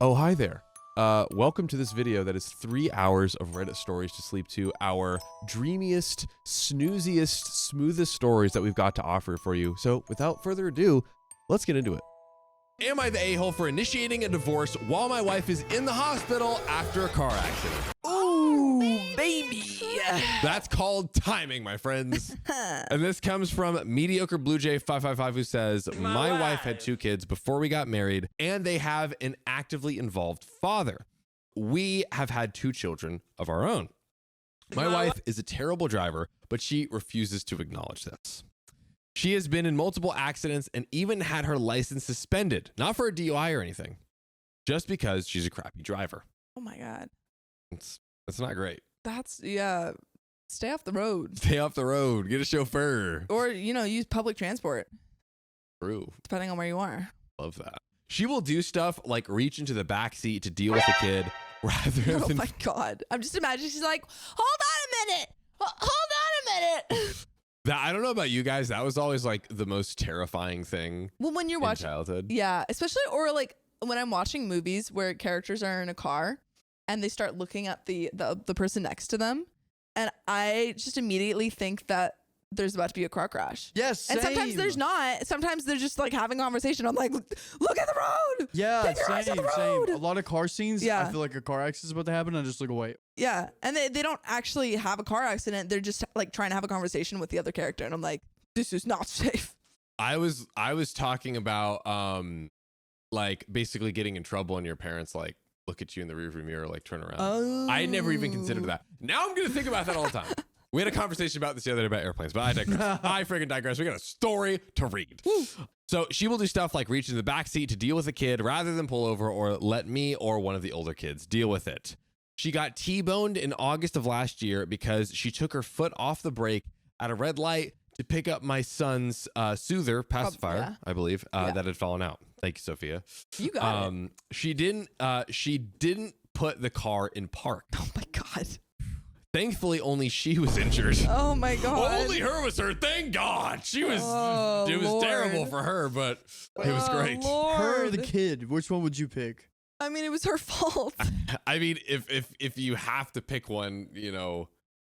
Oh, hi there. Welcome to this video that is 3 hours of Reddit stories to sleep to, our dreamiest, snooziest, smoothest stories that we've got to offer for you. So without further ado, let's get into it. Am I the a-hole for initiating a divorce while my wife is in the hospital after a car accident? Ooh, baby. That's called timing, my friends. And this comes from Mediocre Blue Jay 555, who says, my wife had 2 kids before we got married, and they have an actively involved father. We have had 2 children of our own. My wife is a terrible driver, but she refuses to acknowledge this. She has been in multiple accidents and even had her license suspended, not for a DUI or anything, just because she's a crappy driver. Oh my God. That's not great. Yeah. Stay off the road. Stay off the road. Get a chauffeur. Or, use public transport. True. Depending on where you are. Love that. She will do stuff like reach into the back seat to deal with the kid rather than... Oh my God. I'm just imagining she's like, hold on a minute. Hold on a minute. I don't know about you guys. That was always like the most terrifying thing. Well, when you're watching childhood. Yeah. Especially, or like when I'm watching movies where characters are in a car and they start looking at the person next to them. And I just immediately think that there's about to be a car crash. Yes, same. And sometimes there's not. Sometimes they're just like having a conversation. I'm like, look at the road. Yeah, Take your eyes off the road. same. A lot of car scenes, Yeah. I feel like a car accident is about to happen. I just look away. Yeah. And they don't actually have a car accident. They're just like trying to have a conversation with the other character. And I'm like, this is not safe. I was talking about like basically getting in trouble and your parents like look at you in the rearview mirror, like turn around. Oh. I never even considered that. Now I'm gonna think about that all the time. We had a conversation about this the other day about airplanes, but I digress. I friggin' digress. We got a story to read. Woo. So she will do stuff like reach in the back seat to deal with a kid rather than pull over or let me or one of the older kids deal with it. She got T-boned in August of last year because she took her foot off the brake at a red light to pick up my son's soother pacifier, yeah. I believe, that had fallen out. Thank you, Sophia. You got it. She didn't put the car in park. Oh my God. Thankfully, only she was injured. Oh my God. Only her was hurt. Thank God. She was. Oh, it was Lord. terrible for her, but it was Oh, great. Lord. Her or the kid? Which one would you pick? I mean, it was her fault. I mean, if you have to pick one,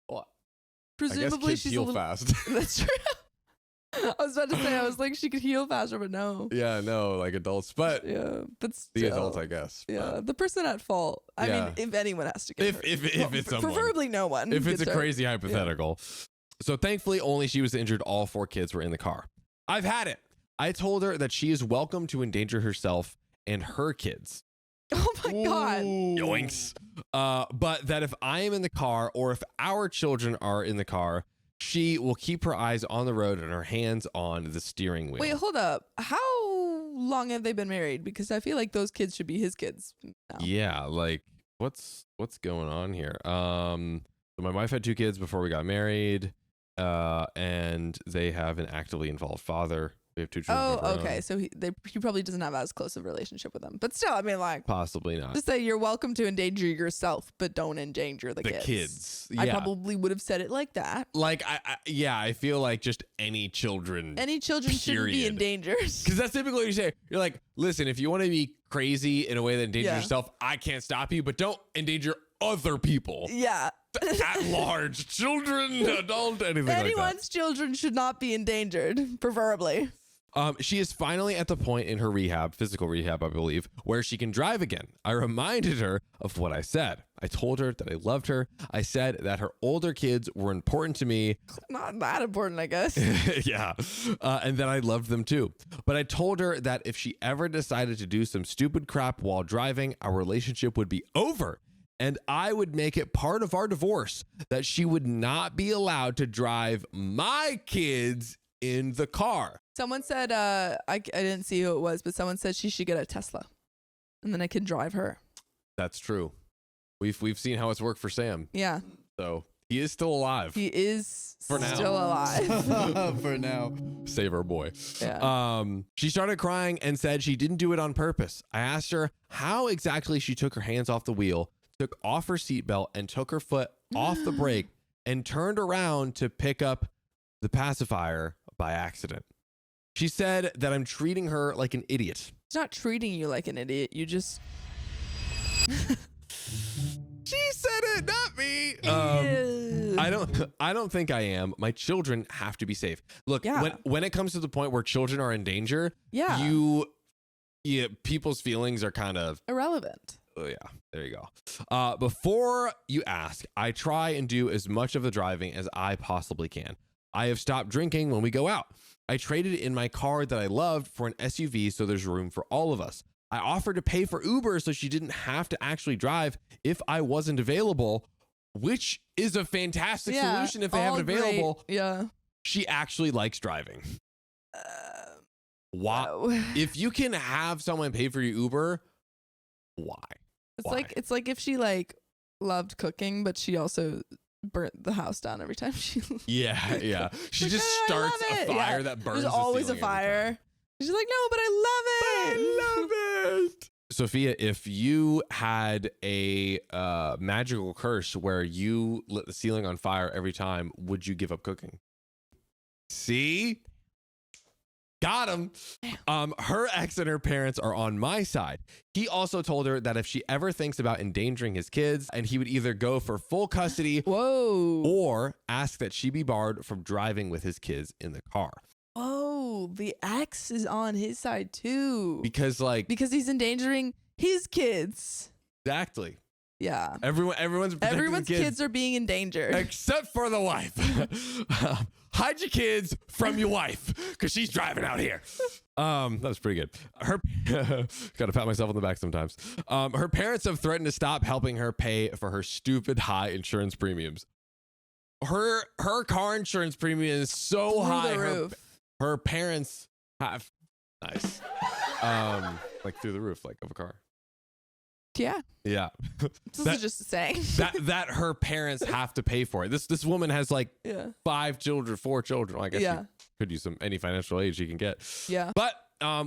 well, Presumably, I guess kids she's heal a little. fast. That's true. I was about to say, I was like, she could heal faster, but no. Yeah, no, like adults, but Yeah, but the still. adults, I guess. Yeah, the person at fault. I Yeah. mean, if anyone has to get hurt. If it's someone. Preferably no one. If it's gets a hurt. crazy hypothetical. So thankfully, only she was injured. All 4 kids were in the car. I've had it. I told her that she is welcome to endanger herself and her kids. Oh my God. Yoinks. But that if I am in the car or if our children are in the car, she will keep her eyes on the road and her hands on the steering wheel. Wait, hold up. How long have they been married? Because I feel like those kids should be his kids now. Yeah, like what's going on here? So my wife had 2 kids before we got married, and they have an actively involved father. We have 2 children. Oh, of our okay. own. So he probably doesn't have as close of a relationship with them. But still, I mean, like, Possibly not. just say you're welcome to endanger yourself, but don't endanger the kids. Yeah. I probably would have said it like that. Like I feel like just any children. Any children shouldn't be Period. endangered. Because that's typically what you say. You're like, listen, if you want to be crazy in a way that endangers Yeah. yourself, I can't stop you, but don't endanger other people. Yeah. At large, children, adult, anything like that. Anyone's children should not be endangered, preferably. She is finally at the point in her physical rehab, I believe, where she can drive again. I reminded her of what I said. I told her that I loved her. I said that her older kids were important to me. Not that important, I guess. Yeah. And that I loved them too. But I told her that if she ever decided to do some stupid crap while driving, our relationship would be over. And I would make it part of our divorce that she would not be allowed to drive my kids in the car. Someone said, I didn't see who it was, but someone said she should get a Tesla. And then I can drive her. That's true. We've seen how it's worked for Sam. Yeah. So he is still alive. He is For now. still alive. For now. Save our boy. Yeah. She started crying and said she didn't do it on purpose. I asked her how exactly she took her hands off the wheel, took off her seatbelt, and took her foot off the brake and turned around to pick up the pacifier by accident. She said that I'm treating her like an idiot. It's not treating you like an idiot. You just She said it, not me. Ew. I don't think I am. My children have to be safe. Look, Yeah. when it comes to the point where children are in danger, Yeah. people's feelings are kind of Irrelevant. oh yeah, there you go. Before you ask, I try and do as much of the driving as I possibly can. I have stopped drinking when we go out. I traded in my car that I loved for an SUV so there's room for all of us. I offered to pay for Uber so she didn't have to actually drive if I wasn't available, which is a fantastic solution if they have it available. Great. Yeah. She actually likes driving. Why? No. If you can have someone pay for your Uber, why? Why? It's like if she like loved cooking, but she also burnt the house down every time she. Yeah. She Like, just "Oh, I starts love a it." fire Yeah. that burns. There's the always a ceiling every time. fire. She's like, no, but I love it. I love it. Sophia, if you had a magical curse where you lit the ceiling on fire every time, would you give up cooking? See? Got him. Her ex and her parents are on my side. He also told her that if she ever thinks about endangering his kids, and he would either go for full custody Whoa. or ask that she be barred from driving with his kids in the car. Oh, the ex is on his side too. Because Because he's endangering his kids. exactly. Yeah. Everyone's protecting Everyone's the kids are being endangered. except for the wife. Hide your kids from your wife because she's driving out here. That was pretty good. Her gotta pat myself on the back sometimes. Her parents have threatened to stop helping her pay for her stupid high insurance premiums. Her car insurance premium is so Through high. the roof. Her parents have nice. Like through the roof, like of a car. Yeah. Yeah. This is just a saying. that her parents have to pay for it. This woman has like Yeah. 4 children. Well, I guess Yeah. she could use any financial aid she can get. Yeah. But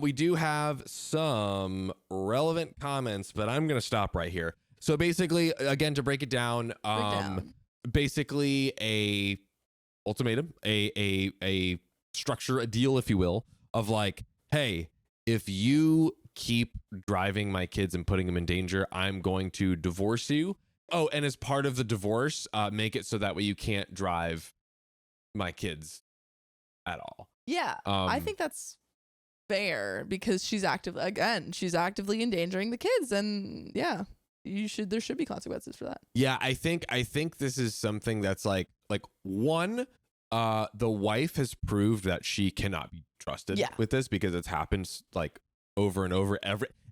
we do have some relevant comments, but I'm gonna stop right here. So basically, again, to break it down, basically a ultimatum, a structure, a deal, if you will, of like, hey, if you keep driving my kids and putting them in danger, I'm going to divorce you. Oh, and as part of the divorce, make it so that way you can't drive my kids at all. Yeah. I think that's fair because she's actively endangering the kids, and yeah, there should be consequences for that. Yeah, I think this is something that's like one, the wife has proved that she cannot be trusted with this because it's happened like over and over.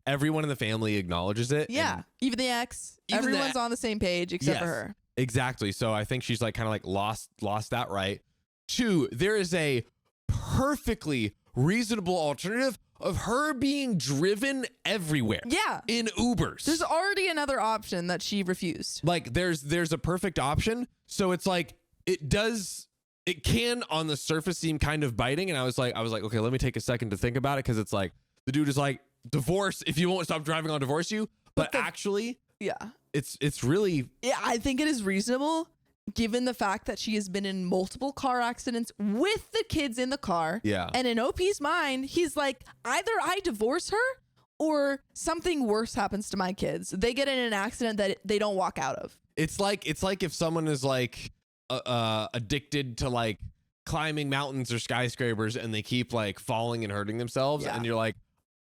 Everyone in the family acknowledges it. Yeah. and Even the ex. Even Everyone's the- on the same page except for Yes. her. Exactly. So I think she's like kind of like lost that right. 2, there is a perfectly reasonable alternative of her being driven everywhere. Yeah. In Ubers. There's already another option that she refused. Like there's a perfect option. So it's like it can on the surface seem kind of biting. And I was like, okay, let me take a second to think about it. Cause it's like the dude is like, divorce, if you won't stop driving, I'll divorce you. But actually, Yeah. it's really Yeah, I think it is reasonable given the fact that she has been in multiple car accidents with the kids in the car. Yeah. And in OP's mind, he's like, either I divorce her or something worse happens to my kids. They get in an accident that they don't walk out of. It's like if someone is like addicted to like climbing mountains or skyscrapers and they keep like falling and hurting themselves, Yeah. and you're like,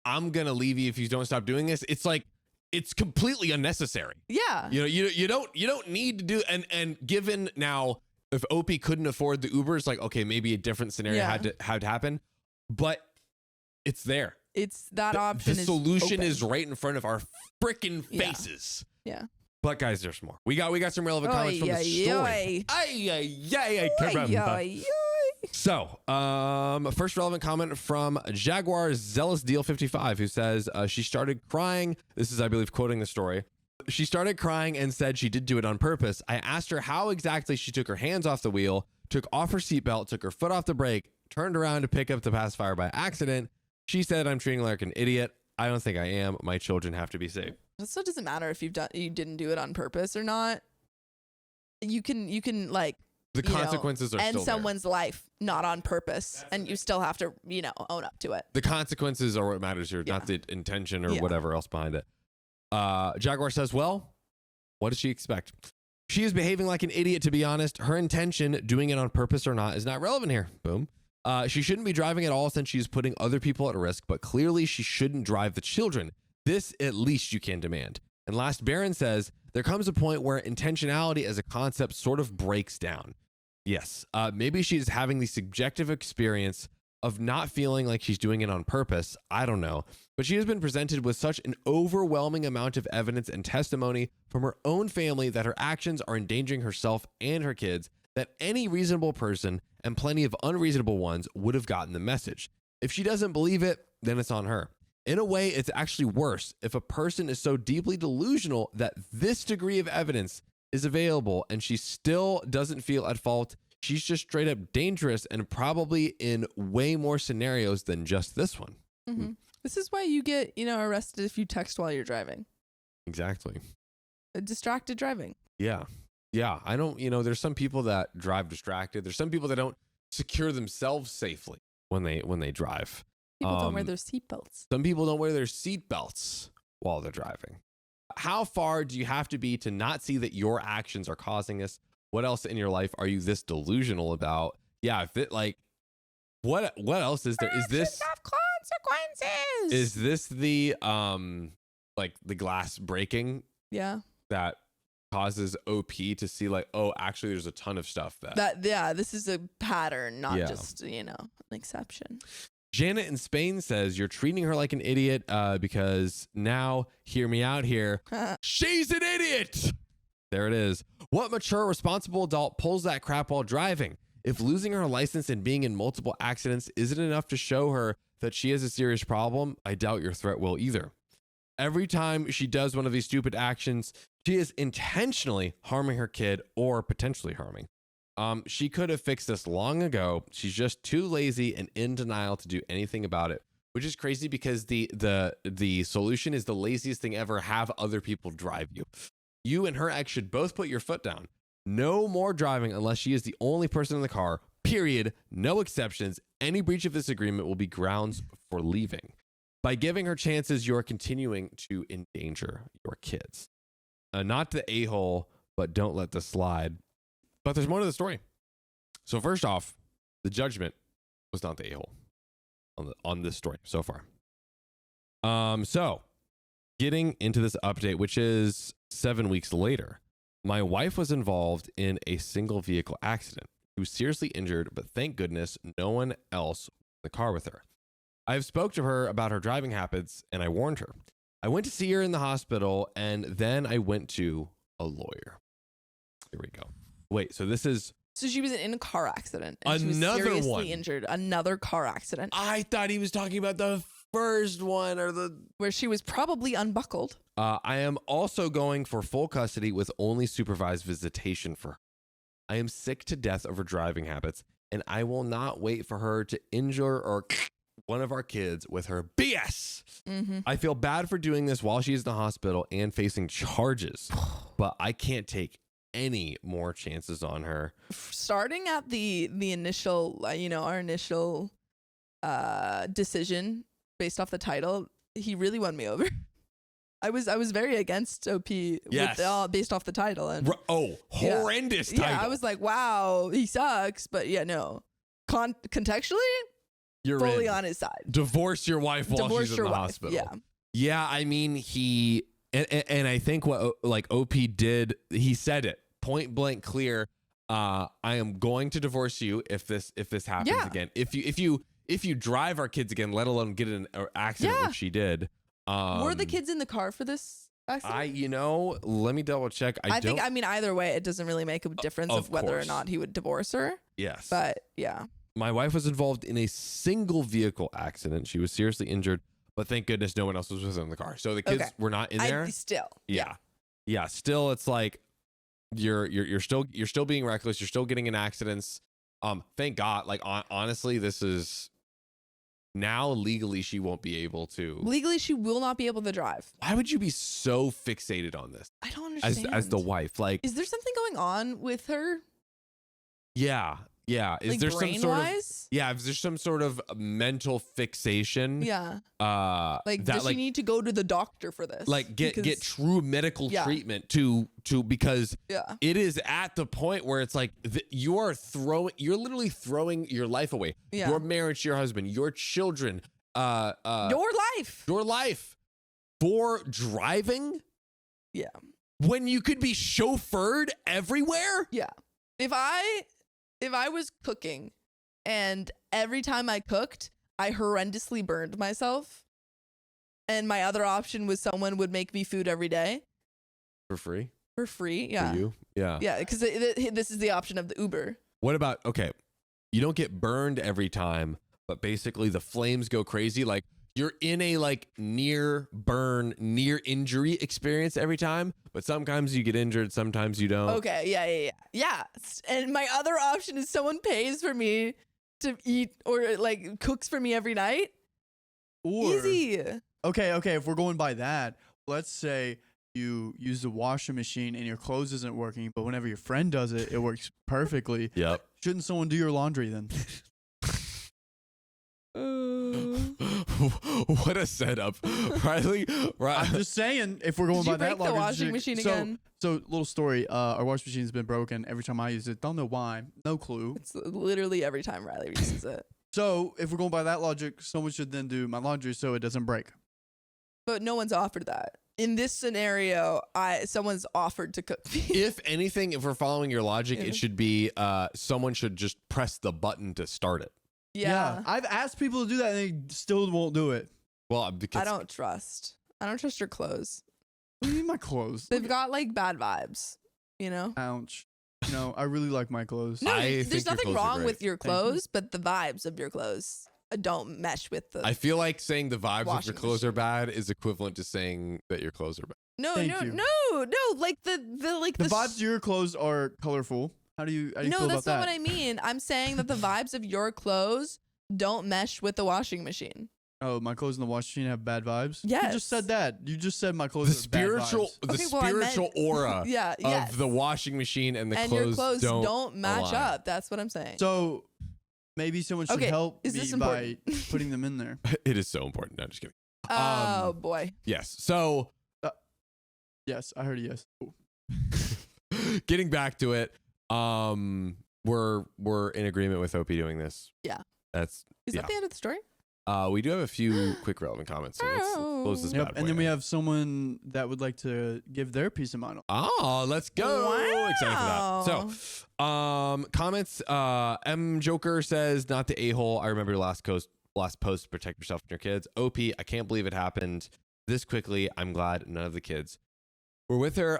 I'm gonna leave you if you don't stop doing this. It's like it's completely unnecessary. Yeah. You know, you don't need to do. And given now, if OP couldn't afford the Ubers, like okay, maybe a different scenario had to happen, but it's there. It's that option. The solution open. is right in front of our freaking faces. Yeah. But guys, there's more. We got some relevant comments from the story. So, first relevant comment from Jaguar Zealous Deal 55, who says she started crying. This is, I believe, quoting the story. She started crying and said she did do it on purpose. I asked her how exactly she took her hands off the wheel, took off her seatbelt, took her foot off the brake, turned around to pick up the pacifier by accident. She said, I'm treating her like an idiot. I don't think I am. My children have to be safe. So it doesn't matter if you didn't do it on purpose or not. You can like The consequences are end still someone's life not on purpose, and you still have to own up to it. The consequences are what matters here, not the intention or whatever else behind it. Jaguar says, well, what does she expect? She is behaving like an idiot, to be honest. Her intention, doing it on purpose or not, is not relevant here. Boom. She shouldn't be driving at all since she's putting other people at risk, but clearly she shouldn't drive the children. This at least you can demand. And last, Baron says, there comes a point where intentionality as a concept sort of breaks down. Yes, maybe she's having the subjective experience of not feeling like she's doing it on purpose. I don't know. But she has been presented with such an overwhelming amount of evidence and testimony from her own family that her actions are endangering herself and her kids, that any reasonable person and plenty of unreasonable ones would have gotten the message. If she doesn't believe it, then it's on her. In a way, it's actually worse if a person is so deeply delusional that this degree of evidence is available and she still doesn't feel at fault. She's just straight up dangerous and probably in way more scenarios than just this one. Mm-hmm. This is why you get, arrested if you text while you're driving. Exactly. Distracted driving. Yeah. Yeah. I don't, there's some people that drive distracted. There's some people that don't secure themselves safely when they drive. People don't wear their seatbelts. Some people don't wear their seatbelts while they're driving. How far do you have to be to not see that your actions are causing this? What else in your life are you this delusional about? Yeah, if it what else is there? Is this have consequences? Is this the the glass breaking? Yeah. That causes OP to see oh, actually there's a ton of stuff this is a pattern, not just, an exception. Janet in Spain says, you're treating her like an idiot because now, hear me out here, she's an idiot. There it is. What mature, responsible adult pulls that crap while driving? If losing her license and being in multiple accidents isn't enough to show her that she has a serious problem, I doubt your threat will either. Every time she does one of these stupid actions, she is intentionally harming her kid or potentially harming. She could have fixed this long ago. She's just too lazy and in denial to do anything about it, which is crazy because the solution is the laziest thing ever. Have other people drive you. You and her ex should both put your foot down. No more driving unless she is the only person in the car, period. No exceptions. Any breach of this agreement will be grounds for leaving. By giving her chances, you're continuing to endanger your kids. Not the a-hole, but don't let this slide. But there's more to the story. So first off, the judgment was not the a-hole on this story so far. So getting into this update, which is 7 weeks later, my wife was involved in a single vehicle accident. She was seriously injured, but thank goodness no one else was in the car with her. I have spoke to her about her driving habits and I warned her. I went to see her in the hospital and then I went to a lawyer. Here we go. Wait, so this is... So she was in a car accident. And another she was seriously one. Injured. Another car accident. I thought he was talking about the first one or the... Where she was probably unbuckled. I am also going for full custody with only supervised visitation for her. I am sick to death of her driving habits and I will not wait for her to injure or one of our kids with her BS. Mm-hmm. I feel bad for doing this while she's in the hospital and facing charges, but I can't take any more chances on her. Starting at the initial, our initial decision based off the title, he really won me over. I was very against OP based off the title. And horrendous title. Yeah, I was like, wow, he sucks, but no. Contextually, you're fully on his side. Divorce your wife while she's in the hospital. Yeah. Yeah, I mean, he and I think what OP did, he said it point blank clear. I am going to divorce you if this happens again. If you drive our kids again, let alone get in an accident, which she did. Were the kids in the car for this accident? Let me double check. I think either way, it doesn't really make a difference of whether or not he would divorce her. Yes. But yeah. My wife was involved in a single vehicle accident. She was seriously injured, but thank goodness no one else was in the car. So the kids were not in there. Yeah. Still, it's like you're still being reckless. You're still getting in accidents. Thank God. Honestly, this is now legally she won't be able to. Legally, she will not be able to drive. Why would you be so fixated on this? I don't understand. As the wife, is there something going on with her? Yeah. Yeah. Is Like there some brain sort of wise? yeah? Is there some sort of mental fixation? Yeah. that Like, does she need to go to the doctor for this? like get Because- true medical Yeah. treatment to because Yeah. it is at the point where it's like you're literally throwing your life away, Yeah. your marriage to your husband, your children, Your life. your life for driving Yeah. when you could be chauffeured everywhere. Yeah. If I was cooking and every time I cooked, I horrendously burned myself, and my other option was someone would make me food every day For free? for free. Yeah. For you? Yeah. Yeah, because this is the option of the Uber. What about, okay, you don't get burned every time, but basically the flames go crazy. Like you're in a like near burn, near injury experience every time, but sometimes you get injured, sometimes you don't. Okay. Yeah. And my other option is someone pays for me to eat or like cooks for me every night. Or Easy. okay, if we're going by that, let's say you use the washing machine and your clothes isn't working, but whenever your friend does it, it works perfectly. Yep. Shouldn't someone do your laundry then? What a setup. Riley, I'm just saying, if we're going Did you by that break the logic, washing machine so, again? So, little story. Our washing machine's been broken every time I use it. Don't know why. No clue. It's literally every time Riley uses it. So, if we're going by that logic, someone should then do my laundry so it doesn't break. But no one's offered that. In this scenario, someone's offered to cook me. if anything, if we're following your logic, Yeah. it should be someone should just press the button to start it. Yeah. I've asked people to do that and they still won't do it. Well, because I don't trust your clothes. What do you mean my clothes? They've got like bad vibes, you know? Ouch. No, I really like my clothes. No, I think there's your nothing clothes are wrong great. with your Thank you. clothes, but the vibes of your clothes don't mesh with the I feel like saying the vibes of your Washing clothes are bad is equivalent to saying that your clothes are bad. No, Thank no, you. no, like the The vibes of your clothes are colorful. How do you No, feel that's about not that? what I mean. I'm saying that the vibes of your clothes don't mesh with the washing machine. Oh, my clothes in the washing machine have bad vibes? You Yes. just said that. You just said my The clothes have bad spiritual, vibes. the Okay, well, I meant- spiritual aura Yeah, of yes. the washing machine and the and clothes, your clothes don't match align. up. That's what I'm saying. So maybe someone should Okay, help is me this by important? putting them in there. It is so important. No, just kidding. Oh boy. Yes. So Yes, I heard a yes. Ooh. getting back to it, we're in agreement with OP doing this. Yeah. That's Is yeah. that the end of the story? We do have a few quick relevant comments. So let's close this Yep, bad and boy then we out. have someone that would like to give their piece of mind. Oh, let's go. Excited for that. So, comments. M Joker says, not the a-hole. I remember your last post to protect yourself and your kids. OP, I can't believe it happened this quickly. I'm glad none of the kids were with her.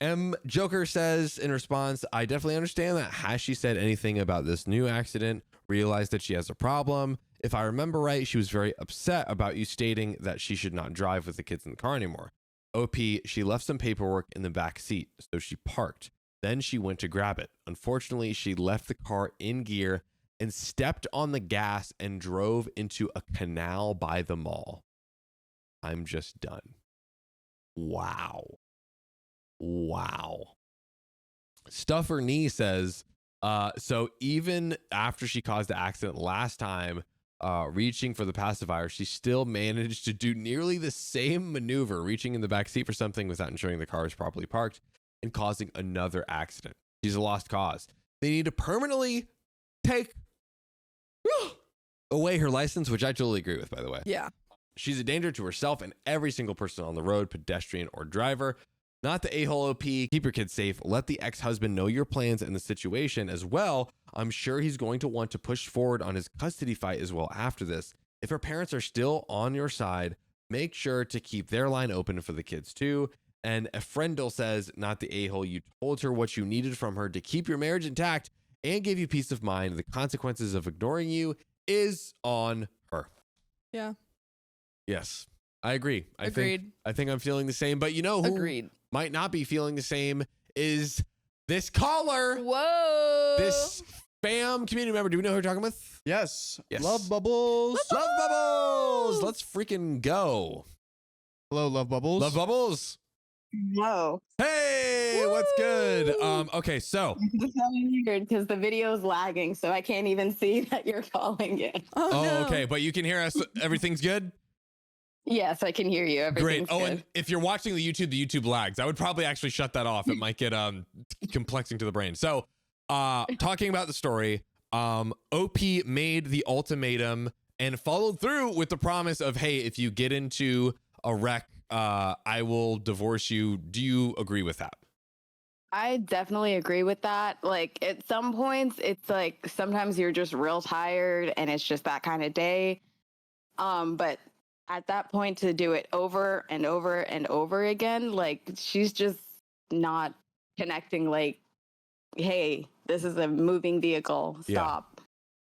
M Joker says in response, I definitely understand that. Has she said anything about this new accident? Realized that she has a problem. If I remember right, she was very upset about you stating that she should not drive with the kids in the car anymore. OP, she left some paperwork in the back seat, so she parked. Then she went to grab it. Unfortunately, she left the car in gear and stepped on the gas and drove into a canal by the mall. I'm just done. Wow. Stuffer Knee says, so even after she caused the accident last time, reaching for the pacifier, she still managed to do nearly the same maneuver, reaching in the back seat for something without ensuring the car was properly parked and causing another accident. She's a lost cause. They need to permanently take away her license, which I totally agree with, by the way. Yeah. She's a danger to herself and every single person on the road, pedestrian or driver. Not the a-hole OP. Keep your kids safe. Let the ex-husband know your plans and the situation as well. I'm sure he's going to want to push forward on his custody fight as well after this. If her parents are still on your side, make sure to keep their line open for the kids too. And a friendle says, not the a-hole. You told her what you needed from her to keep your marriage intact and give you peace of mind. The consequences of ignoring you is on her. Yeah. Yes, I agree. Agreed. I think I'm feeling the same, but you know who Agreed. might not be feeling the same is this caller, Whoa. this spam community member. Do we know who we're talking with? Yes. Yes. Love Bubbles. Love Bubbles. Let's freaking go. Hello, Love Bubbles. Love Bubbles. No. Hey. Hey, what's good? Okay, so. It's so weird because the video's lagging, so I can't even see that you're calling it. Oh, no. Okay, but you can hear us. Everything's good? Yes, I can hear you. Great. Everything's Oh, good. and if you're watching the YouTube lags. I would probably actually shut that off. It might get complexing to the brain. So, talking about the story, OP made the ultimatum and followed through with the promise of, hey, if you get into a wreck, I will divorce you. Do you agree with that? I definitely agree with that. Like at some points, it's like sometimes you're just real tired and it's just that kind of day. But at that point to do it over and over and over again, like she's just not connecting. Like, hey, this is a moving vehicle. Stop.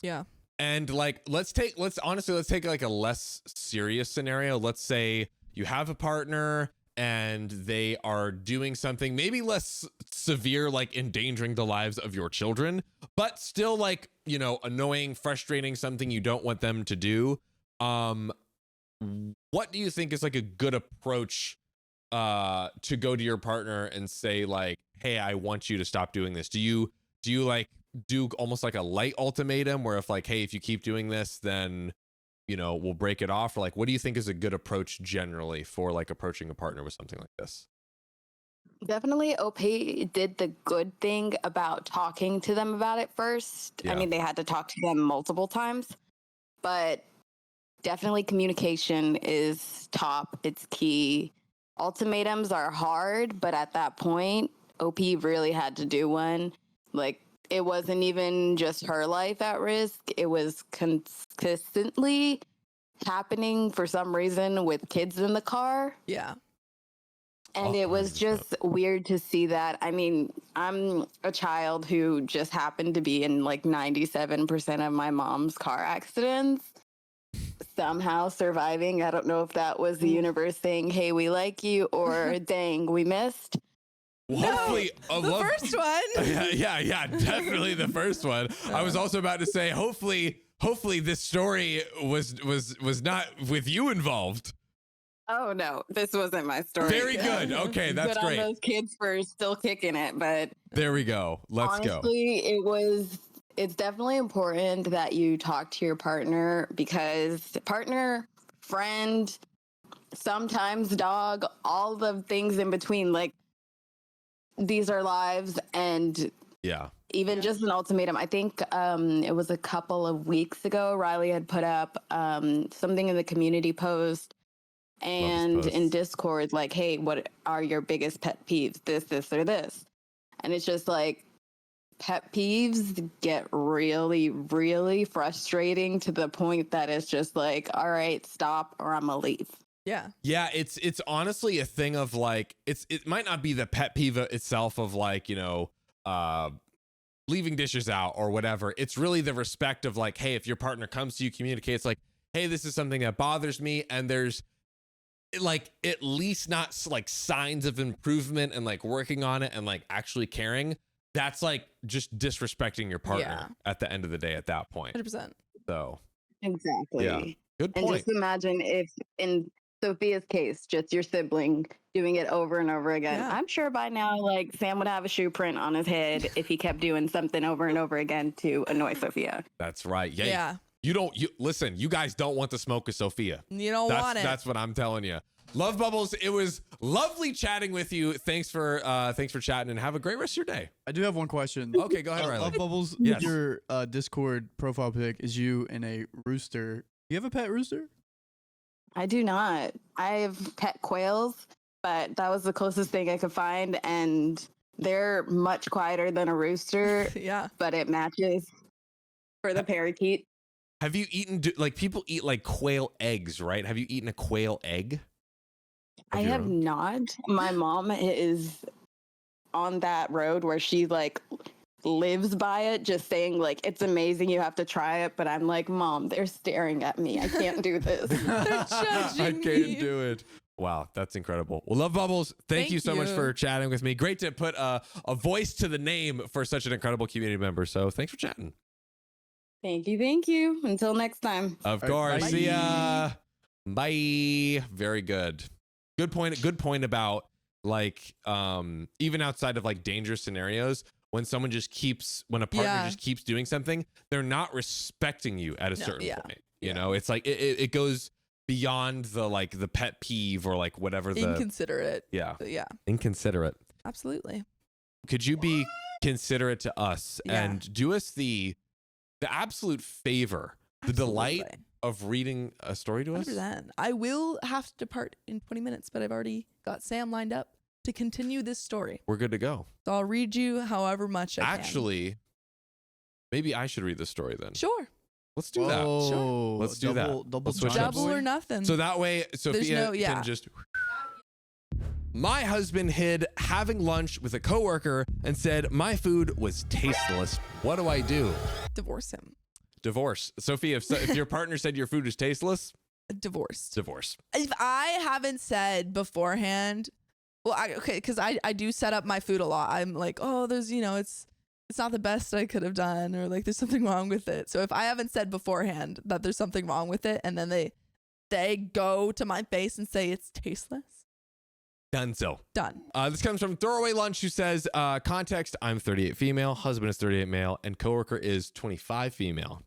Yeah. And like, let's take like a less serious scenario. Let's say you have a partner and they are doing something maybe less severe, like endangering the lives of your children, but still like, you know, annoying, frustrating, something you don't want them to do. What do you think is like a good approach to go to your partner and say like, hey, I want you to stop doing this? Do you like do almost like a light ultimatum where if like, hey, if you keep doing this, then, you know, we'll break it off? Or like, what do you think is a good approach generally for like approaching a partner with something like this? Definitely OP did the good thing about talking to them about it first. Yeah. I mean, they had to talk to them multiple times, but definitely communication is top. It's key. Ultimatums are hard, but at that point, OP really had to do one. Like, it wasn't even just her life at risk. It was consistently happening for some reason with kids in the car. Yeah. And it was 100%. just weird to see that. I mean, I'm a child who just happened to be in like 97% of my mom's car accidents, somehow surviving. I don't know if that was the universe saying, hey, we like you, or dang, we missed. Well, hopefully, The first one. yeah, definitely the first one. I was also about to say, hopefully this story was not with you involved. Oh no, this wasn't my story. Very good. Okay, that's Good great. on those kids for still kicking it, but There we go. Let's go. honestly, it's definitely important that you talk to your partner, because partner, friend, sometimes dog, all the things in between, like these are lives. And Yeah. even just an ultimatum. I think it was a couple of weeks ago, Riley had put up something in the community post and posts. in Discord, like, hey, what are your biggest pet peeves? This, or this. And it's just like, pet peeves get really, really frustrating to the point that it's just like, all right, stop or I'm gonna leave. Yeah. Yeah, it's honestly a thing of like, it might not be the pet peeve itself of like, you know, leaving dishes out or whatever. It's really the respect of like, hey, if your partner comes to you, communicates like, hey, this is something that bothers me, and there's like at least not like signs of improvement and like working on it and like actually caring. That's like just disrespecting your partner at the end of the day at that point. 100%. So Exactly. Yeah. Good And point. just imagine if in Sophia's case, just your sibling doing it over and over again. Yeah. I'm sure by now, like, Sam would have a shoe print on his head if he kept doing something over and over again to annoy Sophia. That's right. Yeah. Yeah. You listen, you guys don't want to smoke with Sophia. You don't want it. That's what I'm telling you. Love Bubbles, it was lovely chatting with you. Thanks for chatting, and have a great rest of your day. I do have one question. Okay, go ahead, Riley. Love Bubbles, Yes. your Discord profile pic is you and a rooster. Do you have a pet rooster? I do not. I have pet quails, but that was the closest thing I could find, and they're much quieter than a rooster, Yeah. but it matches for the parakeet. Have you eaten, like, people eat like quail eggs, right? Have you eaten a quail egg? I your have own? not. My mom is on that road where she like lives by it, just saying like, it's amazing, you have to try it. But I'm like, Mom, they're staring at me. I can't do this. They're judging I me. can't do it. Wow, that's incredible. Well, Love Bubbles, thank you so much you. for chatting with me. Great to put a voice to the name for such an incredible community member. So thanks for chatting. Thank you. Thank you. Until next time. Of All right, course. bye. See ya. Bye. Very good. Good point about like even outside of like dangerous scenarios, when a partner just keeps doing something, they're not respecting you at a certain point. You know, it's like it goes beyond the pet peeve or like whatever inconsiderate. Yeah. Inconsiderate. Absolutely. Could you be considerate to us and do us the absolute favor, the delight of reading a story to 100%. us? I will have to depart in 20 minutes, but I've already got Sam lined up to continue this story. We're good to go. So I'll read you however much I can. Actually, maybe I should read the story then. Sure. Let's do that. Sure. Let's do that. Let's switch it up. Double or nothing. So that way, Sophia can just... My husband hid having lunch with a coworker and said my food was tasteless. What do I do? Divorce him. Divorce. Sophia, if your partner said your food is tasteless, Divorce. If I haven't said beforehand, because I do set up my food a lot. I'm like, oh, there's, it's not the best I could have done, or like there's something wrong with it. So if I haven't said beforehand that there's something wrong with it, and then they go to my face and say it's tasteless. Done. This comes from Throwaway Lunch, who says, context, I'm 38 female, husband is 38 male, and coworker is 25 female.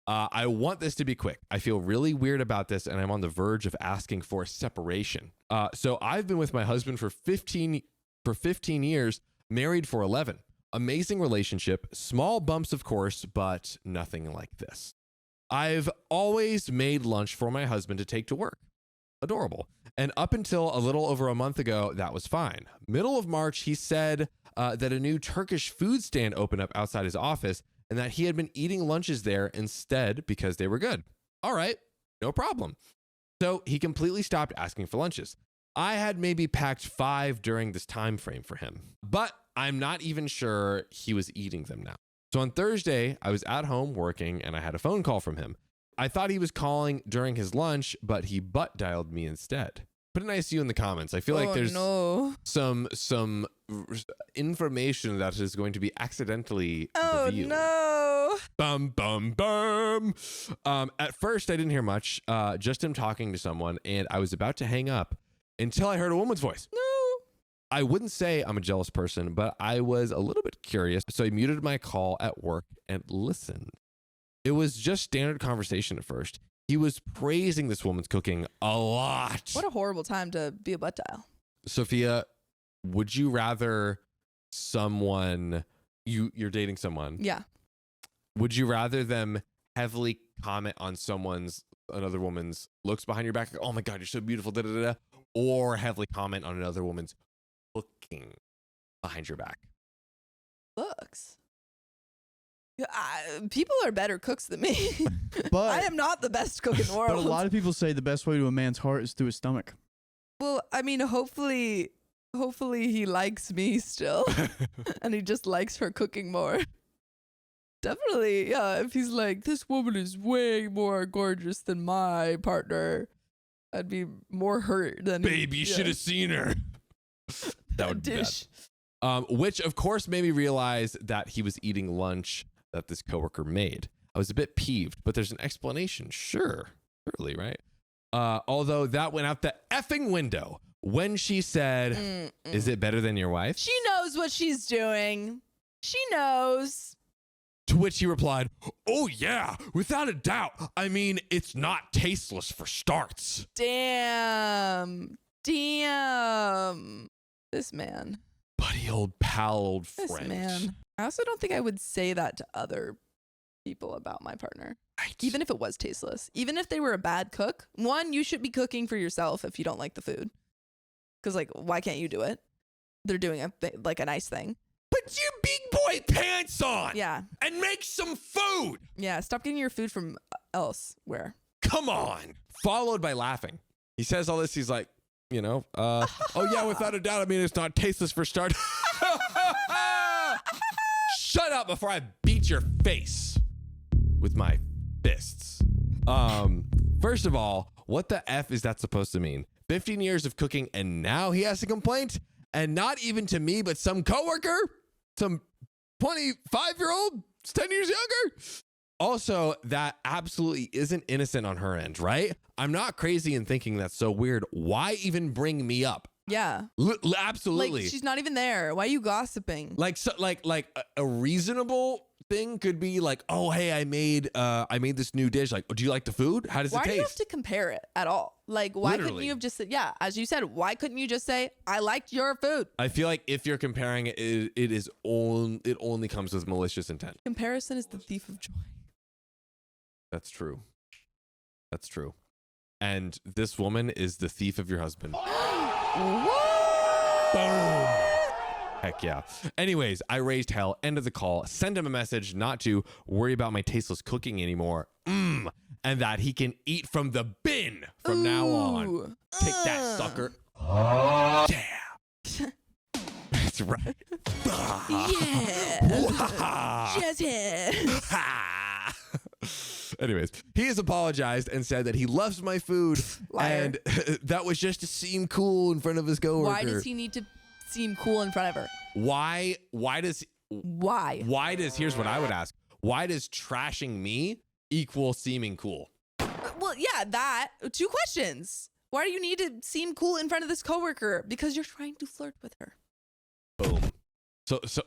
I want this to be quick. I feel really weird about this, and I'm on the verge of asking for separation. So I've been with my husband for 15 years, married for 11. Amazing relationship, small bumps, of course, but nothing like this. I've always made lunch for my husband to take to work. Adorable. And up until a little over a month ago, that was fine. Middle of March, he said that a new Turkish food stand opened up outside his office and that he had been eating lunches there instead because they were good. All right, no problem. So he completely stopped asking for lunches. I had maybe packed 5 during this time frame for him, but I'm not even sure he was eating them now. So on Thursday, I was at home working and I had a phone call from him. I thought he was calling during his lunch, but he butt dialed me instead. Put an ICU in the comments. I feel like there's some information that is going to be accidentally revealed. No. Bum, bum, bum. At first, I didn't hear much, just him talking to someone, and I was about to hang up until I heard a woman's voice. No. I wouldn't say I'm a jealous person, but I was a little bit curious, so I muted my call at work and listened. It was just standard conversation at first. He was praising this woman's cooking a lot. What a horrible time to be a butt dial. Sophia, would you rather you're dating someone? Yeah. Would you rather them heavily comment on another woman's looks behind your back? Like, oh my God, you're so beautiful, da da da. Or heavily comment on another woman's cooking behind your back? Looks. People are better cooks than me. But I am not the best cook in the world. But a lot of people say the best way to a man's heart is through his stomach. Well, I mean, hopefully he likes me still, and he just likes her cooking more. Definitely, yeah. If he's like, this woman is way more gorgeous than my partner, I'd be more hurt than. Baby, you should have seen her. That would be bad. Which, of course, made me realize that he was eating lunch that this coworker made. I was a bit peeved, but there's an explanation. Surely, right? Although that went out the effing window when she said, is it better than your wife? She knows what she's doing. She knows. To which he replied, oh yeah, without a doubt. I mean, it's not tasteless for starts. Damn. This man. Buddy, old pal, old friend. This man. I also don't think I would say that to other people about my partner. Right. Even if it was tasteless. Even if they were a bad cook. One, you should be cooking for yourself if you don't like the food. Because, like, why can't you do it? They're doing a nice thing. Put your big boy pants on. Yeah. And make some food. Yeah. Stop getting your food from elsewhere. Come on. Followed by laughing. He says all this. He's like, oh yeah, without a doubt. I mean, it's not tasteless for start. Shut up before I beat your face with my fists. First of all, what the F is that supposed to mean? 15 years of cooking and now he has a complaint? And not even to me, but some coworker? Some 25-year-old? 10 years younger? Also, that absolutely isn't innocent on her end, right? I'm not crazy in thinking that's so weird. Why even bring me up? Yeah. Absolutely. Like she's not even there. Why are you gossiping? Like so, like a reasonable thing could be like, oh hey, I made this new dish. Like, oh, do you like the food? How does Why it do you have taste? to compare it at all? Like, why couldn't Literally. you have just said, yeah, as you said, why couldn't you just say, I liked your food? I feel like if you're comparing it, it only comes with malicious intent. Comparison is the thief of joy. That's true. That's true. And this woman is the thief of your husband. What? Boom. Heck yeah. Anyways, I raised hell. End of the call. Send him a message not to worry about my tasteless cooking anymore. And that he can eat from the bin from now on. Ooh. Take that, sucker. Yeah. That's right. Yeah. Just hit. Anyways, he has apologized and said that he loves my food. Liar. And that was just to seem cool in front of his coworker. Why does he need to seem cool in front of her? Why does here's what I would ask. Why does trashing me equal seeming cool? Well, yeah, that. 2 questions. Why do you need to seem cool in front of this coworker? Because you're trying to flirt with her. Boom. So many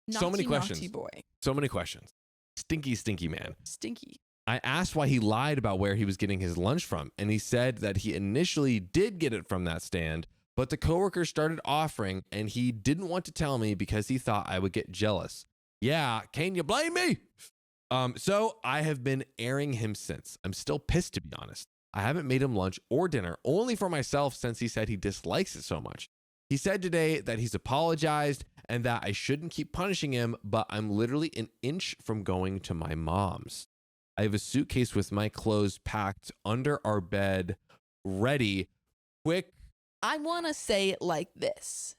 Naughty, questions. naughty boy. So many questions. Stinky man. Stinky. I asked why he lied about where he was getting his lunch from, and he said that he initially did get it from that stand, but the coworker started offering, and he didn't want to tell me because he thought I would get jealous. Yeah, can you blame me? So I have been airing him since. I'm still pissed, to be honest. I haven't made him lunch or dinner, only for myself since he said he dislikes it so much. He said today that he's apologized and that I shouldn't keep punishing him, but I'm literally an inch from going to my mom's. I have a suitcase with my clothes packed under our bed, ready, quick. I want to say it like this.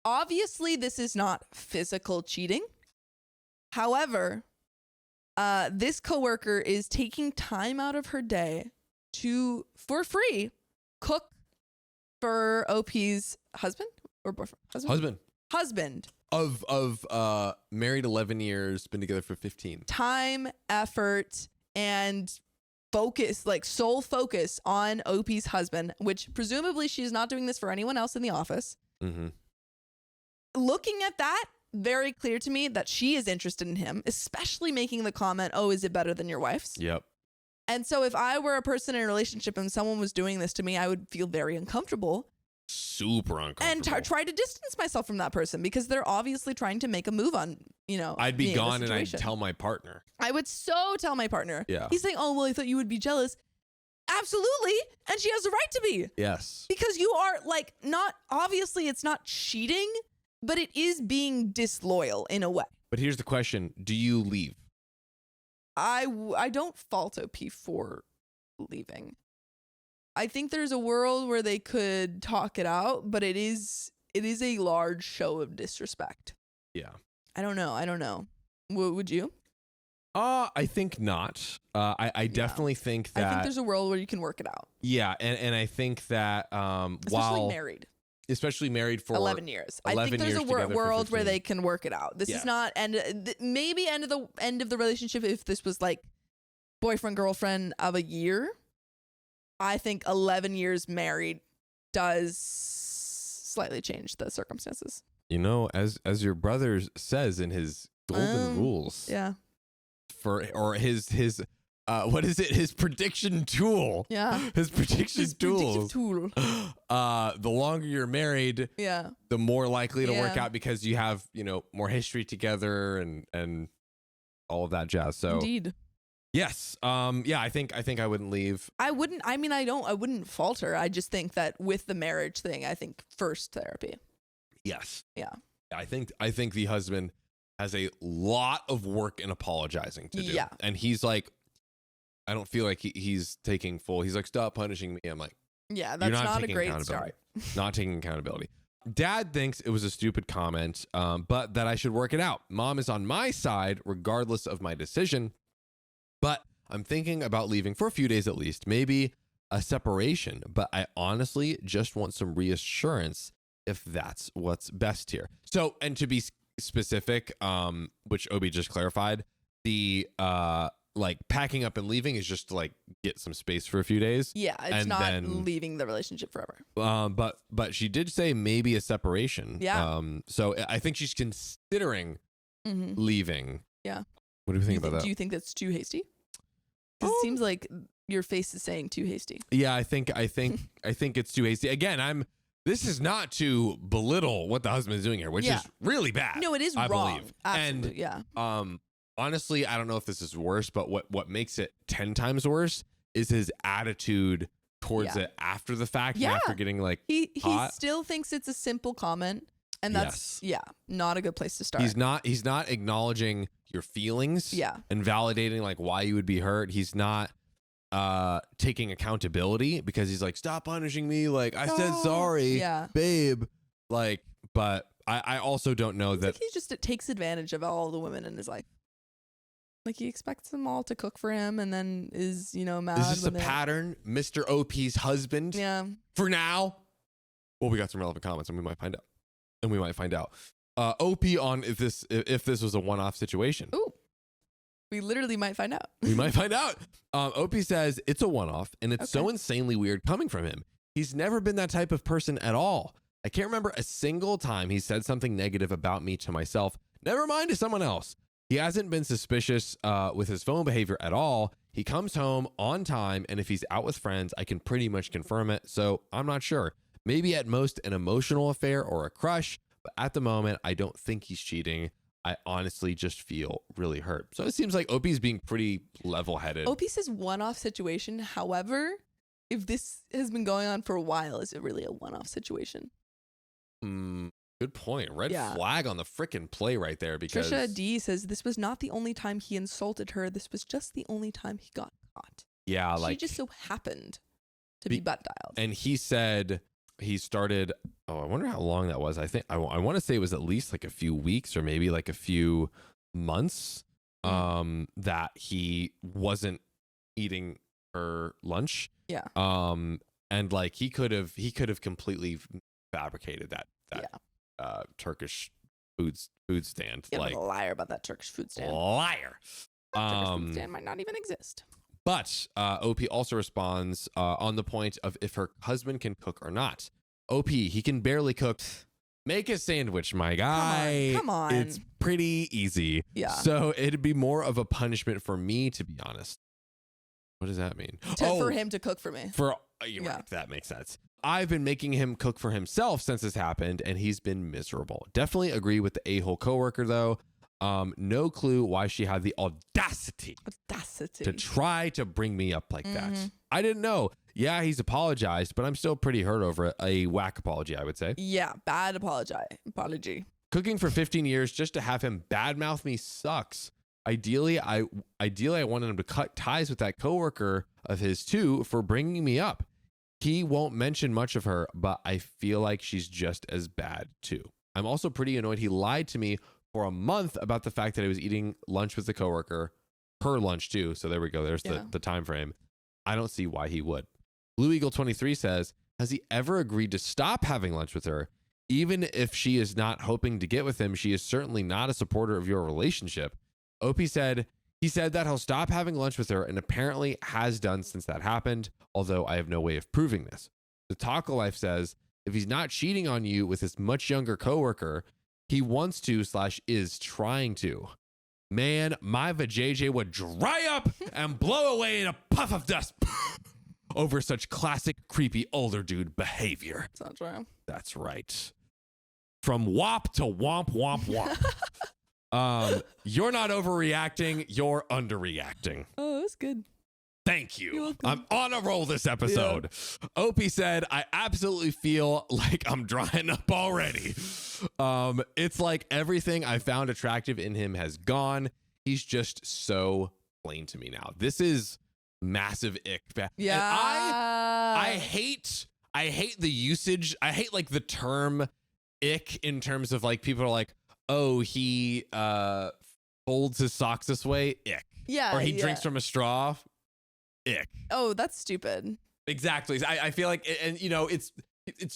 Obviously, this is not physical cheating. However, this coworker is taking time out of her day to, for free, cook for OP's husband or boyfriend? Husband. Of married 11 years, been together for 15. Time, effort, and focus, like sole focus on OP's husband, which presumably she's not doing this for anyone else in the office. Mm-hmm. Looking at that, very clear to me that she is interested in him, especially making the comment, oh, is it better than your wife's? Yep. And so if I were a person in a relationship and someone was doing this to me, I would feel very uncomfortable. Super uncomfortable. And try to distance myself from that person because they're obviously trying to make a move on, I'd be me in this gone and I'd situation. tell my partner. I would so tell my partner. Yeah. He's saying, oh, well, I thought you would be jealous. Absolutely. And she has a right to be. Yes. Because you are like obviously it's not cheating, but it is being disloyal in a way. But here's the question. Do you leave? I don't fault OP for leaving. I think there's a world where they could talk it out, but it is a large show of disrespect. Yeah. I don't know. Would you? I think not. I definitely think that. I think there's a world where you can work it out. Yeah, and I think that especially married for 11 years. I think there's a world where they can work it out. This is not maybe end of the relationship if this was like boyfriend girlfriend of a year. I think 11 years married does slightly change the circumstances. You know, as your brother says in his golden rules. Yeah. His what is it? His prediction tool. Yeah. His prediction predictive tool. The longer you're married, yeah, the more likely to work out because you have, more history together and all of that jazz. So indeed. Yes. I think I wouldn't leave. I wouldn't falter. I just think that with the marriage thing, I think first therapy. Yes. Yeah. I think the husband has a lot of work in apologizing to do. Yeah. And he's like, I don't feel like he's taking full. He's like, stop punishing me. I'm like, yeah, that's not a great start. Not taking accountability. Dad thinks it was a stupid comment, but that I should work it out. Mom is on my side, regardless of my decision. But I'm thinking about leaving for a few days at least, maybe a separation. But I honestly just want some reassurance if that's what's best here. So, and to be specific, which Obi just clarified, the like packing up and leaving is just to like get some space for a few days. Yeah, it's And not then- leaving the relationship forever. But she did say maybe a separation. Yeah. So I think she's considering Mm-hmm. leaving. Yeah. What do you think about that? Do you think that's too hasty? Because it seems like your face is saying too hasty. Yeah, I think it's too hasty. Again, this is not to belittle what the husband is doing here, which Yeah. is really bad. No, it is I wrong. believe. Absolutely, yeah. Honestly, I don't know if this is worse, but what makes it 10 times worse is his attitude towards Yeah. it after the fact, Yeah. and after getting like He hot. still thinks it's a simple comment, and that's not a good place to start. He's not acknowledging your feelings Yeah. and validating like why you would be hurt. He's not taking accountability because he's like, stop punishing me, like I said sorry, Yeah. babe. Like, but I also don't know It's that like he just takes advantage of all the women in his life. Like he expects them all to cook for him, and then is mad. is this a when they- pattern, Mr. OP's husband. Yeah. For now. Well, we got some relevant comments, and we might find out. OP on if this was a one-off situation. Ooh. We literally might find out. We might find out. OP says it's a one-off, and it's so Okay. insanely weird coming from him. He's never been that type of person at all. I can't remember a single time he said something negative about me to myself, never mind to someone else. He hasn't been suspicious with his phone behavior at all. He comes home on time, and if he's out with friends, I can pretty much confirm it, so I'm not sure. Maybe at most an emotional affair or a crush, but at the moment, I don't think he's cheating. I honestly just feel really hurt. So it seems like OP's being pretty level-headed. OP says one-off situation. However, if this has been going on for a while, is it really a one-off situation? Good point. Red Yeah. flag on the frickin' play right there because Trisha D says this was not the only time he insulted her. This was just the only time he got caught. yeah, She like just so happened to be butt dialed. and he said he started. Oh, I wonder how long that was. I think I want to say it was at least like a few weeks or maybe like a few months. That he wasn't eating her lunch. Yeah. And like he could have completely fabricated that Turkish food stand. Yeah, like I'm a liar about that Turkish food stand. liar. Turkish food stand might not even exist. But OP also responds on the point of if her husband can cook or not. OP, he can barely cook. Make a sandwich, my guy. Come on. It's pretty easy. Yeah. So it'd be more of a punishment for me, to be honest. What does that mean? For him to cook for me. You're Yeah. right. That makes sense. I've been making him cook for himself since this happened, and he's been miserable. Definitely agree with the a-hole coworker, though. No clue why she had the audacity to try to bring me up like that. I didn't know. Yeah, he's apologized, but I'm still pretty hurt over it. A whack apology, I would say. Yeah, bad apology. Cooking for 15 years just to have him badmouth me sucks. Ideally, I wanted him to cut ties with that coworker of his too for bringing me up. He won't mention much of her, but I feel like she's just as bad too. I'm also pretty annoyed he lied to me for a month about the fact that I was eating lunch with the coworker, her lunch too. So there we go. There's the time frame. I don't see why he would. Blue Eagle 23 says, has he ever agreed to stop having lunch with her? Even if she is not hoping to get with him, she is certainly not a supporter of your relationship. Opie said, he said that he'll stop having lunch with her and apparently has done since that happened, although I have no way of proving this. The Taco Life says, if he's not cheating on you with his much younger coworker, he wants to / is trying to. Man, my vajayjay would dry up and blow away in a puff of dust over such classic creepy older dude behavior. That's not true. That's right. From wop to womp womp womp. You're not overreacting, you're underreacting. Oh, that's good. Thank You're you. welcome. I'm on a roll this episode. Opie said, I absolutely feel like I'm drying up already. It's like everything I found attractive in him has gone. He's just so plain to me now. This is massive ick. Yeah. And I hate the usage. I hate like the term ick in terms of like people are like, oh, he folds his socks this way. Ick. Yeah. Or he drinks from a straw. Ick. Oh, that's stupid. Exactly. I feel like, and you know, it's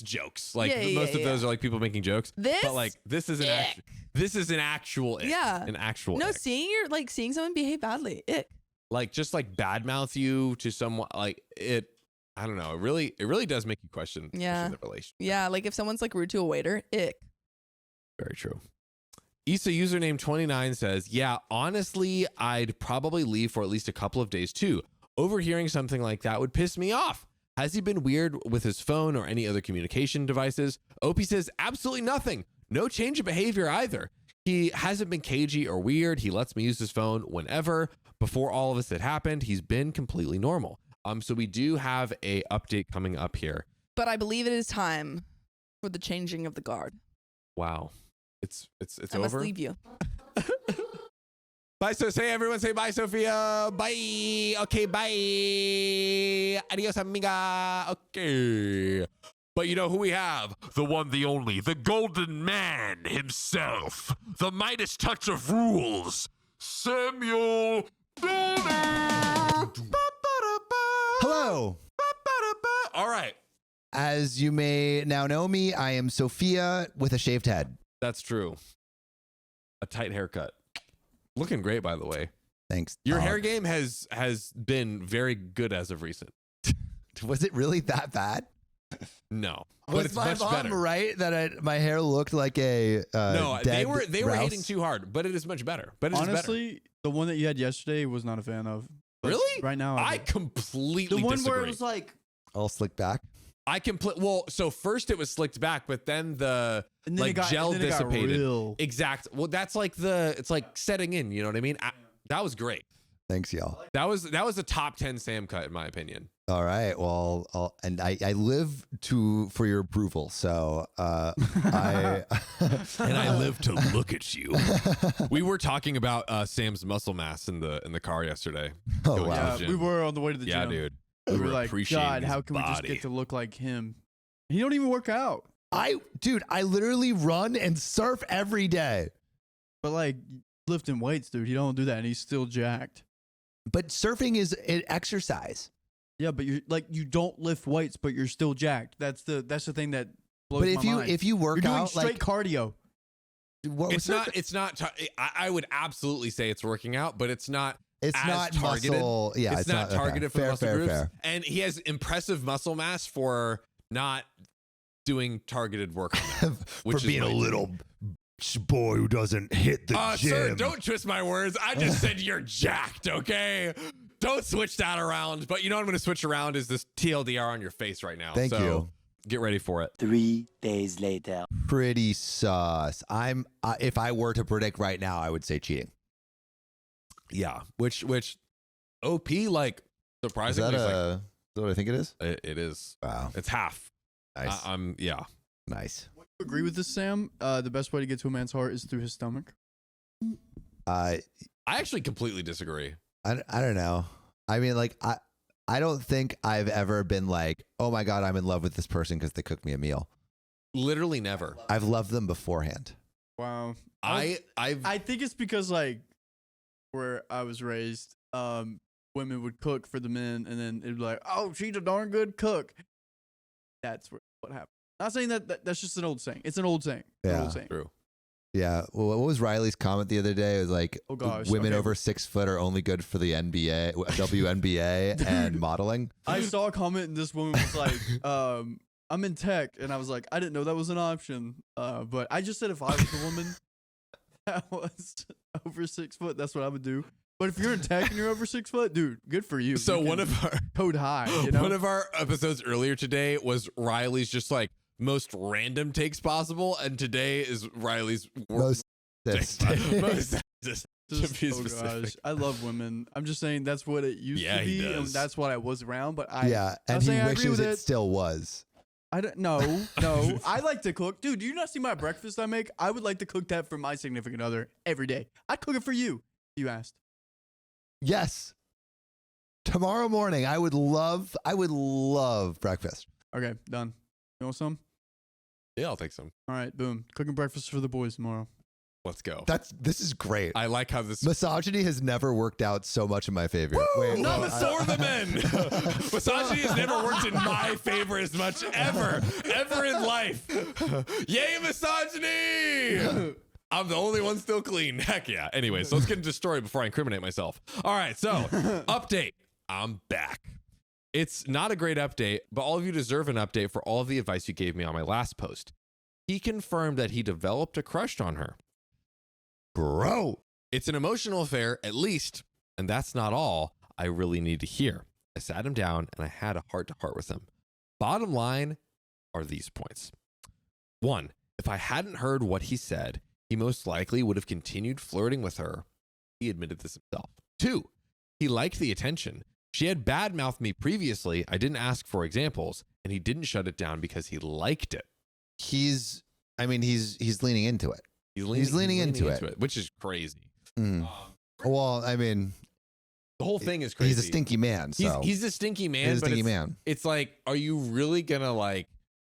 jokes. Like Yeah, most of those are like people making jokes. This, but like this is an ick. this is an actual ick. Yeah. An actual No, ick. seeing someone behave badly. Ick. like just like badmouth you to someone, like it. I don't know. It really does make you question the relationship. Yeah, like if someone's like rude to a waiter, ick. Very true. Issa username 29 says, yeah, honestly, I'd probably leave for at least a couple of days too. Overhearing something like that would piss me off. Has he been weird with his phone or any other communication devices? OP says, absolutely nothing. No change of behavior either. He hasn't been cagey or weird. He lets me use his phone whenever. Before all of this had happened, he's been completely normal. So we do have a update coming up here. But I believe it is time for the changing of the guard. Wow. It's I over. must leave you. Bye, so say everyone say bye, Sophia. Bye. Okay, bye. Adios, amiga. Okay. But you know who we have? The one, the only, the golden man himself. The Midas touch of rules. Samuel Bennett. Hello. All right. As you may now know me, I am Sophia with a shaved head. That's true. A tight haircut. Looking great, by the way. Thanks. Your hair game has been very good as of recent. Was it really that bad? No, but Was it's my much mom better. right that my hair looked like a No, they dead were grouse? hating too hard, but it is much better. But it is better. Honestly, the one that you had yesterday was not a fan of. But Really? Right now, I do. completely The one disagree. where it was like, all slicked back. Well, so first it was slicked back, but then the and then like it got, gel and then it got dissipated. real. Exact. Well, that's like it's like setting in. You know what I mean? That was great. Thanks, y'all. That was a top 10 Sam cut in my opinion. All right. Well, I live for your approval. So I And I live to look at you. We were talking about Sam's muscle mass in the car yesterday. Oh, Going to wow. the Yeah, gym. we were on the way to the Yeah, gym. dude. We were were like, appreciating God, how his can we just body. get to look like him? He don't even work out. I literally run and surf every day. But like lifting weights, dude, he don't do that, and he's still jacked. But surfing is an exercise. Yeah, but you don't lift weights, but you're still jacked. That's the thing that blows But my mind. if you work you're doing out straight like cardio. what, It's not. I would absolutely say it's working out, but it's not. it's as not targeted. muscle. Yeah, it's not okay. targeted for Fair, muscle fair, groups. fair. And he has impressive muscle mass for not doing targeted work on that, which For is being a my little boy who doesn't hit the gym. Sir, don't twist my words. I just said you're jacked, okay? Don't switch that around. But you know what I'm going to switch around is this TLDR on your face right now. Thank So you. Get ready for it. 3 days later. Pretty sus. I'm if I were to predict right now, I would say cheating. Yeah, which OP like Is surprisingly that is is that what I think it is? it is. Wow. It's half. Nice. Yeah. Nice. Agree with this, Sam? The best way to get to a man's heart is through his stomach. I actually completely disagree. I don't know. I mean, like, I don't think I've ever been like, oh my God, I'm in love with this person because they cooked me a meal. Literally never. I've loved them beforehand. Wow. I think it's because like where I was raised, women would cook for the men, and then it'd be like, oh, she's a darn good cook. That's what happened. Not saying that's just an old saying. It's an old saying. An Yeah. old saying. true. Yeah. Well, what was Riley's comment the other day? It was like, Oh, gosh. women Okay. over 6 foot are only good for the NBA, WNBA, and modeling. I saw a comment, and this woman was like, I'm in tech, and I was like, I didn't know that was an option. But I just said if I was a woman that was over 6 foot, that's what I would do. But if you're in tech and you're over 6 foot, dude, good for you. So You one can of our code high, you know? one of our episodes earlier today was Riley's just like most random takes possible, and today is Riley's Most takes. Most just to Just- be oh specific. gosh, I love women. I'm just saying that's what it used Yeah, to he be, and does. that's what I was around. But I, Yeah. And I'm he saying I agree wishes with it it. still was. I don't. No. I like to cook, dude. Do you not see my breakfast I make? I would like to cook that for my significant other every day. I'd cook it for you. You asked. Yes. Tomorrow morning, I would love breakfast. Okay, done. You want some? Yeah, I'll take some. All right, boom. Cooking breakfast for the boys tomorrow. Let's go. This is great. I like how this. Misogyny has never worked out so much in my favor. Wait, Not no, for the men. Misogyny has never worked in my favor as much ever in life. Yay, misogyny! I'm the only one still clean. Heck yeah. Anyway, so let's get into the story before I incriminate myself. All right, so update. I'm back. It's not a great update, but all of you deserve an update for all of the advice you gave me on my last post. He confirmed that he developed a crush on her. Bro. It's an emotional affair, at least, and that's not all I really need to hear. I sat him down and I had a heart-to-heart with him. Bottom line are these points. 1, if I hadn't heard what he said, he most likely would have continued flirting with her. He admitted this himself. 2, he liked the attention. She had badmouthed me previously. I didn't ask for examples, and he didn't shut it down because he liked it. He's leaning into it. He's leaning into it, which is crazy. Well, I mean, the whole thing is crazy. He's a stinky man. So he's a stinky man. It's like, are you really gonna like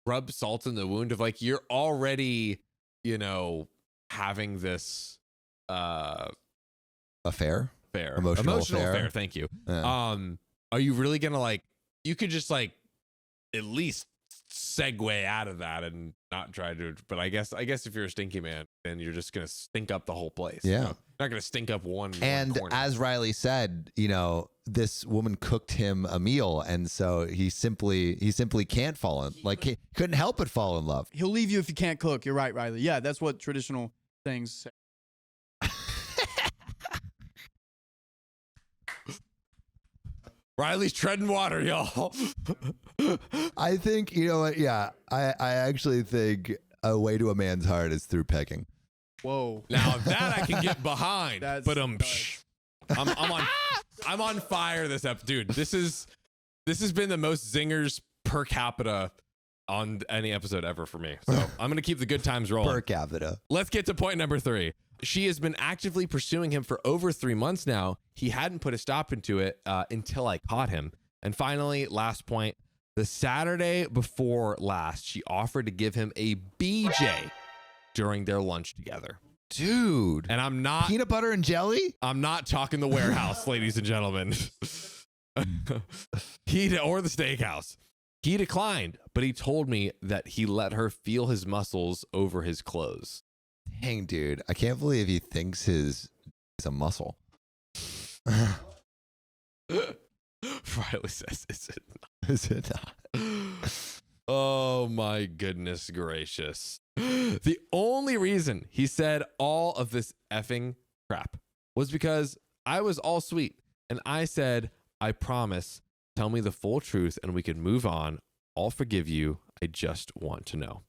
rub salt in the wound of like you're already, having this affair? Emotional affair. Thank you. Yeah. Are you really gonna like? You could just like at least segue out of that and not try to. But I guess if you're a stinky man, then you're just gonna stink up the whole place. Yeah, you're not gonna stink up one. And corner. as Riley said, this woman cooked him a meal, and so he simply can't fall in. Like he couldn't help but fall in love. He'll leave you if you can't cook. You're right, Riley. Yeah, that's what traditional things say. Riley's treading water, y'all. I think, you know what? Yeah, I actually think a way to a man's heart is through pegging. Whoa. Now that I can get behind. But I'm on fire this episode. Dude, this has been the most zingers per capita on any episode ever for me. So I'm going to keep the good times rolling. Per capita. Let's get to point number 3. She has been actively pursuing him for over 3 months now. He hadn't put a stop into it until I caught him. And finally, last point, the Saturday before last, she offered to give him a BJ during their lunch together. Dude. And I'm not... Peanut butter and jelly? I'm not talking the warehouse, ladies and gentlemen. Or the steakhouse. He declined, but he told me that he let her feel his muscles over his clothes. Dang, dude. I can't believe he thinks he's a muscle. Riley says, is it not? Is it not? Oh my goodness gracious. The only reason he said all of this effing crap was because I was all sweet and I said, I promise, tell me the full truth and we can move on. I'll forgive you. I just want to know.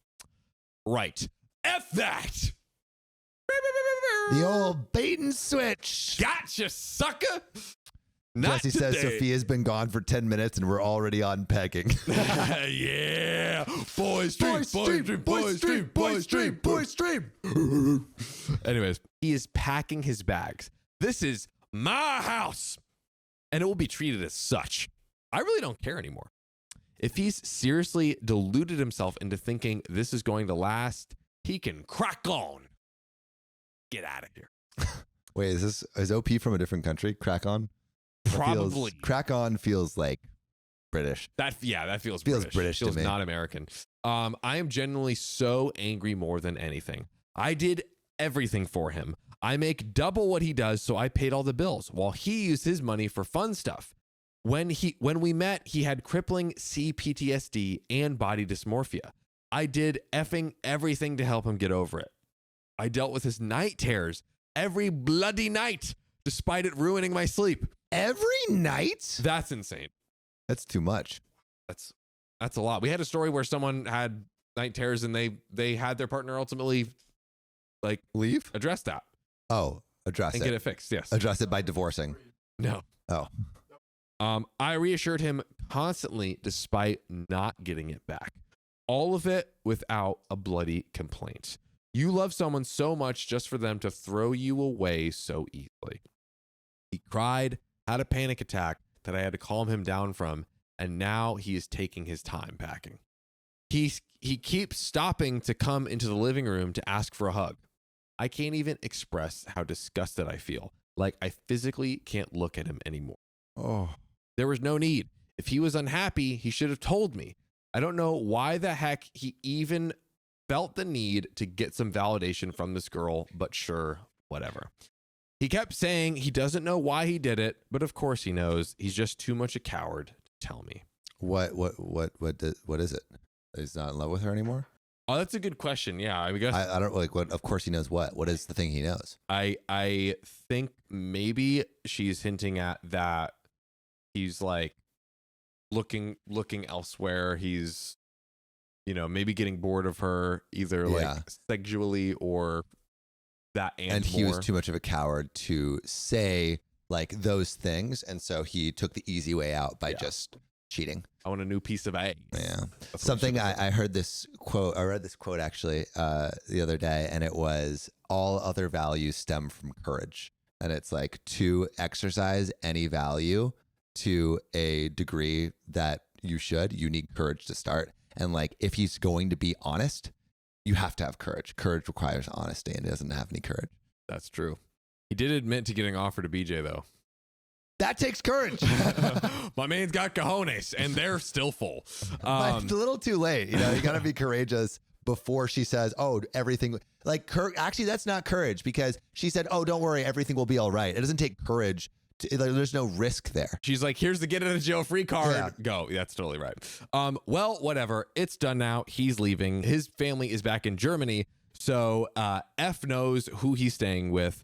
Right. F that. The old bait and switch. Gotcha, sucker. Not Jesse today. says Sophia's been gone for 10 minutes and we're already on pegging. Yeah. Boys stream. Anyways, he is packing his bags. This is my house. And it will be treated as such. I really don't care anymore. If he's seriously deluded himself into thinking this is going to last, he can crack on. Get out of here. Wait, is OP from a different country? Crack on? Probably. Crack on feels like British. That feels British feels to me. not American. I am genuinely so angry more than anything. I did everything for him. I make double what he does, so I paid all the bills while he used his money for fun stuff. When we met, he had crippling CPTSD and body dysmorphia. I did effing everything to help him get over it. I dealt with his night terrors every bloody night, despite it ruining my sleep. Every night? That's insane. That's too much. That's a lot. We had a story where someone had night terrors and they had their partner ultimately like Leave? address that. Oh, address and it. get it fixed. Yes. Address it by divorcing. No. Oh. I reassured him constantly despite not getting it back. All of it without a bloody complaint. You love someone so much just for them to throw you away so easily. He cried, had a panic attack that I had to calm him down from, and now he is taking his time packing. He keeps stopping to come into the living room to ask for a hug. I can't even express how disgusted I feel. Like I physically can't look at him anymore. Oh. There was no need. If he was unhappy, he should have told me. I don't know why the heck he even felt the need to get some validation from this girl, but sure, whatever. He kept saying he doesn't know why he did it, but of course he knows. He's just too much a coward to tell me. What is it? He's not in love with her anymore? Oh, that's a good question. Yeah, I guess I don't like what. Of course he knows what. What is the thing he knows? I think maybe she's hinting at that he's like looking elsewhere. He's, you know, maybe getting bored of her either like sexually or that and he more. was too much of a coward to say like those things, and so he took the easy way out by just cheating. I want a new piece of egg. Yeah. Something I heard this quote, I read this quote actually the other day, and it was all other values stem from courage. And it's like to exercise any value to a degree that you need courage to start. And like, if he's going to be honest, you have to have courage. Courage requires honesty, and he doesn't have any courage. That's true. He did admit to getting offered to BJ though. That takes courage. My man's got cojones, and they're still full. But it's a little too late. You know, you got to be courageous before she says, "Oh, everything." Like, actually, that's not courage, because she said, "Oh, don't worry, everything will be all right." It doesn't take courage. There's no risk there. She's like, "Here's the get out of jail free card. Yeah. Go." That's totally right. Well, whatever. It's done now. He's leaving. His family is back in Germany, so F knows who he's staying with.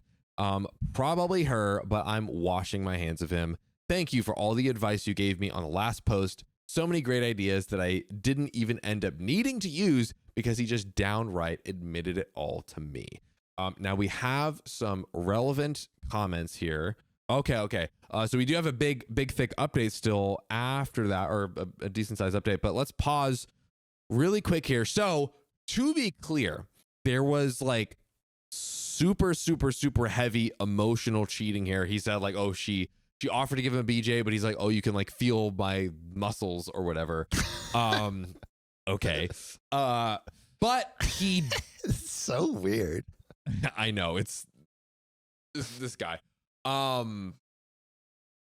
Probably her, but I'm washing my hands of him. Thank you for all the advice you gave me on the last post. So many great ideas that I didn't even end up needing to use because he just downright admitted it all to me. Now we have some relevant comments here. Okay. So we do have a big, thick update still after that, or a decent sized update, but let's pause really quick here. So to be clear, there was like super heavy emotional cheating here. He said like, oh, she offered to give him a BJ, but he's like, oh, you can like feel my muscles or whatever. Okay. But he It's so weird. I know, it's this guy.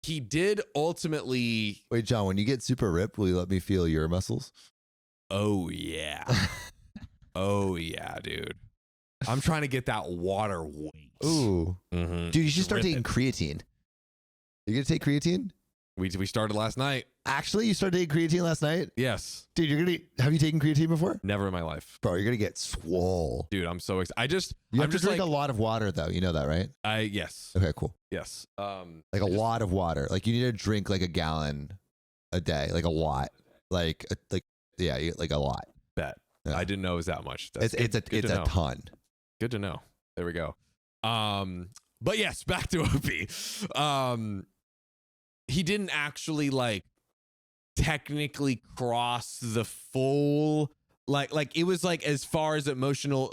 He did ultimately. Wait, John, when you get super ripped, will you let me feel your muscles? Oh yeah. Oh yeah, dude. I'm trying to get that water weight. Ooh. Mm-hmm. Dude, you should start taking creatine. You gonna take creatine? We started last night. Actually, you started taking creatine last night? Yes. Dude, have you taken creatine before? Never in my life. Bro, you're gonna get swole. Dude, I'm so excited. You have to drink like, a lot of water though. You know that, right? Yes. Okay, cool. Yes. Like a lot of water. Like you need to drink like a gallon a day. Like a lot. Like a lot. Bet. Yeah. I didn't know it was that much. It's a ton. Good to know. There we go. But yes, back to OP. He didn't actually like technically cross the full like it was like as far as emotional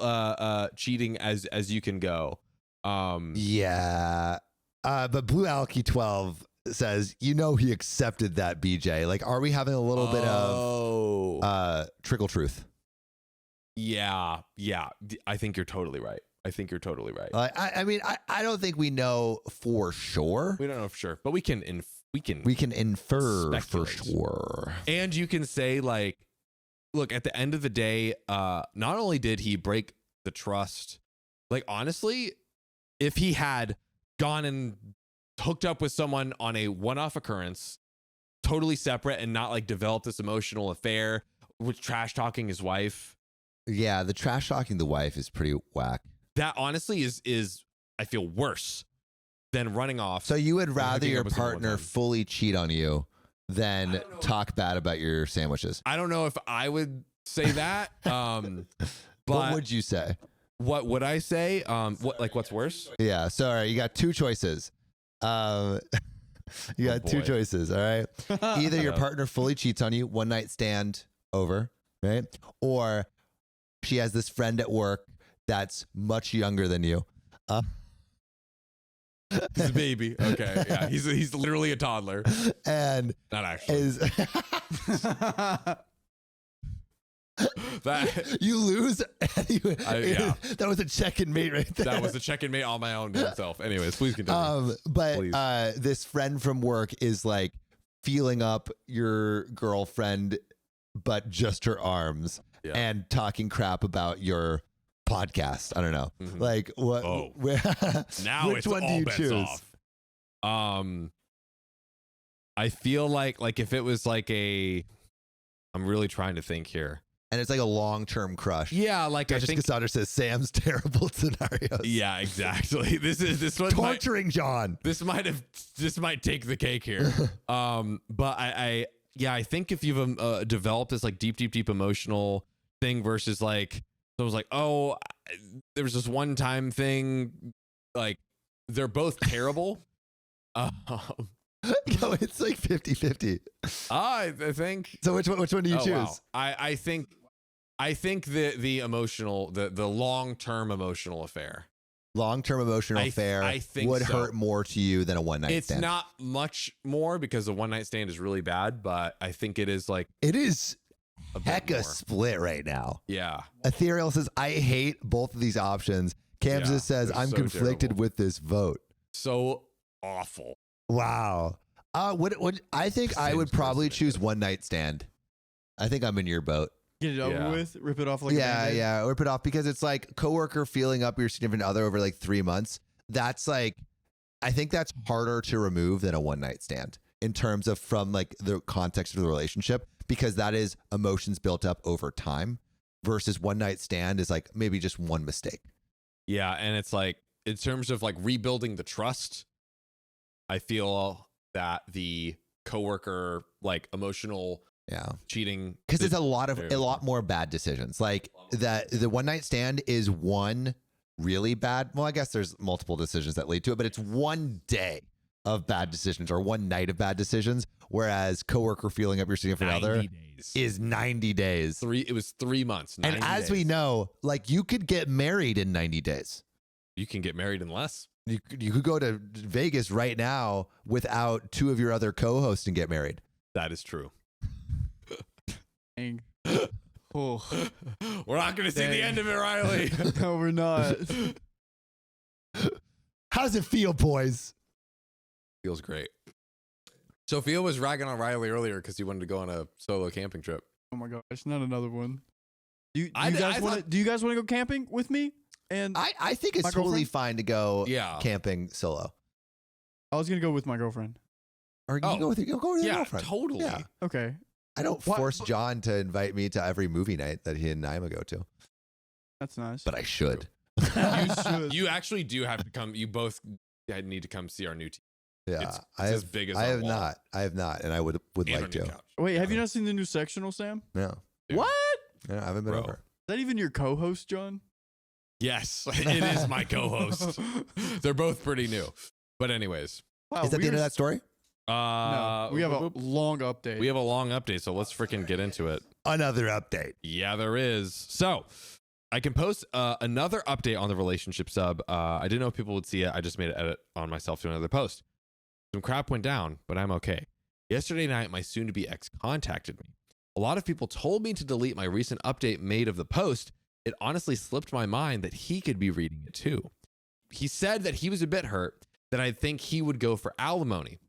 cheating as you can go. Yeah. But Blue Alky 12 says, you know, he accepted that BJ. Like, are we having a little bit of trickle truth? Yeah. I think you're totally right. I mean, I don't think we know for sure. We don't know for sure, but we can infer speculate. for sure. And you can say like, look, at the end of the day, not only did he break the trust, like honestly, if he had gone and hooked up with someone on a one-off occurrence, totally separate, and not like developed this emotional affair with trash talking his wife. Yeah, the trash talking the wife is pretty whack. That honestly is I feel worse than running off. So you would rather hooking your up with someone partner one time. fully cheat on you than talk bad about your sandwiches? I don't know if I would say that. But what would you say? What would I say? What's worse? Yeah. Sorry, you got two choices. You got two boy. choices. All right. Either your partner fully cheats on you, one night stand over, right? Or she has this friend at work that's much younger than you. He's a baby. Okay. Yeah. He's literally a toddler. And Not actually. is That you lose. yeah. That was a check and mate right there. that was a check and mate on my own damn self. Anyways, please continue. But Please. This friend from work is like feeling up your girlfriend, but just her arms. Yeah. and talking crap about your podcast. I don't know. Mhm. Like what? Oh. Now which it's one do all you bets choose? off. I feel like if it was like I'm really trying to think here. And it's like a long-term crush. Yeah, like I Duchess think. Cassandra says Sam's terrible scenarios. Yeah, exactly. This one Torturing John. this might take the cake here. But I think if you've developed this like deep emotional thing versus like someone's like, oh, there was this one time thing, like they're both terrible. No, it's like 50-50. I think. So which one do you Oh, choose? wow. I think the emotional, the long-term emotional affair. Long-term emotional affair I think would so. hurt more to you than a one-night It's stand. not much more because a one night stand is really bad, but I think it is like It is a bit hecka more. split right now. Yeah. Ethereal says, I hate both of these options. Kansas Yeah, says, they're I'm so conflicted terrible. with this vote. So awful. Wow. What I think I would Sam's probably perspective. choose one night stand. I think I'm in your boat. Get it over Yeah. with. Rip it off like a yeah, Band-Aid. yeah. Rip it off because it's like coworker feeling up your significant other over like 3 months. That's like, I think that's harder to remove than a one night stand in terms of from like the context of the relationship, because that is emotions built up over time versus one night stand is like maybe just one mistake. Yeah, and it's like in terms of like rebuilding the trust, I feel that the coworker like emotional Yeah. cheating Because it's is a lot very more bad decisions. Like that, the one night stand is one really bad. Well, I guess there's multiple decisions that lead to it, but it's one day of bad decisions or one night of bad decisions. Whereas coworker feeling up your significant 90 other days. is 90 days. It was 3 months. And 90 as we days. know, like you could get married in 90 days. You can get married in less. You could go to Vegas right now without two of your other co-hosts and get married. That is true. Dang. Oh. We're not going to see the Dang. end of it, Riley. No, we're not. How does it feel, boys? Feels great. Sophia was ragging on Riley earlier because he wanted to go on a solo camping trip. Oh my gosh, not another one. Do I you guys thought- want to? Do you guys want to go camping with me? And I think it's My totally girlfriend? fine to go Yeah. camping solo. I was gonna go with my girlfriend. Or you Oh. go with your Yeah, girlfriend. totally. Yeah. Okay, I don't What- force John to invite me to every movie night that he and Naima go to, that's nice. but I should. You should. You actually do have to come. You both need to come see our new team. Yeah, It's I as have. big as I our have wall. not. I have not, and I would And our like new to. couch. Wait, have you not seen the new sectional, Sam? No, Dude. What? yeah, I haven't been Bro. over. Is that even your co-host, John? Yes, it is my co-host. They're both pretty new. But anyways, Wow, Is that the end of we're that story? No, we have a long update. we have a long update, so let's freaking get into it. Another update. Yeah, there is. So I can post another update on the relationship sub. I didn't know if people would see it. I just made an edit on myself to another post. Some crap went down, but I'm okay. Yesterday night, my soon-to-be ex contacted me. A lot of people told me to delete my recent update made of the post. It honestly slipped my mind that he could be reading it too. He said that he was a bit hurt, that I think he would go for alimony,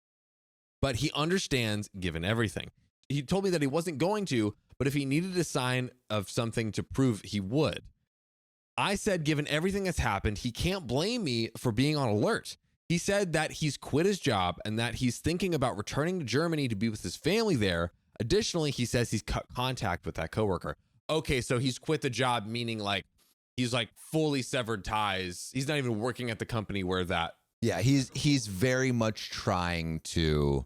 but he understands given everything. He told me that he wasn't going to, but if he needed a sign of something to prove, he would. I said, given everything that's happened, he can't blame me for being on alert. He said that he's quit his job and that he's thinking about returning to Germany to be with his family there. Additionally, he says he's cut contact with that coworker. Okay, so he's quit the job, meaning like he's like fully severed ties. He's not even working at the company where that. Yeah, he's very much trying to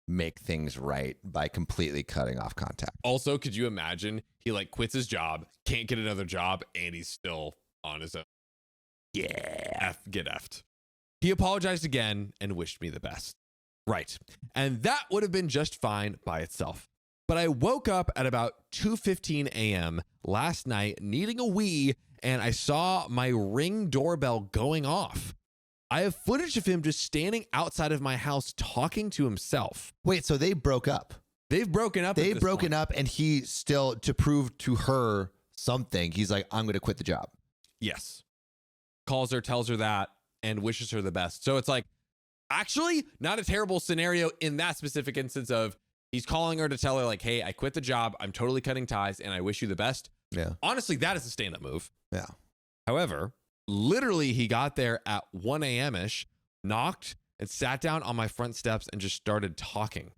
make things right by completely cutting off contact. Also, could you imagine he like quits his job, can't get another job, and he's still on his own? Yeah, get effed. He apologized again and wished me the best. Right. And that would have been just fine by itself. But I woke up at about 2:15 a.m. last night needing a wee, and I saw my Ring doorbell going off. I have footage of him just standing outside of my house talking to himself. Wait, so they broke up. They've broken up. They've broken up, and he still, to prove to her something, he's like, I'm going to quit the job. Yes. Calls her, tells her that, and wishes her the best. So it's like, actually, not a terrible scenario in that specific instance of he's calling her to tell her like, hey, I quit the job. I'm totally cutting ties and I wish you the best. Yeah. Honestly, that is a stand-up move. Yeah. However, literally he got there at 1 a.m.-ish, knocked and sat down on my front steps and just started talking.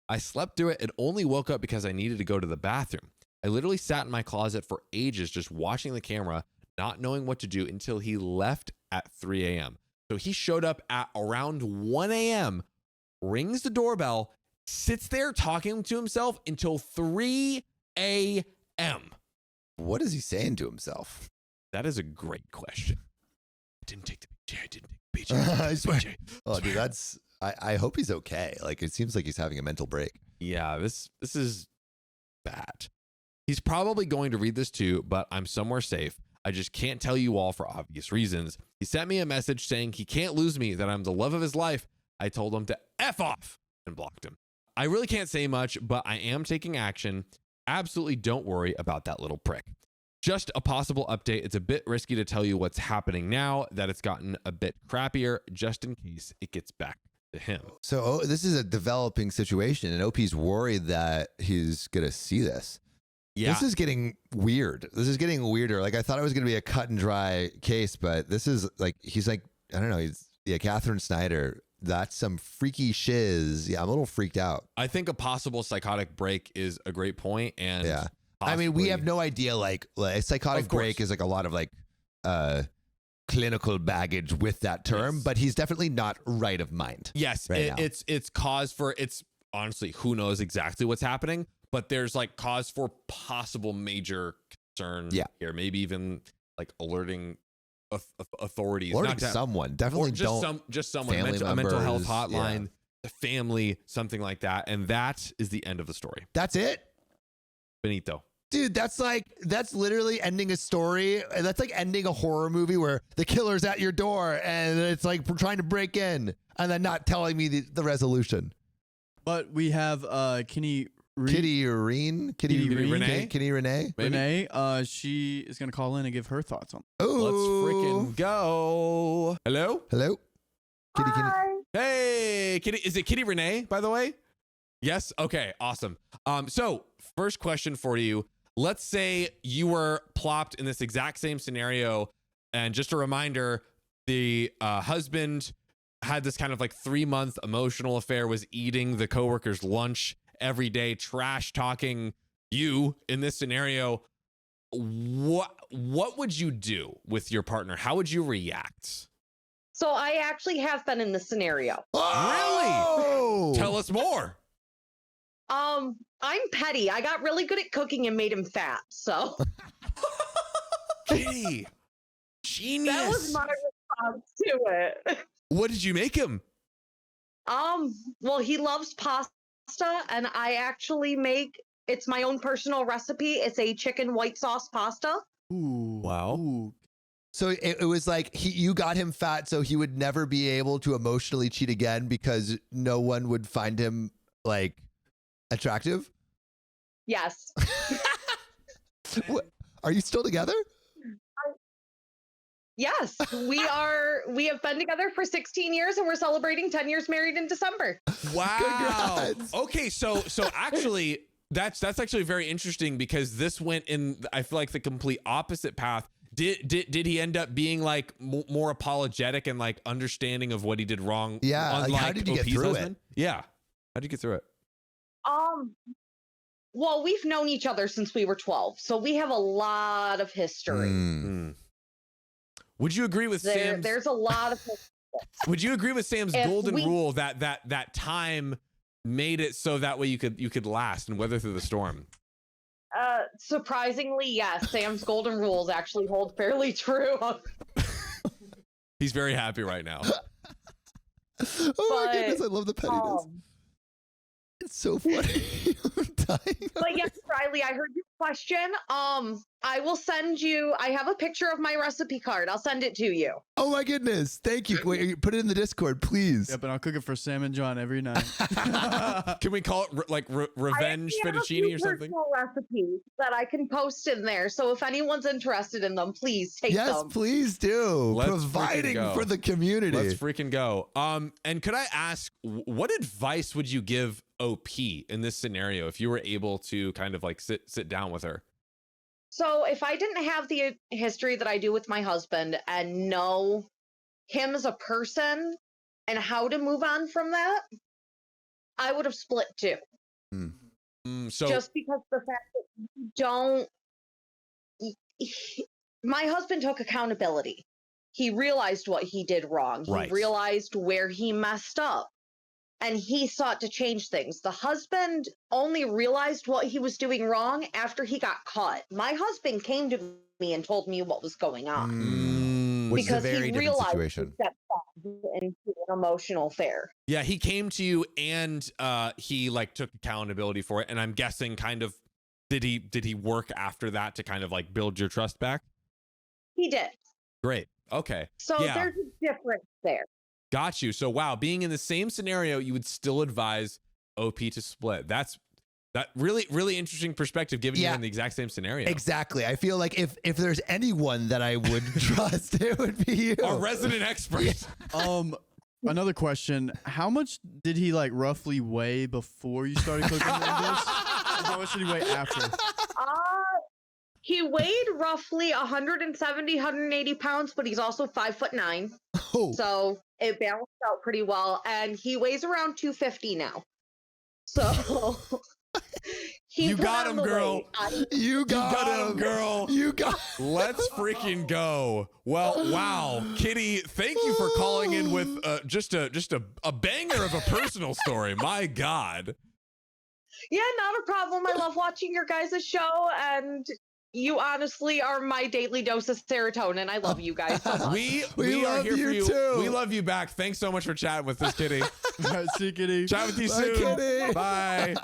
I slept through it and only woke up because I needed to go to the bathroom. I literally sat in my closet for ages just watching the camera, not knowing what to do until he left at 3 a.m. So he showed up at around 1 a.m., rings the doorbell, sits there talking to himself until 3 a.m. What is he saying to himself? That is a great question. I didn't take the BJ. I didn't take the BJ. I swear. Oh, dude, that's. I hope he's okay. Like, it seems like he's having a mental break. Yeah, this is bad. He's probably going to read this too, but I'm somewhere safe. I just can't tell you all for obvious reasons. He sent me a message saying he can't lose me, that I'm the love of his life. I told him to F off and blocked him. I really can't say much, but I am taking action. Absolutely don't worry about that little prick. Just a possible update. It's a bit risky to tell you what's happening now, that it's gotten a bit crappier, just in case it gets back to him. So this is a developing situation, and OP's worried that he's going to see this. Yeah. This is getting weird. This is getting weirder. Like, I thought it was going to be a cut and dry case, but this is like, he's like, I don't know. Catherine Snyder. That's some freaky shiz. Yeah, I'm a little freaked out. I think a possible psychotic break is a great point. And yeah, I mean, we have no idea. Like a psychotic break is like a lot of like clinical baggage with that term, yes. But he's definitely not right of mind. Yes, right now. It's cause for, it's honestly, who knows exactly what's happening, but there's like cause for possible major concern here. Maybe even like alerting authorities, Alerting someone. Definitely just someone, a mental health hotline, the family, something like that. And that is the end of the story. That's it? Benito. Dude, that's literally ending a story. That's like ending a horror movie where the killer's at your door and it's like trying to break in and then not telling me the resolution. But we have Kitty Renee. She is gonna call in and give her thoughts on. Oh, let's freaking go. Hello. Kitty. Hey, Kitty. Is it Kitty Renee, by the way? Yes. Okay. Awesome. So first question for you. Let's say you were plopped in this exact same scenario, and just a reminder, the husband had this kind of like 3-month emotional affair, was eating the coworker's lunch every day, trash talking you in this scenario. What would you do with your partner? How would you react? So I actually have been in this scenario. Oh! Really? Tell us more. I'm petty. I got really good at cooking and made him fat. So Kitty, genius. That was my response to it. What did you make him? Well, he loves pasta, and I actually it's my own personal recipe. It's a chicken white sauce pasta. Ooh. Wow. Ooh. So it was like you got him fat so he would never be able to emotionally cheat again because no one would find him like attractive? Yes. What? Are you still together? Yes, we have been together for 16 years and we're celebrating 10 years married in December. Wow. Congrats. Okay, so actually that's actually very interesting because this went in, I feel like, the complete opposite path. Did he end up being like more apologetic and like understanding of what he did wrong? Yeah. Like, how did you get through it? Yeah. How did you get through it? Well, we've known each other since we were 12, so we have a lot of history. Would you agree with Sam's? There's a lot of history. Would you agree with Sam's golden rule that time made it so that way you could last and weather through the storm? Surprisingly, yes. Sam's golden rules actually hold fairly true. He's very happy right now. Oh my goodness, I love the pettiness. It's so funny. I'm dying. But yes, Riley, I heard your question. I will send you, I have a picture of my recipe card. I'll send it to you. Oh my goodness. Thank you. Wait, put it in the Discord, please. Yep, and I'll cook it for Sam and John every night. Can we call it revenge fettuccine or something? Recipes that I can post in there. So if anyone's interested in them, please take them. Yes, please do. Let's Providing go. for the community. Let's freaking go. And could I ask, what advice would you give OP in this scenario if you were able to kind of like sit down with her? So if I didn't have the history that I do with my husband and know him as a person and how to move on from that, I would have split too. So Just because the fact that you don't, my husband took accountability. He realized what he did wrong. Right. He realized where he messed up. And he sought to change things. The husband only realized what he was doing wrong after he got caught. My husband came to me and told me what was going on. Which Because is a very he different realized situation. he stepped into an emotional affair. yeah, he came to you and he like took accountability for it. And I'm guessing kind of did he work after that to kind of like build your trust back? He did. Great. Okay. So Yeah. there's a difference there. Got you. So wow, being in the same scenario, you would still advise OP to split. That really interesting perspective, given you're in the exact same scenario. Exactly. I feel like if there's anyone that I would trust, it would be you. Our resident expert. Another question: how much did he like roughly weigh before you started cooking this? And how much did he weigh after? He weighed roughly 170, 180 pounds, but he's also 5'9". Oh. So it balanced out pretty well. And he weighs around 250 now. So he You put got on him, the girl. weight. You got him, girl. You got. Let's freaking go. Well, wow. Kitty, thank you for calling in with just a banger of a personal story. My God. Yeah, not a problem. I love watching your guys' show, and you honestly are my daily dose of serotonin. I love you guys so much. We are love here for you you. too. We love you back. Thanks so much for chatting with us, Kitty. All right, see you, Kitty. Chat with you Bye, soon. Kitty. Bye.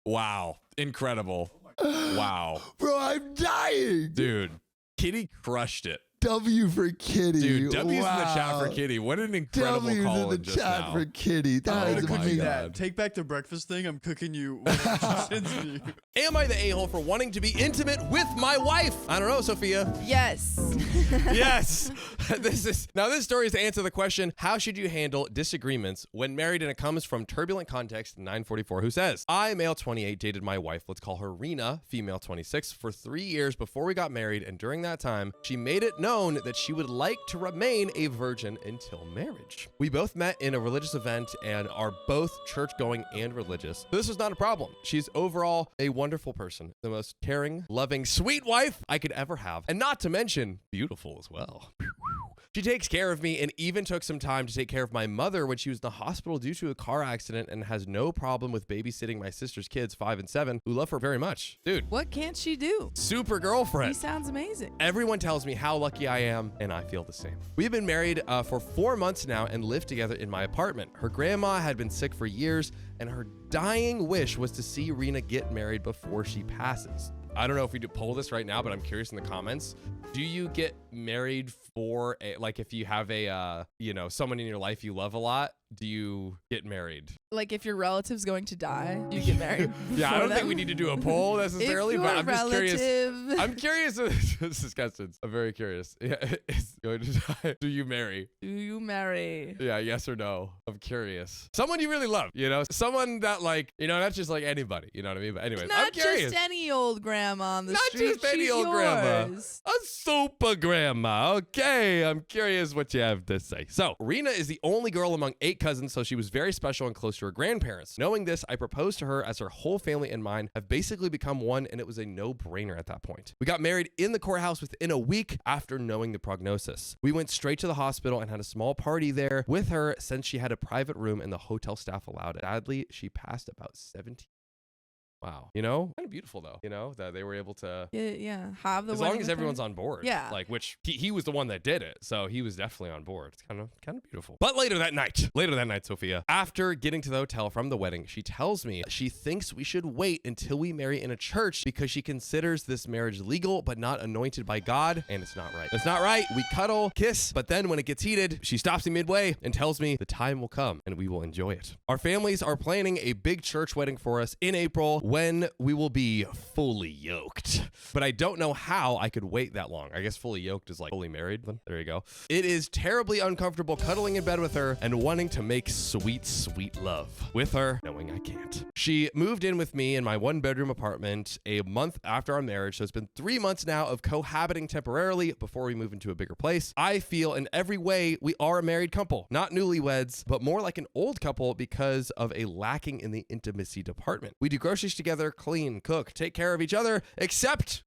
Wow. Incredible. Wow. Bro, I'm dying. Dude, Kitty crushed it. W for Kitty. Dude, W's in the chat Wow. for Kitty. What an incredible W's call in the just chat now. for Kitty. That Oh is my amazing. God. Take back the breakfast thing. I'm cooking you whatever she sends me. Am I the a-hole for wanting to be intimate with my wife? I don't know, Sophia. Yes. Yes. This story is to answer the question, how should you handle disagreements when married? And it comes from Turbulent Context 944, who says, I, male 28, dated my wife, let's call her Rena, female 26, for 3 years before we got married. And during that time, she made it known that she would like to remain a virgin until marriage. We both met in a religious event and are both church-going and religious. So this was not a problem. She's overall a wonderful person, the most caring, loving, sweet wife I could ever have. And not to mention, beautiful as well. She takes care of me and even took some time to take care of my mother when she was in the hospital due to a car accident, and has no problem with babysitting my sister's kids, 5 and 7, who love her very much. Dude, What can't she do? super He girlfriend. sounds amazing. Everyone tells me how lucky I am, and I feel the same. We've been married for 4 months now and live together in my apartment. Her grandma had been sick for years, and her dying wish was to see Rena get married before she passes. I don't know if we do poll this right now, but I'm curious in the comments. Do you get married for if you have a, someone in your life you love a lot, do you get married? Like if your relative's going to die, you get married. Yeah, I for don't think them. we need to do a poll necessarily, If but your I'm just curious. relative- I'm curious. This is Custance. I'm very curious. Yeah, is going to die. Do you marry? Do you marry? Yeah, yes or no. I'm curious. Someone you really love, someone that not just like anybody, you know what I mean? But anyways, I'm Not curious. just any old grandma on the Not street. just any She's old grandma. yours. A super grandma. Okay, I'm curious what you have to say. So, Rena is the only girl among 8 cousins, so she was very special and close to her grandparents. Knowing this, I proposed to her as her whole family and mine have basically become one, and it was a no-brainer at that point. We got married in the courthouse within a week after knowing the prognosis. We went straight to the hospital and had a small party there with her since she had a private room and the hotel staff allowed it. Sadly, she passed about 17. Wow. Kind of beautiful though, that they were able to, Yeah. Have the as wedding long as with everyone's her. on board. Yeah. Which he was the one that did it. So he was definitely on board. It's kind of beautiful. But later that night, Sophia, after getting to the hotel from the wedding, she tells me she thinks we should wait until we marry in a church because she considers this marriage legal but not anointed by God. And it's not right. It's not right. We cuddle, kiss, but then when it gets heated, she stops me midway and tells me the time will come and we will enjoy it. Our families are planning a big church wedding for us in April when we will be fully yoked. But I don't know how I could wait that long. I guess fully yoked is like fully married. There you go. It is terribly uncomfortable cuddling in bed with her and wanting to make sweet, sweet love with her, knowing I can't. She moved in with me in my 1-bedroom apartment a month after our marriage, so it's been 3 months now of cohabiting temporarily before we move into a bigger place. I feel in every way we are a married couple, not newlyweds, but more like an old couple because of a lacking in the intimacy department. We do groceries together, clean, cook, take care of each other, except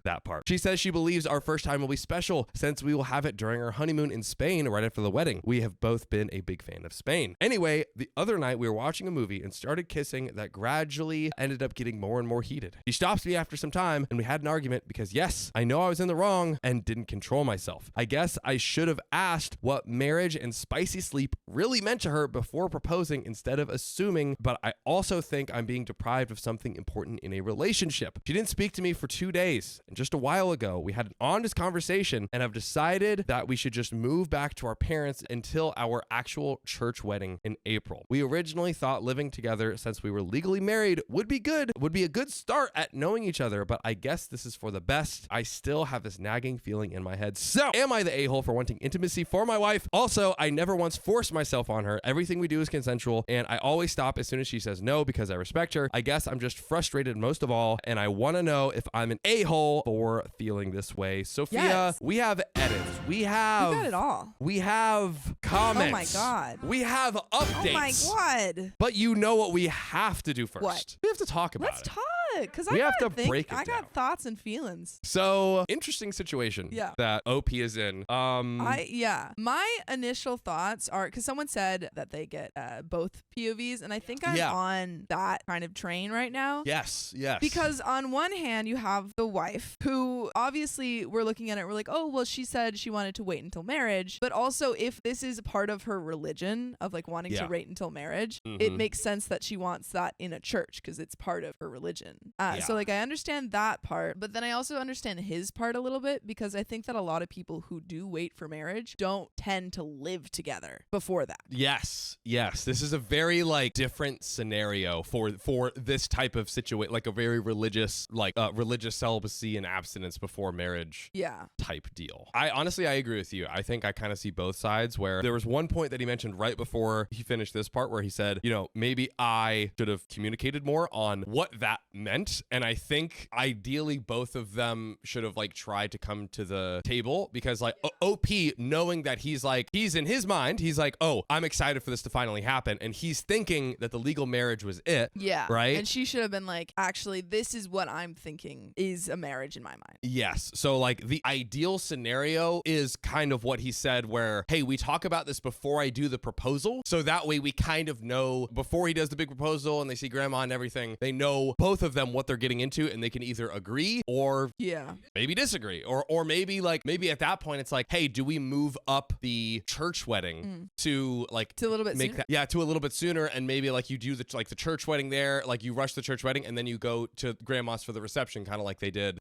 that part. She says she believes our first time will be special since we will have it during our honeymoon in Spain right after the wedding. We have both been a big fan of Spain. Anyway, the other night we were watching a movie and started kissing that gradually ended up getting more and more heated. She stops me after some time and we had an argument because yes, I know I was in the wrong and didn't control myself. I guess I should have asked what marriage and spicy sleep really meant to her before proposing instead of assuming, but I also think I'm being deprived of something important in a relationship. She didn't speak to me for 2 days, and just a while ago, we had an honest conversation and have decided that we should just move back to our parents until our actual church wedding in April. We originally thought living together since we were legally married would be a good start at knowing each other, but I guess this is for the best. I still have this nagging feeling in my head. So, am I the a-hole for wanting intimacy for my wife? Also, I never once forced myself on her. Everything we do is consensual, and I always stop as soon as she says no because I respect her. I guess I'm just frustrated most of all, and I want to know if I'm an a-hole for feeling this way. Sophia, Yes. we have edits. We You have got it all. we have comments. Oh my God. We have updates. Oh my God. But you know what we have to do first? What? We have to talk about Let's it. talk, because We I have gotta to think. break it I got down. thoughts and feelings. So, interesting situation that OP is in. My initial thoughts are because someone said that they get both POVs, and I think I'm on that kind of train right now. Yes. Because on one hand, you have the wife who obviously we're looking at it, we're like, oh, well, she said she wanted to wait until marriage. But also, if this is part of her religion of like wanting to wait until marriage, it makes sense that she wants that in a church because it's part of her religion. So like I understand that part, but then I also understand his part a little bit because I think that a lot of people who do wait for marriage don't tend to live together before that. Yes. This is a very like different scenario for this type of situation, like a very religious, like religious celibacy and abstinence before marriage. Type deal. I agree with you. I think I kind of see both sides where there was one point that he mentioned right before he finished this part where he said, you know, maybe I should have communicated more on what that meant. And I think ideally both of them should have like tried to come to the table because like OP knowing that he's in his mind, he's like, oh, I'm excited for this to finally happen. And he's thinking that the legal marriage was it. Yeah. Right. And she should have been like, actually, this is what I'm thinking is a marriage in my mind. Yes. So like the ideal scenario is kind of what he said where, hey, we talk about this before I do the proposal. So that way we kind of know before he does the big proposal and they see grandma and everything, they know both of them what they're getting into and they can either agree or maybe disagree or maybe at that point it's like, hey, do we move up the church wedding to a little bit sooner? To a little bit sooner, and maybe like you do the church wedding there, like you rush the church wedding and then you go to grandma's for the reception, kind of like they did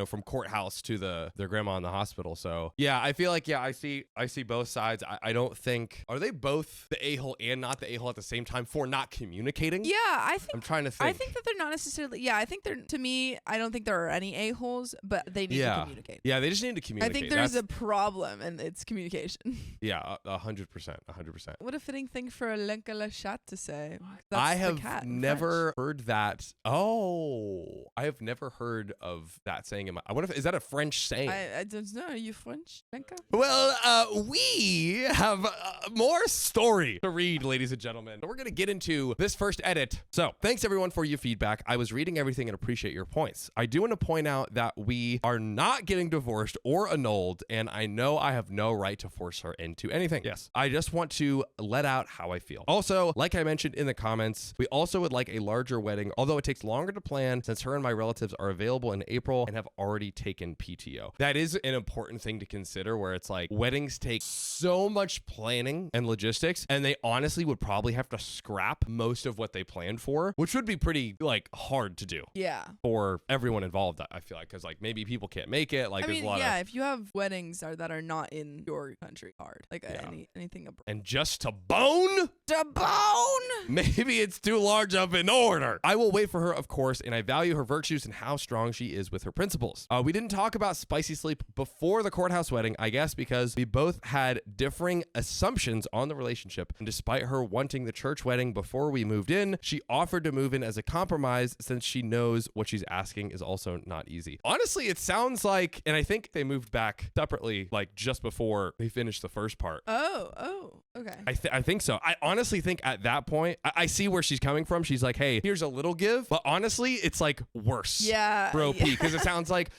from courthouse to their grandma in the hospital. So I feel like I see both sides. I don't think, are they both the a-hole and not the a-hole at the same time for not communicating? I'm trying to think. I think that they're not necessarily. I think they're. To me, I don't think there are any a-holes, but they need to communicate. Yeah, they just need to communicate. I think there's a problem, and it's communication. 100%. What a fitting thing for a Lenka la chat to say. I have never heard that. Oh, I have never heard of that saying. I wonder if is that a French saying? I don't know. Are you French, Lenka? Well, we have more story to read, ladies and gentlemen. We're gonna get into this first edit. So, thanks everyone for your feedback. I was reading everything and appreciate your points. I do want to point out that we are not getting divorced or annulled, and I know I have no right to force her into anything. Yes, I just want to let out how I feel. Also, like I mentioned in the comments, we also would like a larger wedding, although it takes longer to plan since her and my relatives are available in April and have already taken PTO. That is an important thing to consider where it's like weddings take so much planning and logistics, and they honestly would probably have to scrap most of what they planned for, which would be pretty like hard hard to do Yeah. for everyone involved. I feel like because like maybe people can't make it. Like I there's mean, a lot yeah, of if you have weddings that are not in your country, hard. Like Yeah. anything abroad. and just to bone. To bone. Maybe it's too large of an order. I will wait for her, of course, and I value her virtues and how strong she is with her principles. We didn't talk about spicy sleep before the courthouse wedding, I guess, because we both had differing assumptions on the relationship. And despite her wanting the church wedding before we moved in, she offered to move in as a compromise since she knows what she's asking is also not easy. Honestly, it sounds like, and I think they moved back separately, like just before they finished the first part. Oh, okay. I think so. I honestly think at that point, I see where she's coming from. She's like, hey, here's a little give, but honestly, it's like worse. Yeah. For OP, because it sounds like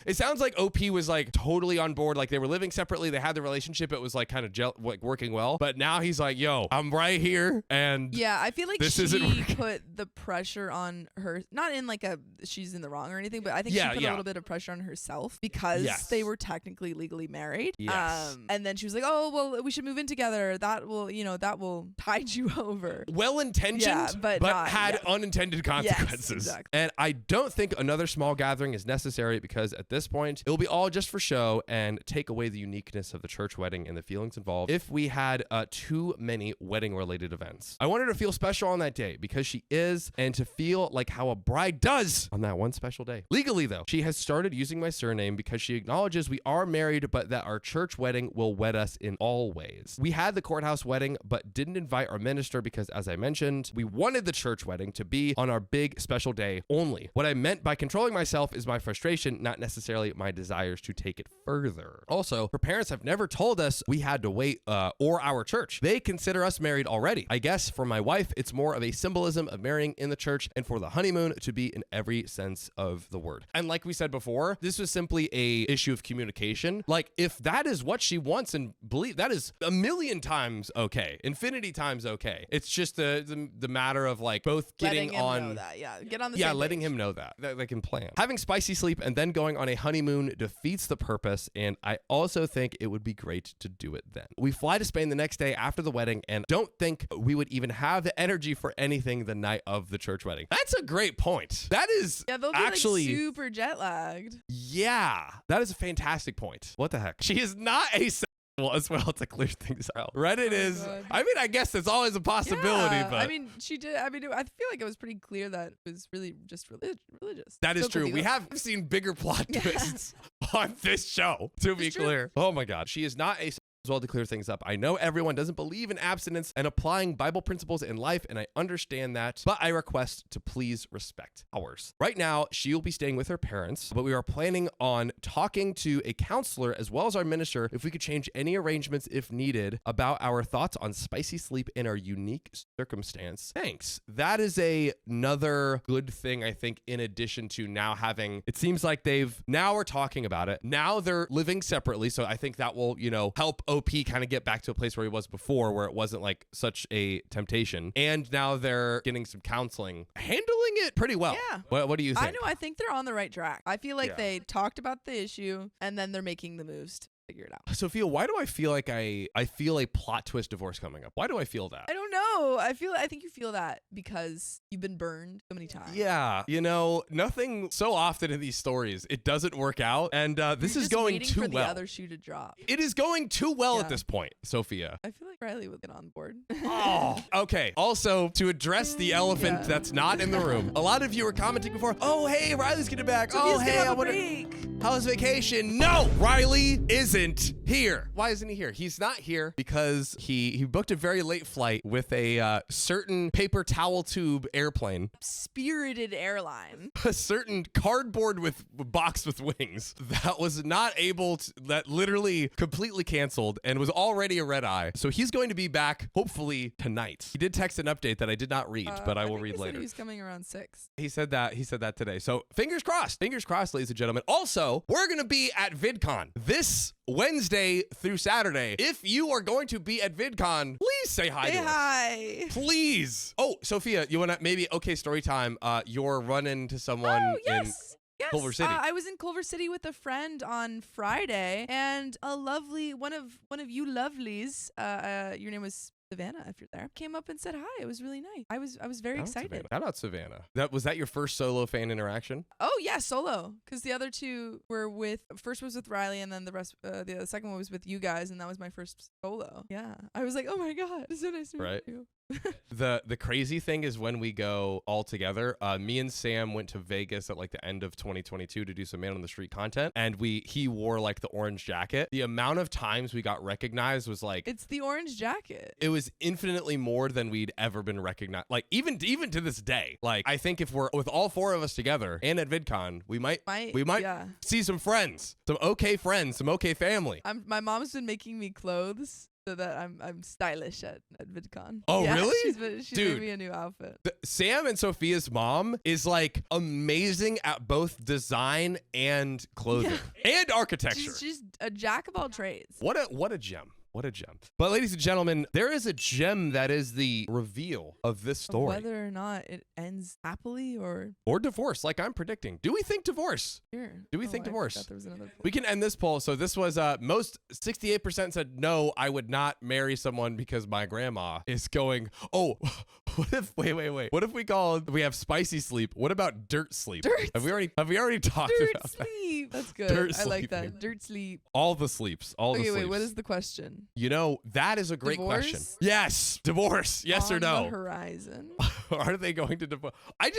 OP was like totally on board. Like they were living separately. They had the relationship. It was like kind of like working well. But now he's like, yo, I'm right here. And Yeah, I feel like this she isn't working. put the pressure on her, not in like a she's in the wrong or anything, but I think Yeah, she put yeah. a little bit of pressure on herself because Yes. they were technically legally married. Yes. And then she was like, oh, well, we should move in together. That will tide you over. well-intentioned, Yeah, but not- had yeah. unintended consequences. exactly. And I don't think another small gathering is necessary because at this point, it will be all just for show and take away the uniqueness of the church wedding and the feelings involved if we had too many wedding-related events. I want her to feel special on that day because she is, and to feel like how a bride does on that one special day. Legally, though, she has started using my surname because she acknowledges we are married, but that our church wedding will wed us in all ways. We had the courthouse wedding, but didn't invite our minister because, as I mentioned, we wanted the church wedding to be on our big special day only. What I meant by controlling myself is my frustration, not necessarily my desires to take it further. Also, her parents have never told us we had to wait or our church. They consider us married already. I guess for my wife, it's more of a symbolism of marrying in the church and for the honeymoon to be in every sense of the word. And like we said before, this was simply a issue of communication. Like if that is what she wants and believe, that is a million times okay, infinity times okay. It's just the matter of like both getting letting him on know that. Yeah, get on the yeah, same letting page. him know that they can plan. Having spicy sleep and then going on a honeymoon defeats the purpose, and I also think it would be great to do it then. We fly to Spain the next day after the wedding and don't think we would even have the energy for anything the night of the church wedding. That's a great point. That is Yeah, they'll be actually like super jet lagged. yeah, that is a fantastic point. What the heck? She is not asexual as well to clear things out. Reddit is, God. I mean, I guess it's always a possibility, Yeah, but I mean, she did. I mean, I feel like it was pretty clear that it was really just religious. that is So true. We confused. have seen bigger plot Yeah. twists on this show, to be It's true. clear. Oh my God. She is not asexual as well to clear things up. I know everyone doesn't believe in abstinence and applying Bible principles in life, and I understand that, but I request to please respect ours. Right now, she will be staying with her parents, but we are planning on talking to a counselor as well as our minister if we could change any arrangements if needed about our thoughts on spicy sleep in our unique circumstance. Thanks. That is another good thing, I think, in addition to now having, it seems like now we're talking about it. Now they're living separately. So I think that will, help OP kind of get back to a place where he was before, where it wasn't like such a temptation. And now they're getting some counseling, handling it pretty well. Yeah. What do you think? I know. I think they're on the right track. I feel like Yeah. they talked about the issue and then they're making the moves to figure it out. Sophia, why do I feel like I feel a plot twist divorce coming up? Why do I feel that? I don't know. I think you feel that because you've been burned so many times. Yeah, nothing so often in these stories, it doesn't work out. And this You're is just going waiting too for the well. other shoe to drop. It is going too well at Yeah. this point, Sophia. I feel like Riley would get on board. Oh, okay. Also, to address the elephant Yeah. that's not in the room, a lot of you were commenting before, oh, hey, Riley's getting back. Sophia's Oh, gonna hey, have I a wonder. break. How's vacation? No, Riley isn't here. Why isn't he here? He's not here because he booked a very late flight with a certain paper towel tube airplane, Spirited Airline. a certain cardboard with box with wings that was not able to, that literally completely canceled and was already a red eye. So he's going to be back hopefully tonight. He did text an update that I did not read, but I will think read he said later. He was coming around 6. He said that today. So fingers crossed, ladies and gentlemen. Also, we're going to be at VidCon this Wednesday through Saturday. If you are going to be at VidCon, please say hi Say to us. hi. Please. Oh, Sophia, you want to maybe, okay, story time. You're running to someone Oh, yes. Yes. Culver City. I was in Culver City with a friend on Friday, and a lovely one of you lovelies. Your name was Savannah, if you're there, came up and said hi. It was really nice. I was very excited. Shout out Savannah. Was that your first solo fan interaction? Oh yeah, solo. Because the other two were first was with Riley, and then the rest, the second one was with you guys, and that was my first solo. Yeah, I was like, oh my god, it's so nice to meet you. The crazy thing is when we go all together, me and Sam went to Vegas at like the end of 2022 to do some man on the street content, and he wore like the orange jacket. The amount of times we got recognized was like, it's the orange jacket. It was infinitely more than we'd ever been recognized. Like even to this day, like I think if we're with all four of us together and at VidCon, we might see some friends, some okay friends, some okay family. My mom's been making me clothes so that I'm stylish at VidCon. Oh, yeah, really? She made me a new outfit. Sam and Sophia's mom is like amazing at both design and clothing and architecture. She's a jack of all trades. What a gem. What a gem. But ladies and gentlemen, there is a gem that is the reveal of this story. Whether or not it ends happily or divorce, like I'm predicting. Do we think divorce? Sure. Do we think divorce? There was another poll. We can end this poll. So this was most 68% said no, I would not marry someone because my grandma is going, oh, what if what if we have spicy sleep? What about dirt sleep? Have we already talked about sleep? That's good. Dirt I like sleeping. that. Dirt sleep. All the sleeps. Okay, wait, what is the question? You know, that is a great question. Yes, divorce. Yes or no? On the horizon. Are they going to divorce? I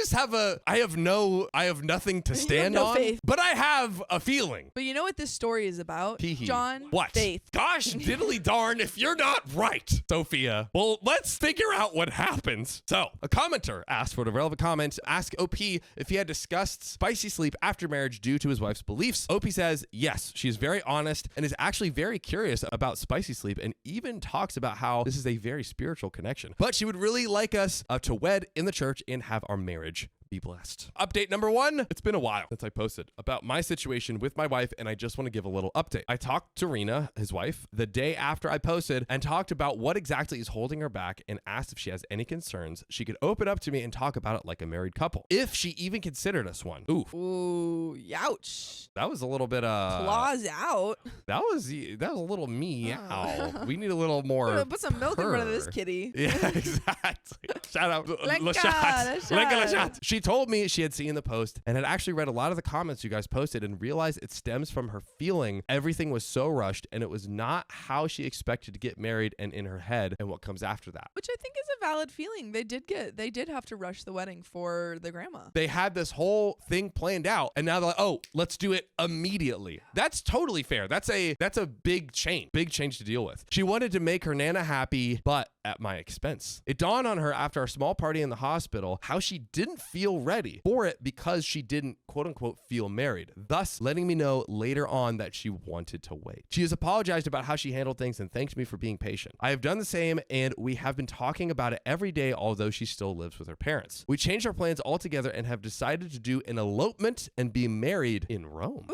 have nothing to stand no on, faith. but I have a feeling. But you know what this story is about, John? What? Faith. Gosh, diddly darn if you're not right, Sophia. Well, let's figure out what happens. So, a commenter asked for the relevant comment. Ask OP if he had discussed spicy sleep after marriage due to his wife's beliefs. OP says, yes, she is very honest and is actually very curious about spicy sleep and even talks about how this is a very spiritual connection. But she would really like us to wed in the church and have our marriage be blessed. Update number 1. It's been a while since I posted about my situation with my wife, and I just want to give a little update. I talked to Rena, his wife, the day after I posted and talked about what exactly is holding her back and asked if she has any concerns. She could open up to me and talk about it like a married couple. If she even considered us one. Ooh, ouch. That was a little bit claws out. That was a little meow. We need a little more. Put some milk in front of this kitty. Yeah, exactly. Shout out. She told me she had seen the post and had actually read a lot of the comments you guys posted and realized it stems from her feeling everything was so rushed and it was not how she expected to get married and in her head and what comes after that. Which I think is a valid feeling. They did have to rush the wedding for the grandma. They had this whole thing planned out and now they're like, oh, let's do it immediately. That's totally fair. That's a big change to deal with. She wanted to make her Nana happy, but at my expense. It dawned on her after our small party in the hospital how she didn't feel ready for it because she didn't quote unquote feel married, thus letting me know later on that she wanted to wait. She has apologized about how she handled things and thanked me for being patient. I have done the same and we have been talking about it every day, although she still lives with her parents. We changed our plans altogether and have decided to do an elopement and be married in Rome.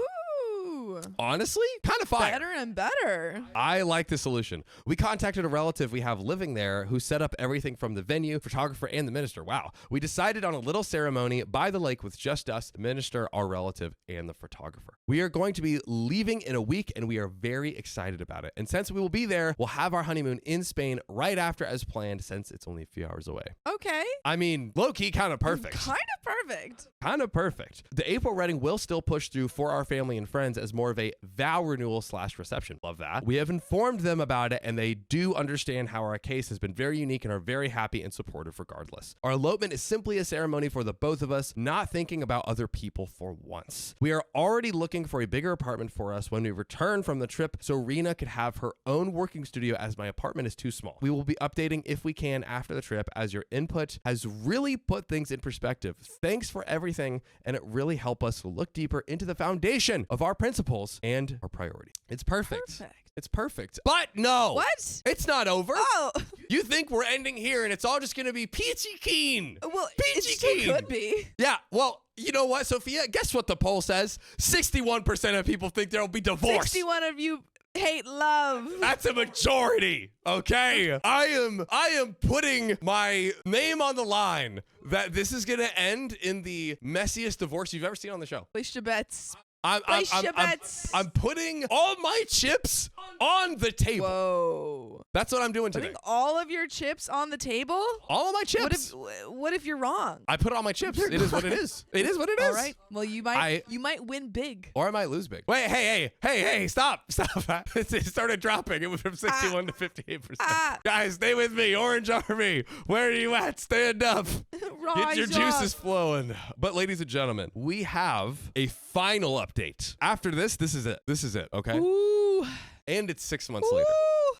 Honestly, kind of fire. Better and better. I like the solution. We contacted a relative we have living there who set up everything from the venue, photographer, and the minister. Wow. We decided on a little ceremony by the lake with just us, the minister, our relative, and the photographer. We are going to be leaving in a week and we are very excited about it. And since we will be there, we'll have our honeymoon in Spain right after as planned since it's only a few hours away. Okay. I mean, low-key kind of perfect. Kind of perfect. The April wedding will still push through for our family and friends as more of a vow renewal / reception. Love that. We have informed them about it and they do understand how our case has been very unique and are very happy and supportive regardless. Our elopement is simply a ceremony for the both of us, not thinking about other people for once. We are already looking for a bigger apartment for us when we return from the trip so Rena could have her own working studio as my apartment is too small. We will be updating if we can after the trip as your input has really put things in perspective. Thanks for everything and it really helped us look deeper into the foundation of our principles and our priority. It's perfect. It's perfect. But no. What? It's not over. Oh. You think we're ending here and it's all just going to be peachy keen. Well, peachy it still could be. Yeah. Well, you know what, Sophia? Guess what the poll says? 61% of people think there will be divorce. 61 of you hate love. That's a majority. Okay. I am putting my name on the line that this is going to end in the messiest divorce you've ever seen on the show. Place your bets. Place your bets. I'm putting all my chips on the table. Whoa. That's what I'm doing today. Putting all of your chips on the table? All of my chips. What if you're wrong? I put all my chips. It is what it is. It is what it is. All right. Well, you might win big. Or I might lose big. Wait, hey, stop. It started dropping. It went from 61 to 58%. Guys, stay with me. Orange Army. Where are you at? Stand up. Get your juices flowing. But ladies and gentlemen, we have a final update. After this is it, okay? Ooh. And it's 6 months later.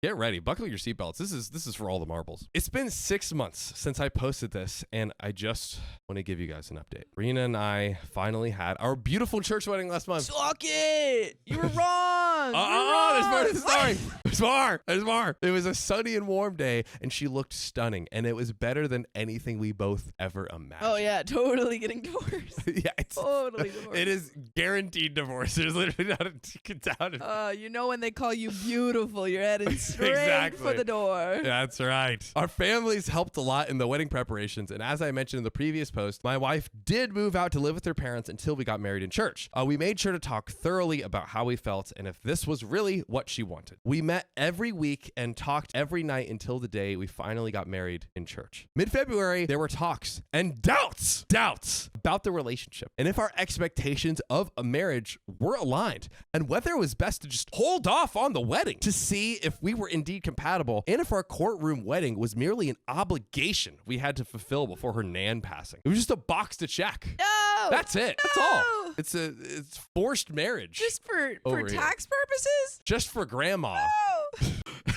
Get ready. Buckle your seatbelts. This is for all the marbles. It's been 6 months since I posted this, and I just want to give you guys an update. Rena and I finally had our beautiful church wedding last month. Suck it. You were wrong. There's more to the story. There's more. It was a sunny and warm day, and she looked stunning, and it was better than anything we both ever imagined. Oh, yeah. Totally getting divorced. Yeah, it's Totally divorced. It is guaranteed divorce. There's literally not a ticket down. You know when they call you beautiful, you're headed straight for the door. That's right. Our families helped a lot in the wedding preparations, and as I mentioned in the previous post, my wife did move out to live with her parents until we got married in church. We made sure to talk thoroughly about how we felt and if this was really what she wanted. We met every week and talked every night until the day we finally got married in church. Mid-February, there were talks and doubts about the relationship and if our expectations of a marriage were aligned and whether it was best to just hold off on the wedding to see if we were indeed compatible and if our courtroom wedding was merely an obligation we had to fulfill before her nan passing. It was just a box to check. No. That's it. That's all. It's forced marriage. Just for Over tax purposes? Just for grandma. No.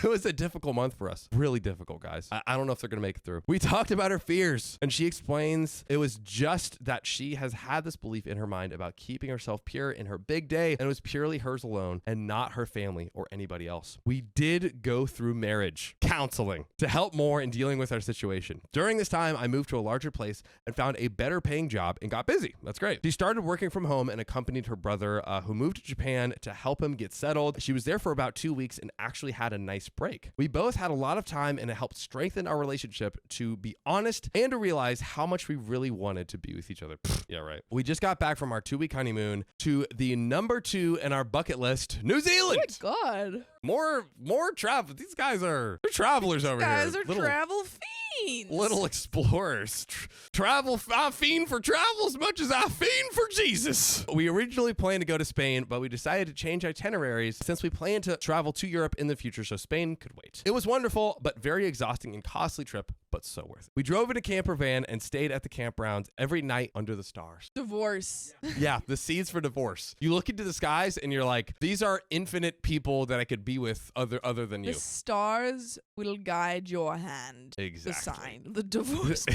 It was a difficult month for us. Really difficult, guys. I don't know if they're going to make it through. We talked about her fears, and she explains it was just that she has had this belief in her mind about keeping herself pure in her big day, and it was purely hers alone and not her family or anybody else. We did go through marriage counseling to help more in dealing with our situation. During this time, I moved to a larger place and found a better paying job and got busy. That's great. She started working from home and accompanied her brother, who moved to Japan to help him get settled. She was there for about 2 weeks and actually had a nice break. We both had a lot of time and it helped strengthen our relationship to be honest and to realize how much we really wanted to be with each other. Yeah, right. We just got back from our 2-week honeymoon to the number 2 in our bucket list, New Zealand. Oh my God. More travel. These guys they're travelers over here. These guys are travel fiends. Little explorers. I fiend for travel as much as I fiend for Jesus. We originally planned to go to Spain, but we decided to change itineraries since we planned to travel to Europe in the future, so Spain could wait. It was wonderful, but very exhausting and costly trip, but so worth it. We drove in a camper van and stayed at the campgrounds every night under the stars. Divorce. Yeah, the seeds for divorce. You look into the skies and you're like, these are infinite people that I could be with other than you. The stars will guide your hand. Exactly. The sign. The divorce.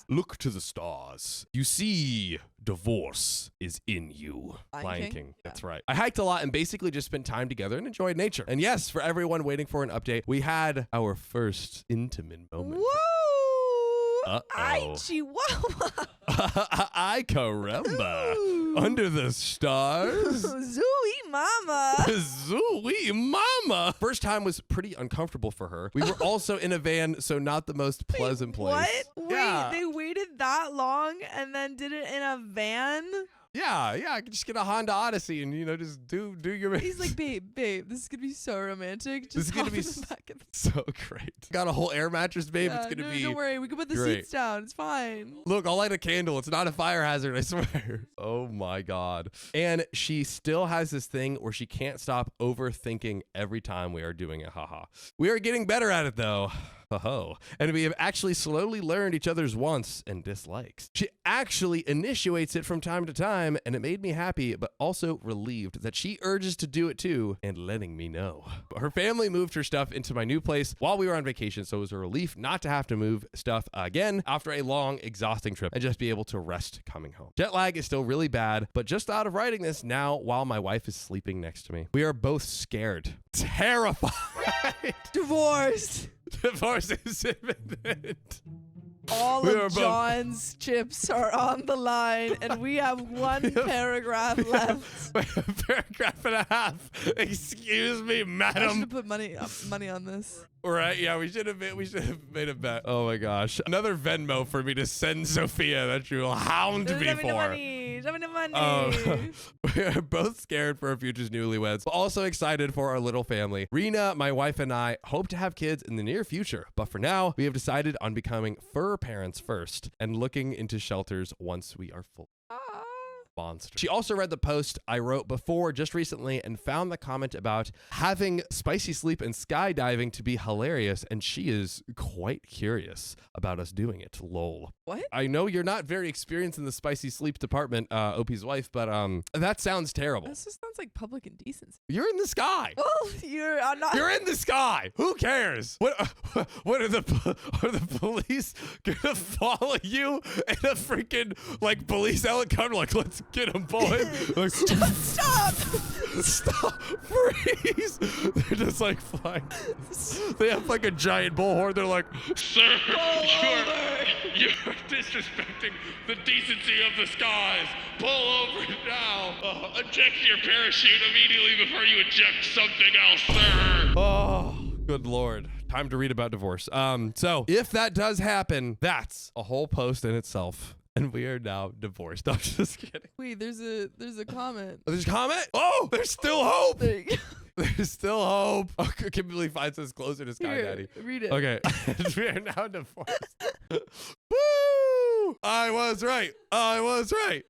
Look to the stars. You see, divorce is in you. Lion King. That's right. I hiked a lot and basically just spent time together and enjoyed nature. And yes, for everyone waiting for an update, we had our first intimate moment. Whoa! Ay, Chihuahua. Ay, caramba. Under the stars. Zooey mama. Zooey mama. First time was pretty uncomfortable for her. We were also in a van, so not the most pleasant place. What? Yeah. Wait, they waited that long and then did it in a van? Yeah, I could just get a Honda Odyssey and, just do your... He's like, babe, this is going to be so romantic. Just this is going to be so great. Got a whole air mattress, babe. Yeah, it's going to be... Don't worry, we can put the great. seats down. It's fine. Look, I'll light a candle. It's not a fire hazard, I swear. Oh my God. And she still has this thing where she can't stop overthinking every time we are doing it. Haha. We are getting better at it though. And we have actually slowly learned each other's wants and dislikes. She actually initiates it from time to time, and it made me happy, but also relieved that she urges to do it too and letting me know. Her family moved her stuff into my new place while we were on vacation, so it was a relief not to have to move stuff again after a long, exhausting trip and just be able to rest coming home. Jet lag is still really bad, but just out of writing this now while my wife is sleeping next to me. We are both scared, terrified. Divorced. Divorce is imminent. All We are of both- John's chips are on the line, and we have one paragraph left. Paragraph and a half. Excuse me, I should madam. have put money on this. Right? Yeah, we should have made a bet. Oh my gosh. Another Venmo for me to send Sophia that you will hound me Show me the for. money. Show me the money. We're both scared for our future's newlyweds, but also excited for our little family. Rena, my wife, and I hope to have kids in the near future, but for now, we have decided on becoming fur parents first and looking into shelters once we are full. Monster. She also read the post I wrote before just recently and found the comment about having spicy sleep and skydiving to be hilarious, and she is quite curious about us doing it. Lol. What? I know you're not very experienced in the spicy sleep department, OP's wife, but that sounds terrible. This just sounds like public indecency. You're in the sky. Oh, I'm not. You're in the sky. Who cares? What are the police gonna follow you in a freaking like police helicopter? Like, let's get him, boy. Like, Stop! stop! Freeze! They're just like flying. They have like a giant bullhorn. They're like, sir, you're disrespecting the decency of the skies. Pull over now. Eject your parachute immediately before you eject something else, sir. Oh, good Lord. Time to read about divorce. So if that does happen, that's a whole post in itself. And we are now divorced. I'm just kidding. Wait, there's a comment. Oh, there's a comment? Oh, there's still hope. There you go. There's still hope. Oh, Kimberly finds us closer to Sky Here, Daddy. read it. Okay. We are now divorced. Woo! I was right.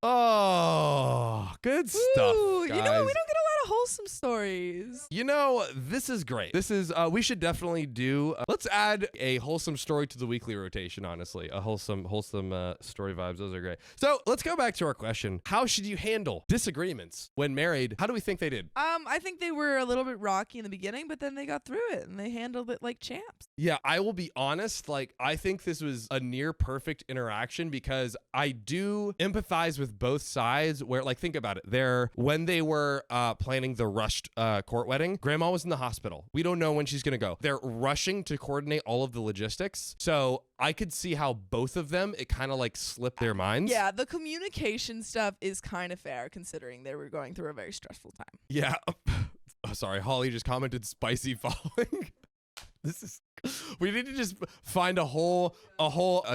Oh, good stuff. Ooh, Guys. you know what? We don't get a lot of wholesome stories. You know, this is great. This is, we should definitely do, let's add a wholesome story to the weekly rotation, honestly. A wholesome story vibes. Those are great. So let's go back to our question. How should you handle disagreements when married? How do we think they did? I think they were a little bit rocky in the beginning, but then they got through it and they handled it like champs. Yeah, I will be honest. Like, I think this was a near perfect interaction because I do empathize with both sides where, like, think about it. When they were planning the rushed court wedding, grandma was in the hospital. We don't know when she's going to go. They're rushing to coordinate all of the logistics. So I could see how both of them, it kind of like slipped their minds. Yeah, the communication stuff is kind of fair considering they were going through a very stressful time. Yeah. Oh, sorry, Holly just commented spicy falling. We need to just find a whole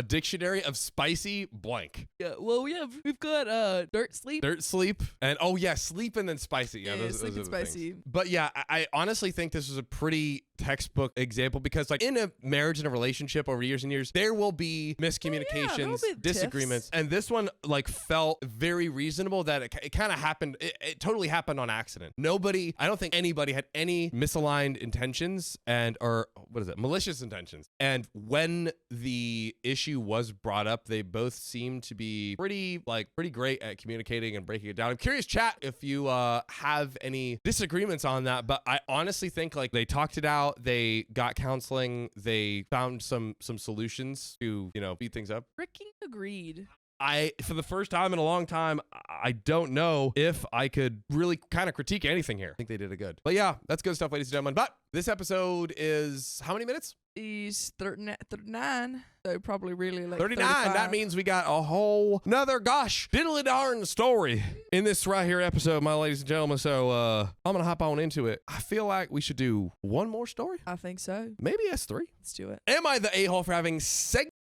dictionary of spicy blank. Yeah, well, we've got dirt sleep. Dirt sleep and oh yeah, sleep and then spicy. Yeah, Yeah, those sleep are and the things. spicy. But yeah, I honestly think this was a pretty textbook example because like in a marriage and a relationship over years and years, there will be miscommunications, be disagreements, and this one like felt very reasonable that it kind of happened. It totally happened on accident. I don't think anybody had any misaligned intentions or malicious intentions. And when the issue was brought up, they both seemed to be pretty great at communicating and breaking it down. I'm curious, chat, if you have any disagreements on that, but I honestly think like they talked it out, they got counseling, they found some solutions to, beat things up. Freaking agreed. For the first time in a long time, I don't know if I could really kind of critique anything here. I think they did it good. But yeah, that's good stuff, ladies and gentlemen. But this episode is how many minutes? He's 39, so probably really like 39. 35. That means we got a whole another diddly darn story in this right here episode, my ladies and gentlemen. So I'm gonna hop on into it. I feel like we should do one more story. I think so. Maybe S3. Let's do it. Am I the a-hole for having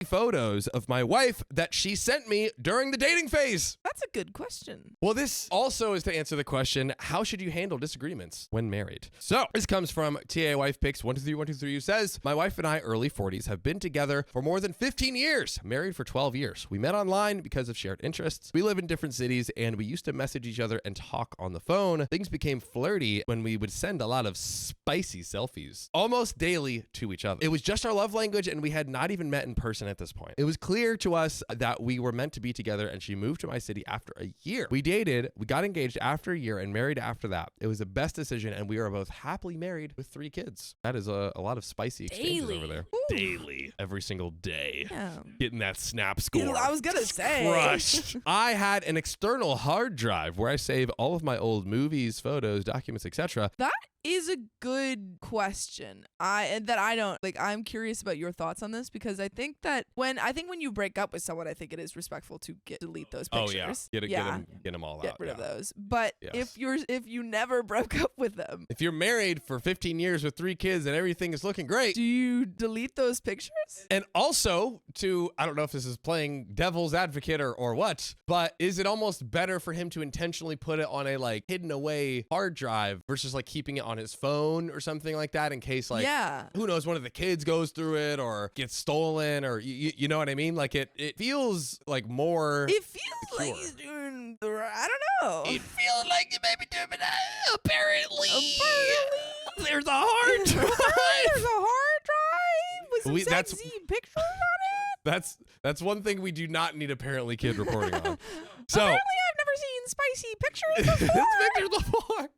photos of my wife that she sent me during the dating phase? That's a good question. Well, this also is to answer the question, how should you handle disagreements when married? So this comes from TA Wife Picks 123 who says, my wife and I, early 40s, have been together for more than 15 years, married for 12 years. We met online because of shared interests. We live in different cities and we used to message each other and talk on the phone. Things became flirty when we would send a lot of spicy selfies almost daily to each other. It was just our love language and we had not even met in person at this point. It was clear to us that we were meant to be together and she moved to my city after a year. We dated, we got engaged after a year and married after that. It was the best decision and we are both happily married with 3 kids. That is a lot of spicy exchanges over there. Ooh. Daily. Every single day. Yeah. Getting that snap score. I was gonna say. Crushed. I had an external hard drive where I save all of my old movies, photos, documents, etc. That is a good question. I'm curious about your thoughts on this, because I think when you break up with someone, I think it is respectful to delete those pictures. Oh yeah, get them all out. Get rid of yeah. those. But Yes. if you never broke up with them, If you're married for 15 years with 3 kids and everything is looking great, do you delete those pictures? and also I don't know if this is playing devil's advocate or what, but is it almost better for him to intentionally put it on a like hidden away hard drive versus like keeping it on his phone or something like that in case like who knows, one of the kids goes through it or gets stolen, or you know what I mean? Like it feels like more. It feels secure. like he's doing the right. I don't know. It feels like you may be doing it. Apparently, there's a hard drive. There's a hard drive with some That's- sexy pictures on it. That's one thing we do not need apparently kid reporting on. So Apparently, I've never seen spicy pictures before. it's pictures before.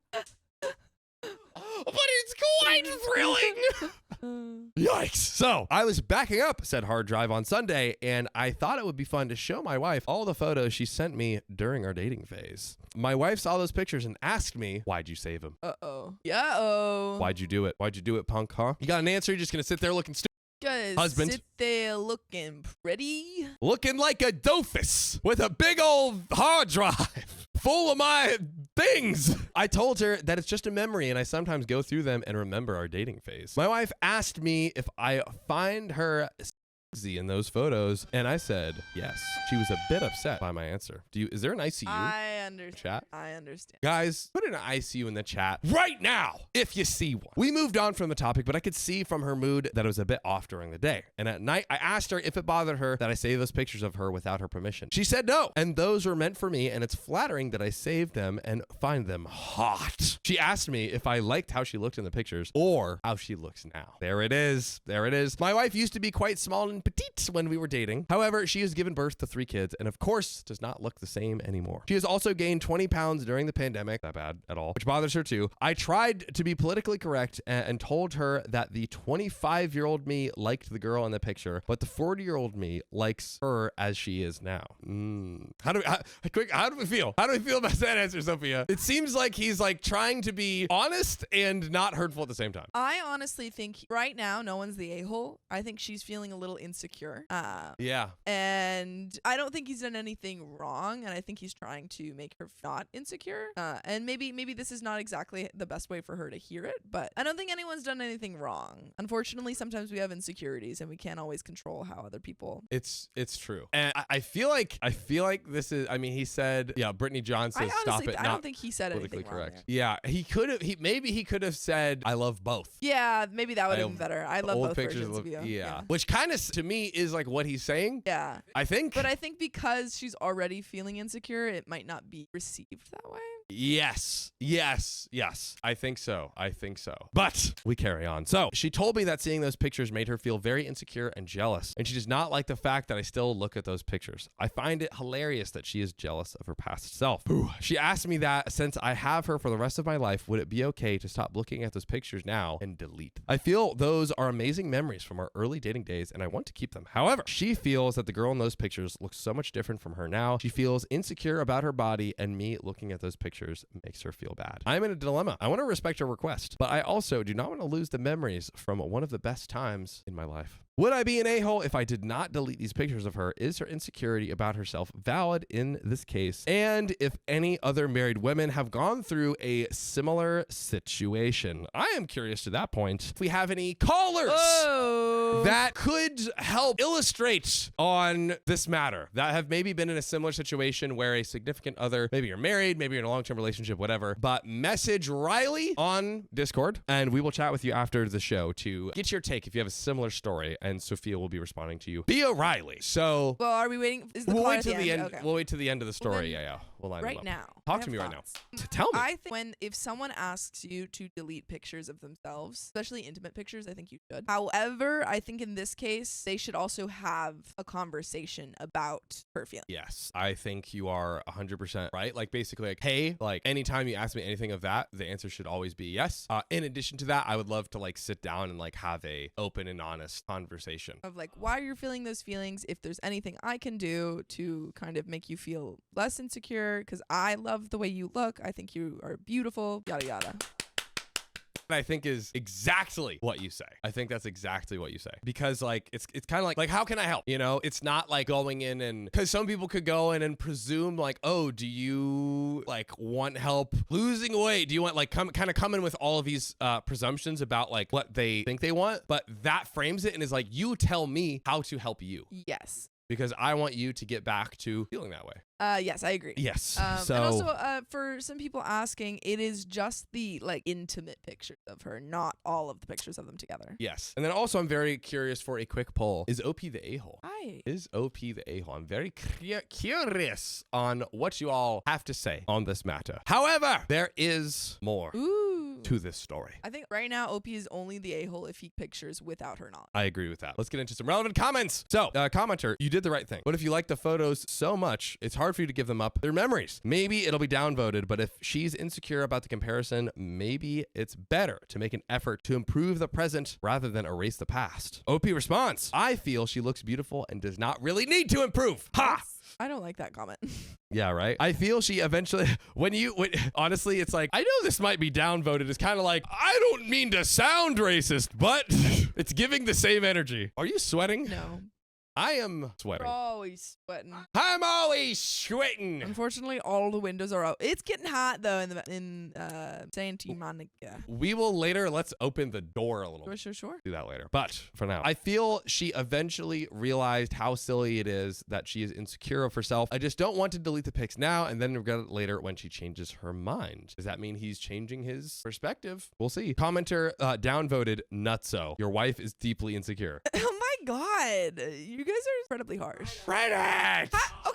But it's quite thrilling. Yikes. So I was backing up said hard drive on Sunday, and I thought it would be fun to show my wife all the photos she sent me during our dating phase. My wife saw those pictures and asked me, why'd you save them? Uh-oh. Yeah-oh. Why'd you do it? Why'd you do it, punk, huh? You got an answer? You're just going to sit there looking stupid? Guys, Husband. sit there looking pretty. Looking like a doofus with a big old hard drive full of my things. I told her that it's just a memory and I sometimes go through them and remember our dating phase. My wife asked me if I find her sexy in those photos, and I said yes. She was a bit upset by my answer. Is there an ICU? I understand. Chat? I understand. Guys, put an ICU in the chat right now if you see one. We moved on from the topic, but I could see from her mood that it was a bit off during the day. And at night, I asked her if it bothered her that I saved those pictures of her without her permission. She said no, and those were meant for me, and it's flattering that I saved them and find them hot. She asked me if I liked how she looked in the pictures or how she looks now. There it is. There it is. My wife used to be quite small and petite when we were dating. However, she has given birth to 3 kids and of course does not look the same anymore. She has also gained 20 pounds during the pandemic. Not bad at all, which bothers her too. I tried to be politically correct and told her that the 25-year-old me liked the girl in the picture, but the 40-year-old me likes her as she is now. How do we feel? How do we feel about that answer, Sophia? It seems like he's like trying to be honest and not hurtful at the same time. I honestly think right now no one's the a-hole. I think she's feeling a little insecure. Yeah. And I don't think he's done anything wrong, and I think he's trying to make her not insecure. And maybe this is not exactly the best way for her to hear it, but I don't think anyone's done anything wrong. Unfortunately, sometimes we have insecurities and we can't always control how other people. It's true. And I feel like this is, I mean, he said, yeah, Brittany John says stop it. I don't think he said anything wrong correct. there. Yeah, he could have he could have said I love both. Yeah, maybe that would have been better. I love Old both pictures versions of of you. yeah. Which kind of to me is like what he's saying. Yeah. I think. But I think because she's already feeling insecure, it might not be received that way. Yes. I think so. But we carry on. So she told me that seeing those pictures made her feel very insecure and jealous, and she does not like the fact that I still look at those pictures. I find it hilarious that she is jealous of her past self. She asked me that since I have her for the rest of my life, would it be okay to stop looking at those pictures now and delete? I feel those are amazing memories from our early dating days, and I want to keep them. However, she feels that the girl in those pictures looks so much different from her now. She feels insecure about her body, and me looking at those pictures makes her feel bad. I'm in a dilemma. I want to respect her request, but I also do not want to lose the memories from one of the best times in my life. Would I be an a-hole if I did not delete these pictures of her? Is her insecurity about herself valid in this case? And if any other married women have gone through a similar situation? I am curious to that point if we have any callers that could help illustrate on this matter that have maybe been in a similar situation where a significant other, maybe you're married, maybe you're in a long-term relationship, whatever, but message Riley on Discord and we will chat with you after the show to get your take if you have a similar story. And Sophia will be responding to you via Riley. So well, are we waiting? Is the we'll call wait at to the end. Okay. We'll wait to the end of the story. then Yeah. We'll line right them up. now. Talk I to have me right thoughts. now. Tell me. I think if someone asks you to delete pictures of themselves, especially intimate pictures, I think you should. However, I think in this case, they should also have a conversation about her feelings. Yes, I think you are 100% right. Like basically like, hey, like anytime you ask me anything of that, the answer should always be yes. In addition to that, I would love to like sit down and like have a open and honest conversation of like why you're feeling those feelings, if there's anything I can do to kind of make you feel less insecure, because I love the way you look. I think you are beautiful, yada yada. I think is exactly what you say. I think that's exactly what you say. Because like it's kind of like how can I help? You know, it's not like going in and because some people could go in and presume like, oh, do you like want help losing weight? Do you want like come in with all of these presumptions about like what they think they want? But that frames it and is like, you tell me how to help you. Yes. Because I want you to get back to feeling that way. Yes, I agree. Yes. And also, for some people asking, it is just the like intimate pictures of her, not all of the pictures of them together. Yes. And then also, I'm very curious for a quick poll. Is OP the a-hole? Hi. Is OP the a-hole? I'm very curious on what you all have to say on this matter. However, there is more to this story. I think right now OP is only the a-hole if he pictures without her knowledge. I agree with that. Let's get into some relevant comments. So, commenter, you did the right thing. But if you like the photos so much, it's hard for you to give them up. They're memories. Maybe it'll be downvoted, but if she's insecure about the comparison, maybe it's better to make an effort to improve the present rather than erase the past. OP response, I feel she looks beautiful and does not really need to improve. Ha! I don't like that comment. Yeah, right. I feel she eventually, honestly, it's like, I know this might be downvoted. It's kind of like, I don't mean to sound racist, but it's giving the same energy. Are you sweating? No. I am sweating. We're always sweating. I'm always sweating. Unfortunately, all the windows are out. It's getting hot though in Santa Monica. We will later. Let's open the door a little. Sure. Do that later. But for now, I feel she eventually realized how silly it is that she is insecure of herself. I just don't want to delete the pics now and then regret it later when she changes her mind. Does that mean he's changing his perspective? We'll see. Commenter downvoted nutso. Your wife is deeply insecure. Oh my God. You guys are incredibly harsh. Reddit!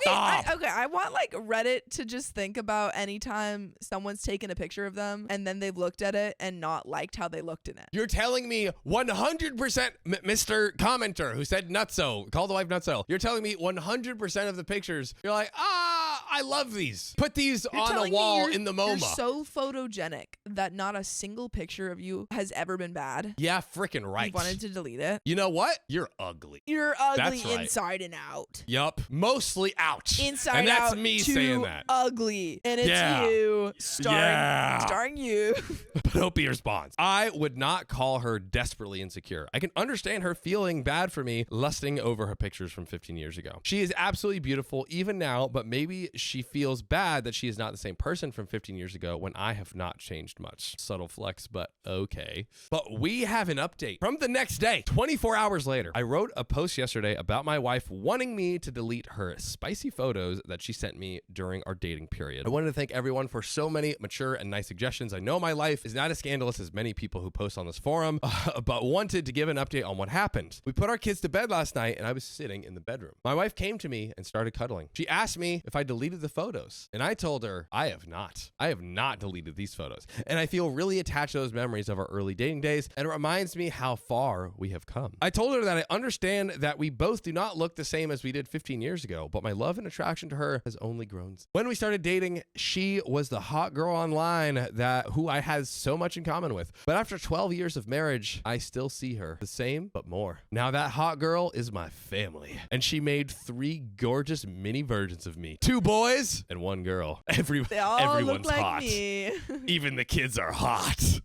I want like Reddit to just think about anytime someone's taken a picture of them and then they've looked at it and not liked how they looked in it. You're telling me 100%, Mr. Commenter who said nutso, call the wife nutso. You're telling me 100% of the pictures, you're like, I love these. Put these on a wall in the MoMA. You're so photogenic that not a single picture of you has ever been bad. Yeah, freaking right. You wanted to delete it. You know what? You're ugly. You're ugly That's right. inside and out. Yup. Mostly out. Inside and that's out me too saying that. Ugly. And it's you. Starring you. But OP responds, I would not call her desperately insecure. I can understand her feeling bad for me, lusting over her pictures from 15 years ago. She is absolutely beautiful even now, but maybe she feels bad that she is not the same person from 15 years ago when I have not changed much. Subtle flex, but okay. But we have an update from the next day, 24 hours later. I wrote a post yesterday about my wife wanting me to delete her spicy photos that she sent me during our dating period. I wanted to thank everyone for so many mature and nice suggestions. I know my life is not as scandalous as many people who post on this forum, but wanted to give an update on what happened. We put our kids to bed last night and I was sitting in the bedroom. My wife came to me and started cuddling. She asked me if I deleted the photos and I told her I have not. I have not deleted these photos. And I feel really attached to those memories of our early dating days and it reminds me how far we have come. I told her that I understand that we both do not look the same as we did 15 years ago, but my love and attraction to her has only grown. When we started dating, she was the hot girl online who I had so much in common with. But after 12 years of marriage, I still see her the same, but more. Now that hot girl is my family. And she made 3 gorgeous mini versions of me. 2 boys and 1 girl. They all everyone's look like hot. me. Even the kids are hot.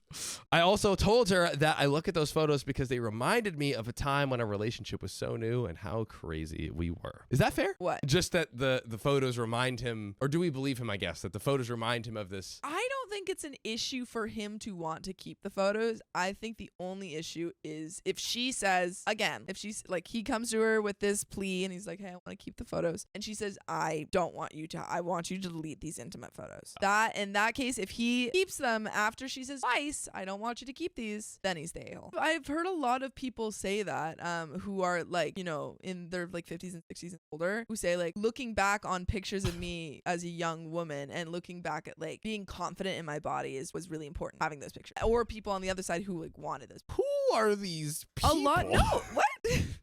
I also told her that I look at those photos because they reminded me of a time when our relationship was so new and how crazy we were. Is that fair? What? Just that the photos remind him, or do we believe him, I guess, that the photos remind him of this? I don't think it's an issue for him to want to keep the photos. I think the only issue is if she says, again, if she's like, he comes to her with this plea and he's like, hey, I want to keep the photos. And she says, I don't want you to, I want you to delete these intimate photos. That, in that case, if he keeps them after she says twice, I don't want you to keep these, then he's the a-hole. I've heard a lot of people say that, who are like, you know, in their like 50s and 60s and older, who say like, looking back on pictures of me as a young woman and looking back at like being confident in my body was really important, having those pictures. Or people on the other side who like wanted those. Who are these people? A lot. No, what?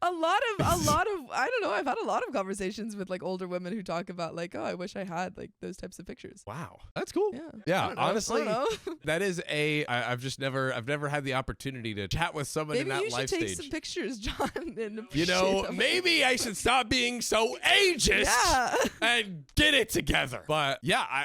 A a lot of I don't know, I've had a lot of conversations with like older women who talk about like, oh, I wish I had like those types of pictures. Wow, that's cool. Yeah. Yeah, I don't know. honestly, I don't know. that is I've never had the opportunity to chat with someone in Maybe that you should life take stage. some pictures, John. And You appreciate know, them. maybe I should stop being so ageist Yeah. and get it together. But yeah,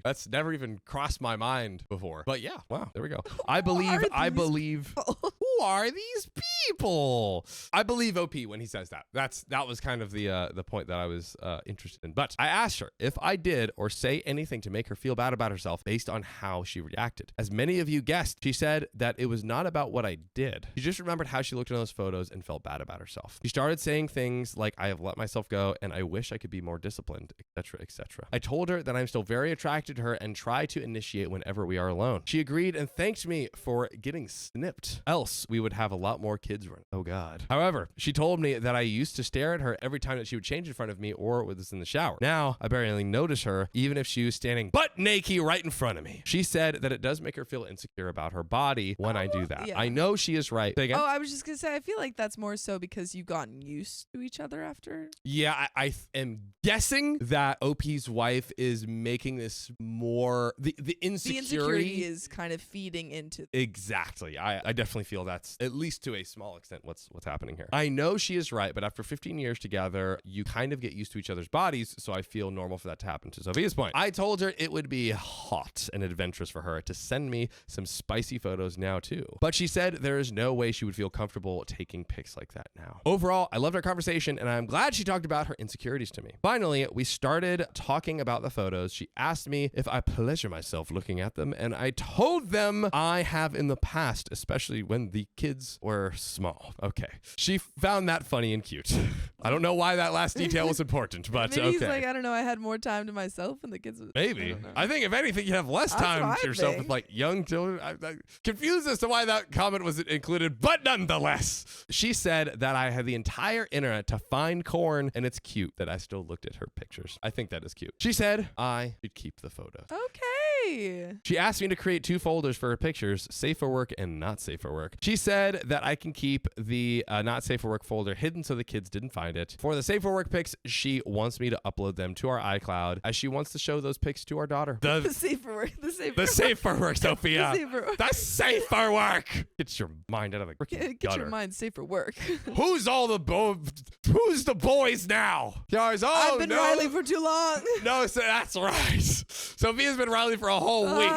that's never even crossed my mind before. But yeah, wow, there we go. I believe. Who are these people? I believe OP when he says that. That was kind of the point that I was interested in. But I asked her if I did or say anything to make her feel bad about herself based on how she reacted. As many of you guessed, she said that it was not about what I did. She just remembered how she looked in those photos and felt bad about herself. She started saying things like, I have let myself go and I wish I could be more disciplined, etc., etc. I told her that I'm still very attracted to her and try to initiate whenever we are alone. She agreed and thanked me for getting snipped. Else, we would have a lot more kids running. Oh God. However, she told me that I used to stare at her every time that she would change in front of me or was in the shower. Now, I barely notice her, even if she was standing butt naked right in front of me. She said that it does make her feel insecure about her body when I do that. Yeah. I know she is right. Say again? Oh, I was just gonna say, I feel like that's more so because you've gotten used to each other after. Yeah, I am guessing that OP's wife is making this more the insecurity. The insecurity is kind of feeding into. Exactly. I definitely feel that's at least to a small extent what's happening here. I know she is right, but after 15 years together, you kind of get used to each other's bodies, so I feel normal for that to happen. To Sophia's point, I told her it would be hot and adventurous for her to send me some spicy photos now too. But she said there is no way she would feel comfortable taking pics like that now. Overall, I loved our conversation and I'm glad she talked about her insecurities to me. Finally, we started talking about the photos. She asked me if I pleasure myself looking at them, and I told them I have in the past, especially when the kids were small. Okay. She found that funny and cute. I don't know why that last detail was important, but Maybe okay. he's like, I don't know, I had more time to myself and the kids. Maybe. I think if anything, you have less That's time what to I yourself with think. like young children. I'm confused as to why that comment was included, but nonetheless, she said that I had the entire internet to find corn, and it's cute that I still looked at her pictures. I think that is cute. She said I should keep the photos. Okay. She asked me to create 2 folders for her pictures, safe for work and not safe for work. She said that I can keep the not safe for work folder hidden so the kids didn't find it. For the safe for work pics, she wants me to upload them to our iCloud as she wants to show those pics to our daughter. The safe for work. The safe for The safe for work, Sophia. The safe for work. The safe for work. Get your mind out of the freaking Get gutter. your mind safe for work. Who's the boys now? Guys, oh I've been no. Riley for too long. No, so that's right. Sophia's been Riley for a whole week.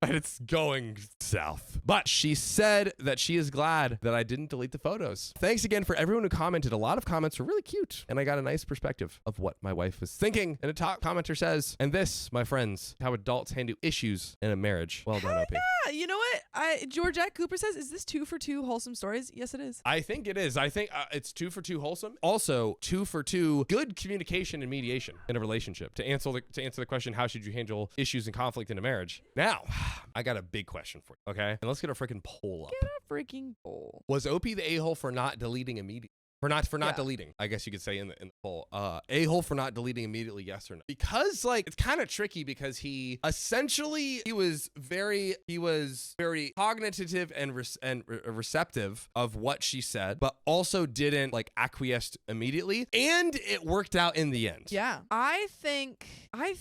And it's going south. But she said that she is glad that I didn't delete the photos. Thanks again for everyone who commented. A lot of comments were really cute, and I got a nice perspective of what my wife was thinking. And a top commenter says, and this, my friends, how adults handle issues in a marriage. Well done, OP. Yeah, you know what? Georgette Cooper says, is this 2 for 2 wholesome stories? Yes, it is. I think it is. I think it's 2 for 2 wholesome. Also, 2 for 2 good communication and mediation in a relationship. To answer the question, how should you handle issues and conflict in a marriage? Now, I got a big question for you, okay? And let's get a freaking poll up. Get a freaking bowl. Was OP the a-hole for not deleting immediately? For not deleting, I guess you could say in the poll. A-hole for not deleting immediately, yes or no? Because like it's kind of tricky because he was very cognitive and receptive of what she said, but also didn't like acquiesce immediately, and it worked out in the end. Yeah. I think I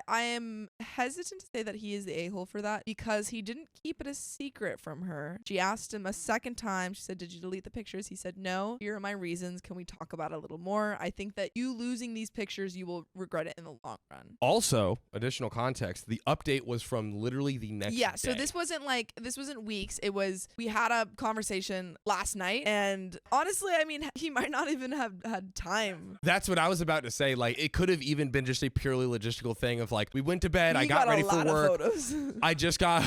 am hesitant to say that he is the a-hole for that because he didn't keep it a secret from her. She asked him a second time. She said, did you delete the pictures? He said, no. Here are my reasons. Can we talk about it a little more? I think that you losing these pictures, you will regret it in the long run. Also, additional context, the update was from literally the next day. So this wasn't weeks. It was, we had a conversation last night, and honestly, I mean, he might not even have had time. That's what I was about to say. Like, it could have even been just a purely logistical thing of like, we went to bed, I got ready for work. I just got,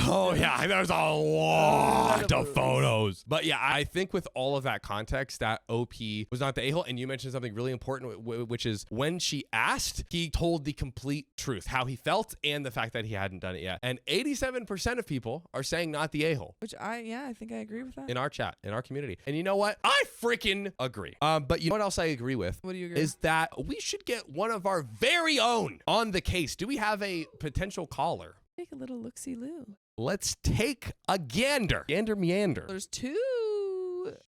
there's a lot of photos. But yeah, I think with all of that context, that OP was not the a-hole. And you mentioned something really important, which is when she asked, he told the complete truth, how he felt and the fact that he hadn't done it yet. And 87% of people are saying not the a-hole. Which I think I agree with that. In our chat, in our community. And you know what? I freaking agree. But you know what else I agree with? What do you agree? Is that we should get one of our very own on the case. Do we have a potential caller? Take a little look-see-loo. Let's take a gander. Gander meander. There's 2.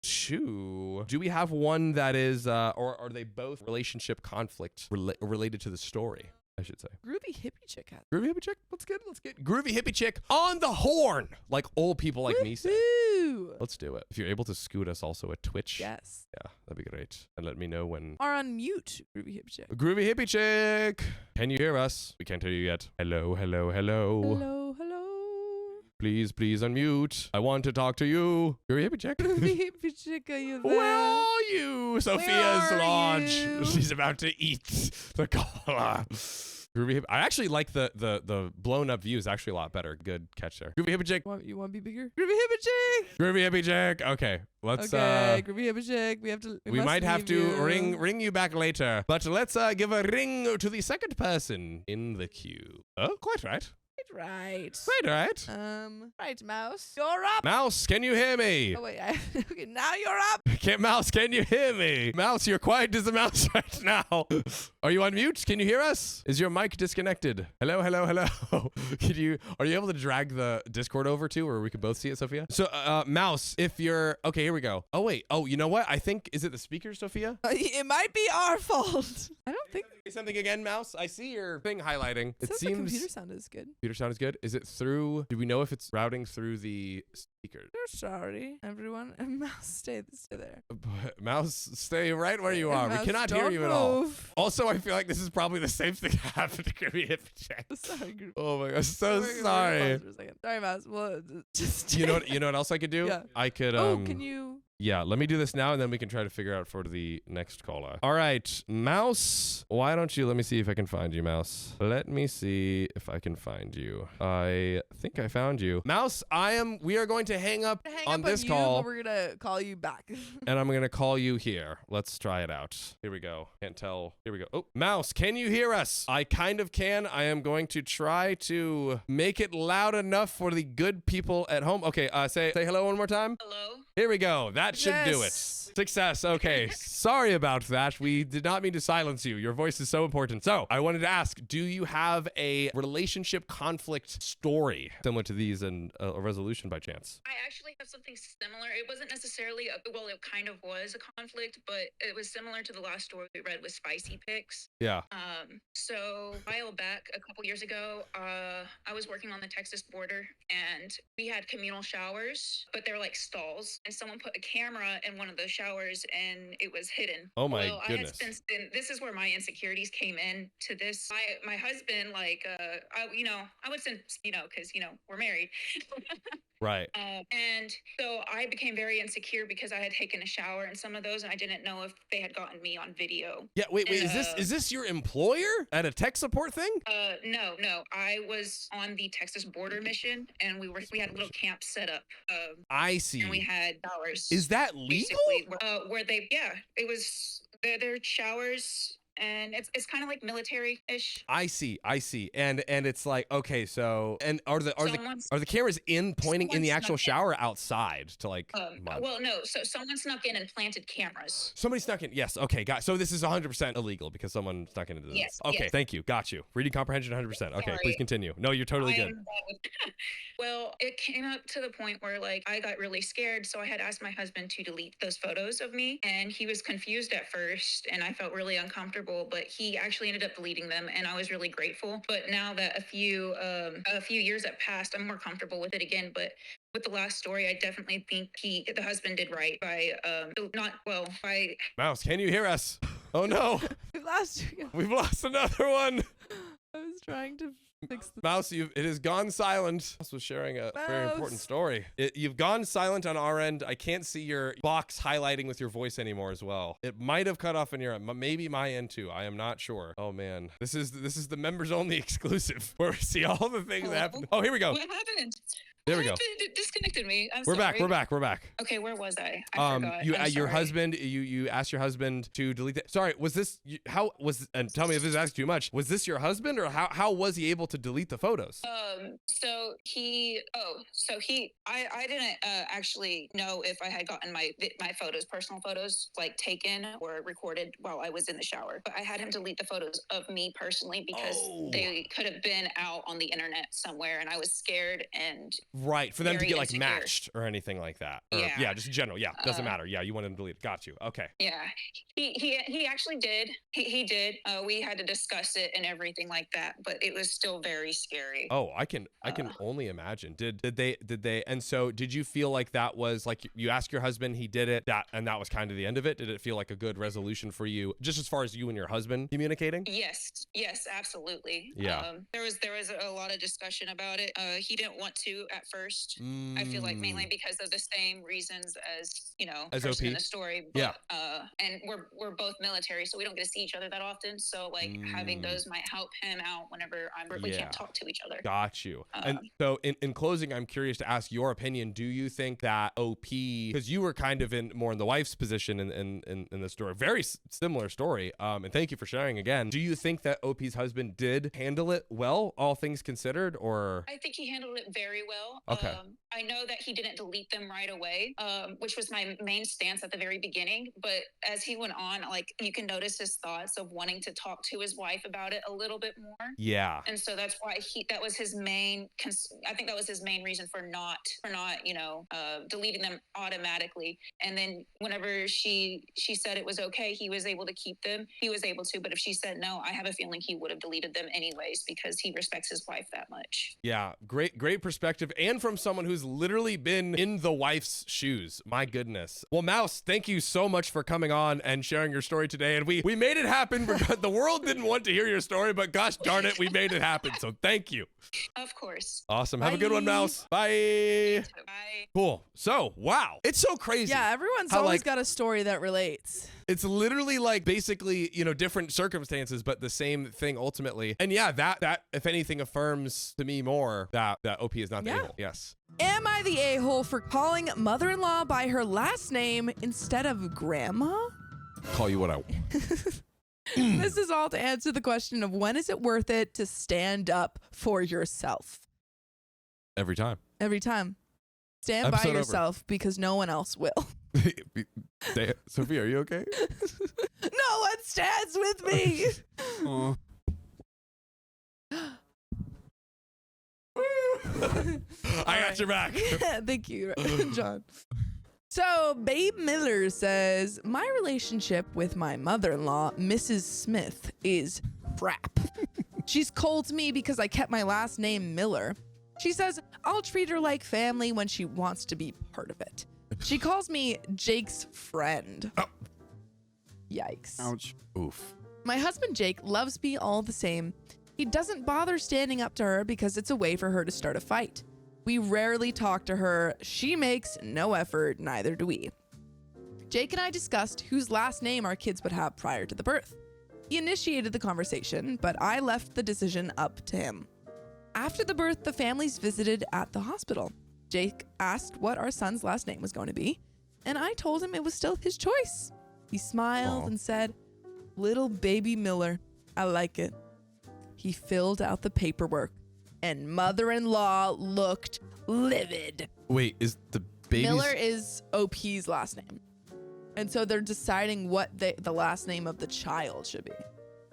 Two. Do we have one that is, or are they both relationship conflict related to the story? I should say. Groovy hippie chick hat. Groovy hippie chick? Let's get groovy hippie chick on the horn, like old people like me say. Woo-hoo. Let's do it. If you're able to scoot us also at Twitch. Yes. Yeah, that'd be great. And let me know when. Or on mute, groovy hippie chick. Groovy hippie chick. Can you hear us? We can't hear you yet. Hello, hello, hello. Hello, hello. Please, please unmute. I want to talk to you. Groovy hippie chick. Groovy hippie chick, are you there? Where are you? Sophia's are launch. you? She's about to eat the cola. Groovy hippie. I actually like the blown up view is actually a lot better. Good catch there. Groovy hippie chick. You want to be bigger? Groovy hippie chick. Groovy hippie chick. Okay, let's. Okay, groovy hippie chick. We have to. We must might have leave to you. ring you back later, but let's give a ring to the second person in the queue. Oh, quite right. Right. Quite right. Right, Mouse. You're up. Mouse, can you hear me? Oh wait, okay, now you're up. Mouse, can you hear me? Mouse, you're quiet as a mouse right now. Are you on mute? Can you hear us? Is your mic disconnected? Hello, hello, hello. Are you able to drag the Discord over too, or we could both see it, Sophia? So, Mouse, if you're, okay, here we go. Oh wait, you know what? I think, is it the speaker, Sophia? It might be our fault. I don't think. Say something again, Mouse. I see your thing highlighting. It seems the computer sound is good. Computer sound is good. Is it through? Do we know if it's routing through the speaker? We're sorry, everyone. And Mouse, stay there. Mouse, stay right where you are. Mouse, We cannot hear don't you at all. move. Also, I feel like this is probably the same thing happened to Kirby Hip Check. Sorry, group. Oh my gosh, so We're gonna sorry. pause for a second. Sorry, Mouse. Well, just You know what else I could do? Yeah. I could can you? Yeah, let me do this now and then we can try to figure out for the next caller. All right, Mouse, why don't you, let me see if I can find you, Mouse. Let me see if I can find you. I think I found you. Mouse, we are going to hang up on this call. We're gonna call you back. And I'm going to call you here. Let's try it out. Here we go. Can't tell. Here we go. Oh, Mouse, can you hear us? I kind of can. I am going to try to make it loud enough for the good people at home. Okay, say hello one more time. Hello? Here we go. That should do it. Yes. Success. Okay. Sorry about that. We did not mean to silence you. Your voice is so important. So I wanted to ask, do you have a relationship conflict story similar to these and a resolution by chance? I actually have something similar. It wasn't necessarily, it kind of was a conflict, but it was similar to the last story we read with Spicy Pics. Yeah. So a while back, a couple years ago, I was working on the Texas border and we had communal showers, but they were like stalls. And someone put a camera in one of the showers and it was hidden. Oh my goodness. goodness. This is where my insecurities came in to this. My husband, I would send, because, we're married. Right. And so I became very insecure because I had taken a shower in some of those and I didn't know if they had gotten me on video. Yeah, wait, is this your employer at a tech support thing? No. I was on the Texas border mission and we had a little camp set up. I see. And we had showers. Is that legal? Where it was their showers. And it's kind of like military-ish. I see. And it's like, okay, so, and are the cameras pointing in the actual shower outside to like well, no, so someone snuck in and planted cameras. Somebody snuck in. Yes. Okay. So this is 100% illegal because someone snuck into this. Yes. Okay. Yes. Thank you. Got you. Reading comprehension 100%. Okay. Sorry. Please continue. No, you're totally good. Well, it came up to the point where like I got really scared. So I had asked my husband to delete those photos of me and he was confused at first and I felt really uncomfortable, but he actually ended up deleting them and I was really grateful. But now that a few years have passed, I'm more comfortable with it again. But with the last story, I definitely think the husband did right by Mouse, can you hear us? Oh no. We've lost another one. I was trying to fix the Mouse, it has gone silent. Mouse was sharing a very important story. You've gone silent on our end. I can't see your box highlighting with your voice anymore as well. It might have cut off on your end. Maybe my end too. I am not sure. Oh man, this is the members only exclusive where we see all the things that happen. Oh, here we go. What happened? There we go. It disconnected me. We're back. Okay, where was I? I forgot. Your husband. You asked your husband to delete that. Sorry, was this and tell me if this is asking too much. Was this your husband, or how was he able to delete the photos? I didn't actually know if I had gotten my personal photos, like taken or recorded while I was in the shower. But I had him delete the photos of me personally because they could have been out on the internet somewhere, and I was scared and Right. For them to very get like insecure. matched or anything like that. Or, Yeah. just in general. Yeah. Doesn't matter. Yeah. You want them deleted. Got you. Okay. Yeah, he actually did. He did. We had to discuss it and everything like that, but it was still very scary. Oh, I can only imagine. Did they and so did you feel like that was like you asked your husband, he did it, that was kind of the end of it? Did it feel like a good resolution for you, just as far as you and your husband communicating? Yes, absolutely. Yeah. There was a lot of discussion about it. He didn't want to at first. I feel like mainly because of the same reasons as As person OP? in the story. But, and we're both military, so we don't get to see each other that often. So like having those might help him out whenever we can't talk to each other. Got you. And so in closing, I'm curious to ask your opinion. Do you think that OP, because you were kind of more in the wife's position in the story, very similar story. And thank you for sharing again. Do you think that OP's husband did handle it well, all things considered, or? I think he handled it very well. Okay. I know that he didn't delete them right away, which was my main stance at the very beginning. But as he went on, like you can notice his thoughts of wanting to talk to his wife about it a little bit more. Yeah. And so that's why that was his main. I think that was his main reason for not deleting them automatically. And then whenever she said it was okay, he was able to keep them. He was able to, but if she said no, I have a feeling he would have deleted them anyways because he respects his wife that much. Yeah, great perspective, and from someone who's literally been in the wife's shoes. My goodness. Well, Mouse, thank you so much for coming on and sharing your story today. And we made it happen. The world didn't want to hear your story, but gosh darn it, we made it happen. So thank you. Of course. Awesome. Have a good one, Mouse. Bye. Bye. Cool. So, wow. It's so crazy. Yeah, everyone's how, always like, got a story that relates. It's literally like basically, different circumstances, but the same thing ultimately. And yeah, that if anything affirms to me more that OP is not the a-hole. Yes. Am I the a-hole for calling mother-in-law by her last name instead of grandma? Call you what I want. This is all to answer the question of when is it worth it to stand up for yourself? Every time. Every time. Stand Episode by over. yourself because no one else will. Sophia, are you okay? No one stands with me. I got your back. Thank you, John. So, Babe Miller says, my relationship with my mother-in-law, Mrs. Smith, is crap. She's cold to me because I kept my last name Miller. She says, I'll treat her like family when she wants to be part of it. She calls me Jake's friend. Oh. Yikes. Ouch. Oof. My husband Jake loves me all the same. He doesn't bother standing up to her because it's a way for her to start a fight. We rarely talk to her. She makes no effort, neither do we. Jake and I discussed whose last name our kids would have prior to the birth. He initiated the conversation, but I left the decision up to him. After the birth, the families visited at the hospital. Jake asked what our son's last name was going to be, and I told him it was still his choice. He smiled and said, Little baby Miller, I like it. He filled out the paperwork, and mother-in-law looked livid. Wait, is the baby's... Miller is OP's last name. And so they're deciding what the last name of the child should be.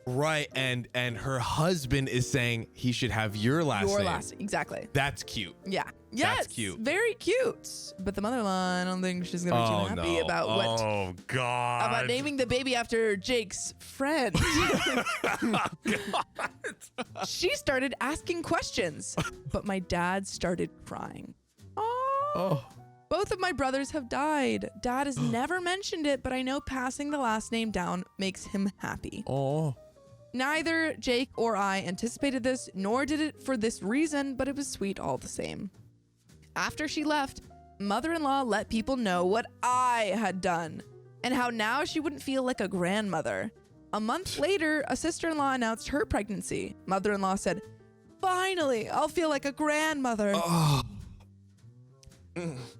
Right, and her husband is saying he should have your last name. Your last name, exactly. That's cute. Yeah. Yes. That's cute. Very cute. But the mother-in-law, I don't think she's going to be too happy about what... Oh, God. About naming the baby after Jake's friend. She started asking questions, but my dad started crying. Oh. Both of my brothers have died. Dad has never mentioned it, but I know passing the last name down makes him happy. Oh. Neither Jake or I anticipated this, nor did it for this reason, but it was sweet all the same. After she left, mother-in-law let people know what I had done and how now she wouldn't feel like a grandmother. A month later, a sister-in-law announced her pregnancy. Mother-in-law said, "Finally, I'll feel like a grandmother." Oh.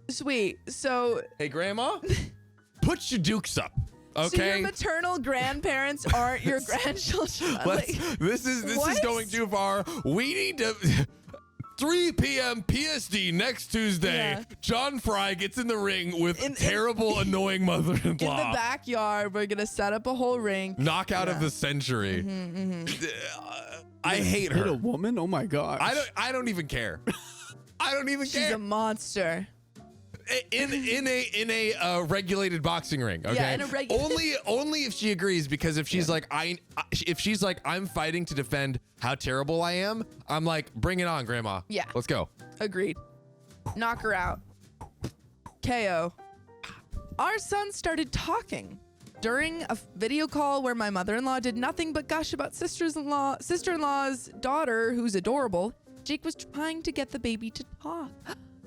Sweet. So, Hey, Grandma, put your dukes up, so okay? your maternal grandparents aren't your grandchildren. This is what? going too far. We need to... 3 p.m. PSD next Tuesday. Yeah. John Fry gets in the ring with In- terrible, annoying mother-in-law. In the backyard, we're gonna set up a whole rink. Knockout of the century. I hate Hit a her. woman? Oh my god. I don't even care. I don't even She's care. a monster. In a regulated boxing ring, okay? Yeah, in a only if she agrees, because if she's like I'm fighting to defend how terrible I am, I'm like, bring it on, grandma. Yeah. Let's go. Agreed. Knock her out. KO. Our son started talking during a video call where my mother-in-law did nothing but gush about sister-in-law's daughter, who's adorable. Jake was trying to get the baby to talk.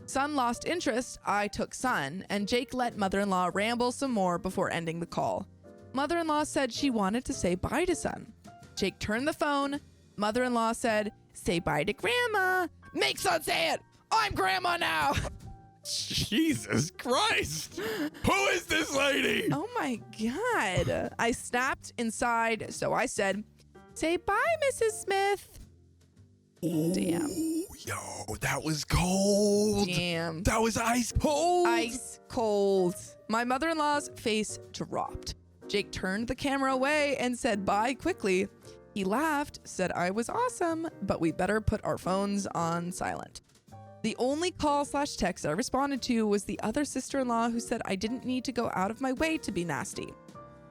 Son lost interest. I took son, and Jake let mother-in-law ramble some more before ending the call. Mother-in-law said she wanted to say bye to son. Jake turned the phone. Mother-in-law said, say bye to grandma. Make son say it. I'm grandma now. Jesus Christ. Who is this lady? Oh my God. I snapped inside, so I said, say bye, Mrs. Smith. Damn. Yo, that was cold. Damn. That was ice cold. Ice cold. My mother-in-law's face dropped. Jake turned the camera away and said bye quickly. He laughed, said I was awesome, but we better put our phones on silent. The only call/text I responded to was the other sister-in-law who said I didn't need to go out of my way to be nasty.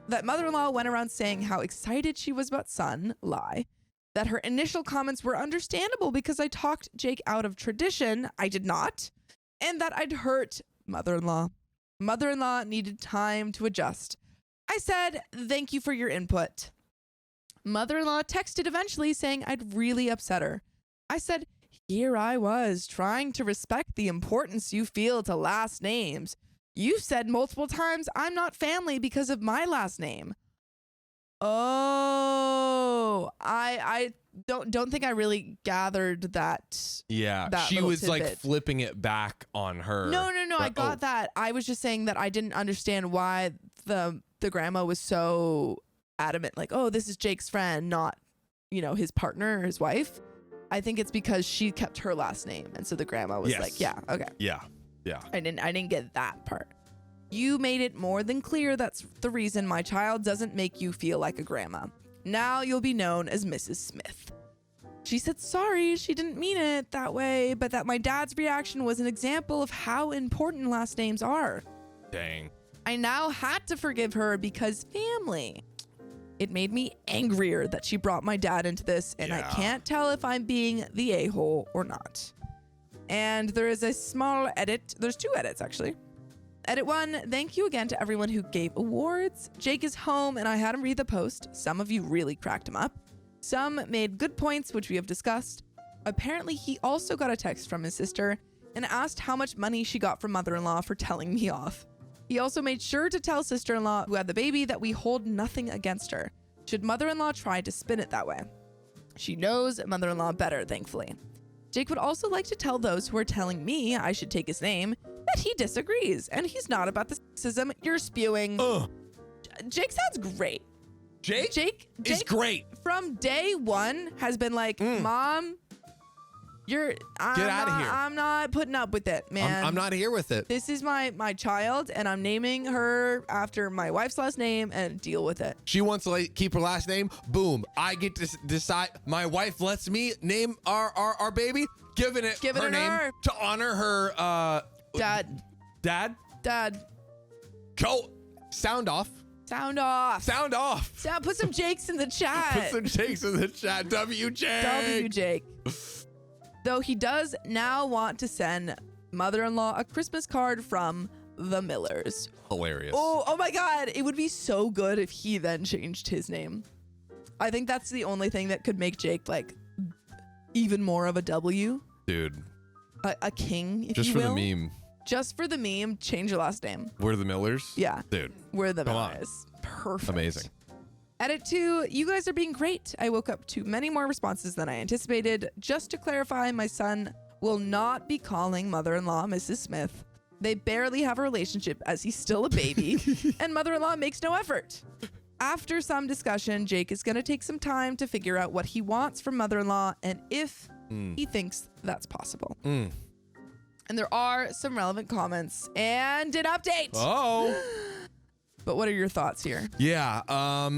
That mother-in-law went around saying how excited she was about son, lie. That her initial comments were understandable because I talked Jake out of tradition. I did not. And that I'd hurt mother-in-law. Mother-in-law needed time to adjust. I said, thank you for your input. Mother-in-law texted eventually saying I'd really upset her. I said, here I was trying to respect the importance you feel to last names. You said multiple times I'm not family because of my last name. Oh, I don't think I really gathered that. Yeah, that she little was like tidbit. flipping it back on her. No, I got Oh. that. I was just saying that I didn't understand why the grandma was so adamant, like, oh, this is Jake's friend, not, his partner or his wife. I think it's because she kept her last name, and so the grandma was Yes. like, yeah, okay. Yeah. I didn't get that part. You made it more than clear that's the reason my child doesn't make you feel like a grandma. Now you'll be known as Mrs. Smith. She said sorry, she didn't mean it that way, but that my dad's reaction was an example of how important last names are. Dang. I now had to forgive her because family. It made me angrier that she brought my dad into this, and I Yeah. can't tell if I'm being the a-hole or not. And there is a small edit. There's two edits, actually. Edit 1, thank you again to everyone who gave awards. Jake is home, and I had him read the post. Some of you really cracked him up. Some made good points, which we have discussed. Apparently, he also got a text from his sister and asked how much money she got from mother-in-law for telling me off. He also made sure to tell sister-in-law who had the baby that we hold nothing against her, should mother-in-law try to spin it that way. She knows mother-in-law better, thankfully. Jake would also like to tell those who are telling me I should take his name that he disagrees, and he's not about the sexism you're spewing. Jake sounds great. Jake is great. From day one has been like, Mom, get outta here. I'm not putting up with it, man. I'm not here with it. This is my child, and I'm naming her after my wife's last name, and deal with it. She wants to keep her last name. Boom. I get to decide. My wife lets me name our baby. Giving it her name her. to honor her Dad. Go. Sound off. Sound off. Sound off. Put some Jakes in the chat. Put some Jakes in the chat. W Jake. Though he does now want to send mother-in-law a Christmas card from the Millers. Hilarious. Oh my God. It would be so good if he then changed his name. I think that's the only thing that could make Jake even more of a W. Dude. A king, if Just you for will. the meme. Just for the meme, change your last name. We're the Millers? Yeah. Dude. We're the Come on. Millers. Perfect. Amazing. Edit 2, you guys are being great. I woke up to many more responses than I anticipated. Just to clarify, my son will not be calling mother-in-law Mrs. Smith. They barely have a relationship as he's still a baby, and mother-in-law makes no effort. After some discussion, Jake is going to take some time to figure out what he wants from mother-in-law and if he thinks that's possible. And there are some relevant comments and an update. Oh. But what are your thoughts here? Yeah.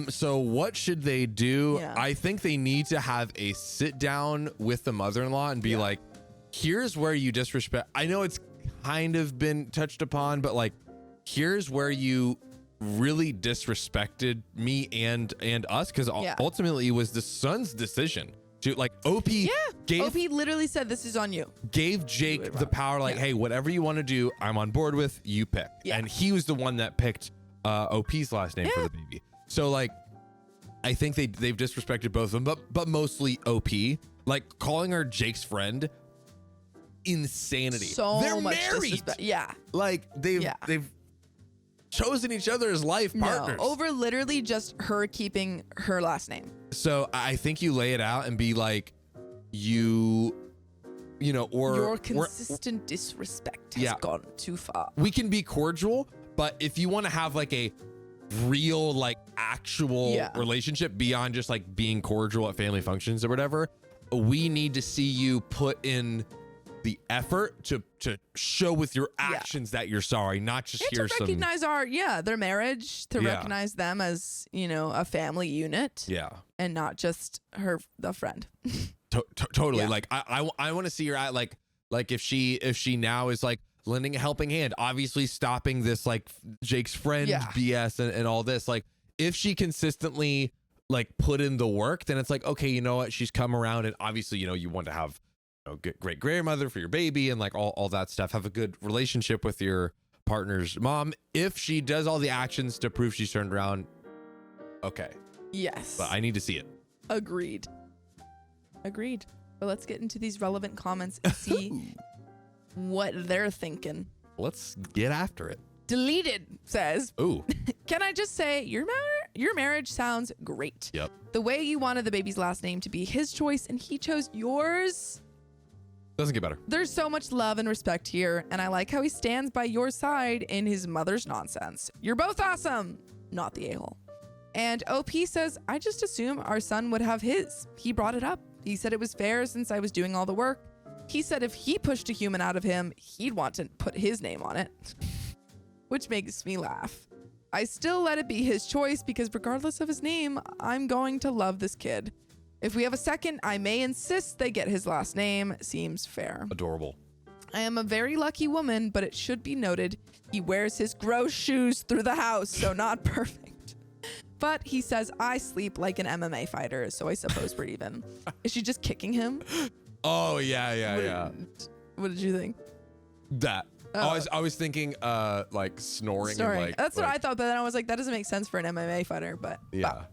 So what should they do? Yeah. I think they need to have a sit down with the mother-in-law and be like, here's where you disrespect. I know it's kind of been touched upon, but like, here's where you really disrespected me and us, because ultimately it was the son's decision to like OP. OP literally said, "This is on you." Gave Jake the power, like, hey, whatever you want to do, I'm on board with. You pick, and he was the one that picked OP's last name for the baby. So like, I think they've disrespected both of them, but mostly OP, like calling her Jake's friend. Insanity. So they're much married. disrespect. Yeah. Like they've chosen each other as life partners. No, over literally just her keeping her last name. So I think you lay it out and be like, you know, or your consistent disrespect has gone too far. We can be cordial, but if you want to have like a real, like actual relationship beyond just like being cordial at family functions or whatever, we need to see you put in the effort to show with your actions that you're sorry, not just and hear to recognize their marriage, to recognize them as, you know, a family unit. Yeah. And not just the friend. Totally. Like I want to see her at like if she now is like lending a helping hand, obviously stopping this like Jake's friend BS and all this. Like if she consistently like put in the work, then it's like, okay, you know what? She's come around, and obviously, you know, you want to have great grandmother for your baby and like all that stuff. Have a good relationship with your partner's mom. If she does all the actions to prove she's turned around, okay. Yes. But I need to see it. Agreed. But let's get into these relevant comments and see what they're thinking. Let's get after it. Deleted says, "Ooh, can I just say your marriage sounds great. Yep. The way you wanted the baby's last name to be his choice and he chose yours. Doesn't get better. There's so much love and respect here, and I like how he stands by your side in his mother's nonsense. You're both awesome." Not the a-hole. And OP says, "I just assume our son would have his. He brought it up. He said it was fair since I was doing all the work. He said if he pushed a human out of him, he'd want to put his name on it." Which makes me laugh. I still let it be his choice because regardless of his name, I'm going to love this kid. If we have a second, I may insist they get his last name. Seems fair. Adorable. I am a very lucky woman, but it should be noted he wears his gross shoes through the house, so not perfect. But he says I sleep like an MMA fighter, so I suppose we're even. Is she just kicking him? Oh yeah. What did you think? That. Oh. I was thinking like snoring. And like, That's what I thought, but then I was like, that doesn't make sense for an MMA fighter. But yeah.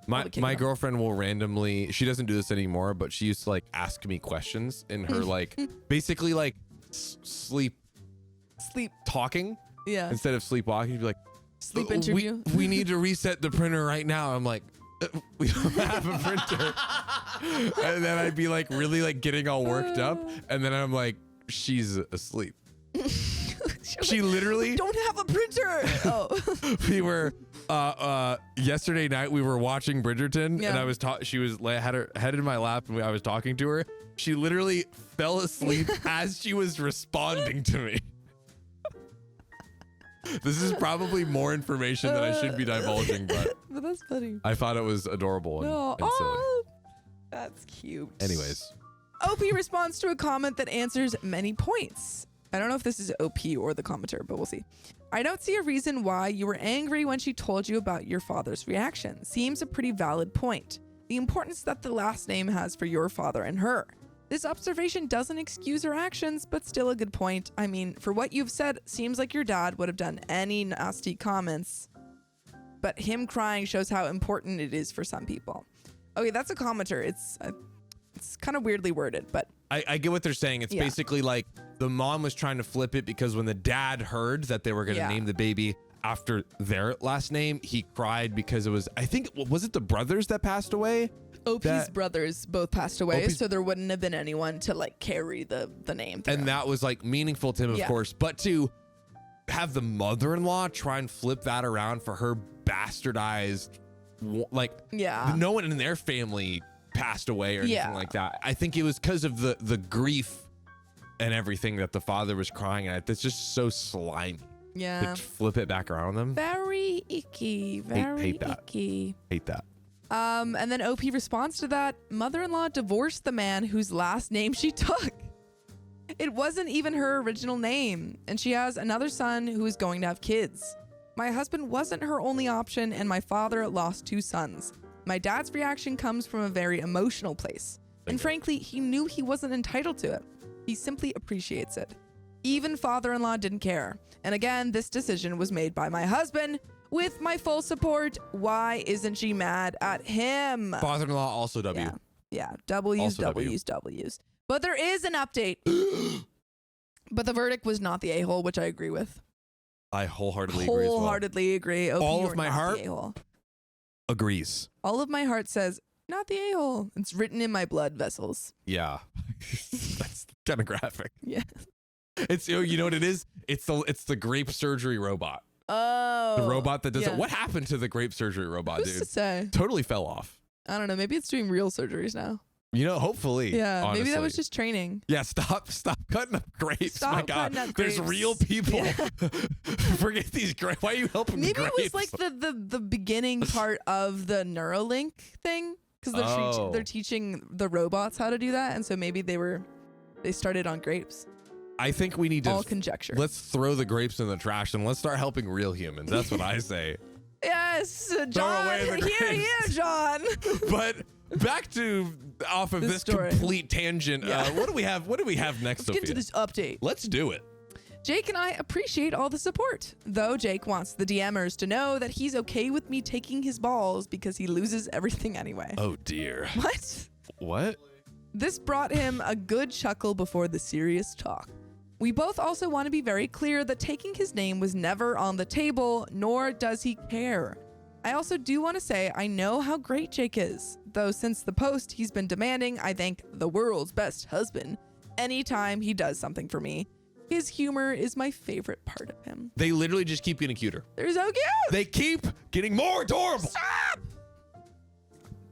My girlfriend will randomly, she doesn't do this anymore, but she used to like ask me questions in her like basically like sleep talking instead of sleepwalking. She'd be like, sleep interview. We need to reset the printer right now. I'm like, we don't have a printer. And then I'd be like really like getting all worked up, and then I'm like, she's asleep. She literally don't have a printer. Oh. We were yesterday night we were watching Bridgerton, and I was she was had her head in my lap, and I was talking to her. She literally fell asleep as she was responding to me. This is probably more information than I should be divulging, but that's funny. I thought it was adorable and silly. That's cute. Anyways, OP responds to a comment that answers many points. I don't know if this is OP or the commenter, but we'll see. I don't see a reason why you were angry when she told you about your father's reaction. Seems a pretty valid point. The importance that the last name has for your father and her. This observation doesn't excuse her actions, but still a good point. I mean, for what you've said, seems like your dad would have done any nasty comments, but him crying shows how important it is for some people. Okay, that's a commenter. It's kind of weirdly worded, but I get what they're saying. It's basically like the mom was trying to flip it because when the dad heard that they were going to name the baby after their last name, he cried because it was, I think, was it the brothers that passed away? OP's brothers both passed away, so there wouldn't have been anyone to like carry the name through. And that was like meaningful to him, of course. But to have the mother-in-law try and flip that around for her bastardized, like, no one in their family passed away or anything like that. I think it was because of the grief and everything that the father was crying at. That's just so slimy. Yeah. To flip it back around them. Very icky. Very icky. Hate that. And then OP responds to that. Mother-in-law divorced the man whose last name she took. It wasn't even her original name, and she has another son who is going to have kids. My husband wasn't her only option, and my father lost 2 sons. My dad's reaction comes from a very emotional place. And frankly, he knew he wasn't entitled to it. He simply appreciates it. Even father-in-law didn't care. And again, this decision was made by my husband with my full support. Why isn't she mad at him? Father-in-law also W. Yeah. W's, Also W. W's, W's. But there is an update. But the verdict was not the a-hole, which I agree with. I wholeheartedly agree as well. Wholeheartedly agree. OP, All you're of my not heart the a-hole. Agrees. All of my heart says, not the a-hole. It's written in my blood vessels. Yeah. That's kind of graphic. Yeah. It's you know what it is? It's the grape surgery robot. Oh. The robot that does yeah. it. What happened to the grape surgery robot, Who's to dude? say? Totally fell off. I don't know. Maybe it's doing real surgeries now. You know, hopefully. Yeah. honestly. Maybe that was just training. Yeah, stop cutting up grapes. Stop My God, cutting up there's grapes. real people. Yeah. Forget these grapes. Why are you helping Maybe grapes? it was like the beginning part of the Neuralink thing, because they're teaching the robots how to do that, and so maybe they started on grapes. I think we need to All conjecture. Let's throw the grapes in the trash and let's start helping real humans. That's what I say. Yes, John. away the Here, grapes. here, John. But back to off of This this story. complete tangent. Yeah. What do we have? What do we have next, Let's get Sophia? into this update. Let's do it. Jake and I appreciate all the support, though Jake wants the DMers to know that he's okay with me taking his balls because he loses everything anyway. Oh dear. What? What? This brought him a good chuckle before the serious talk. We both also want to be very clear that taking his name was never on the table, nor does he care. I also do want to say I know how great Jake is, though since the post he's been demanding I thank the world's best husband anytime he does something for me. His humor is my favorite part of him. They literally just keep getting cuter. They're so cute! They keep getting more adorable. Stop!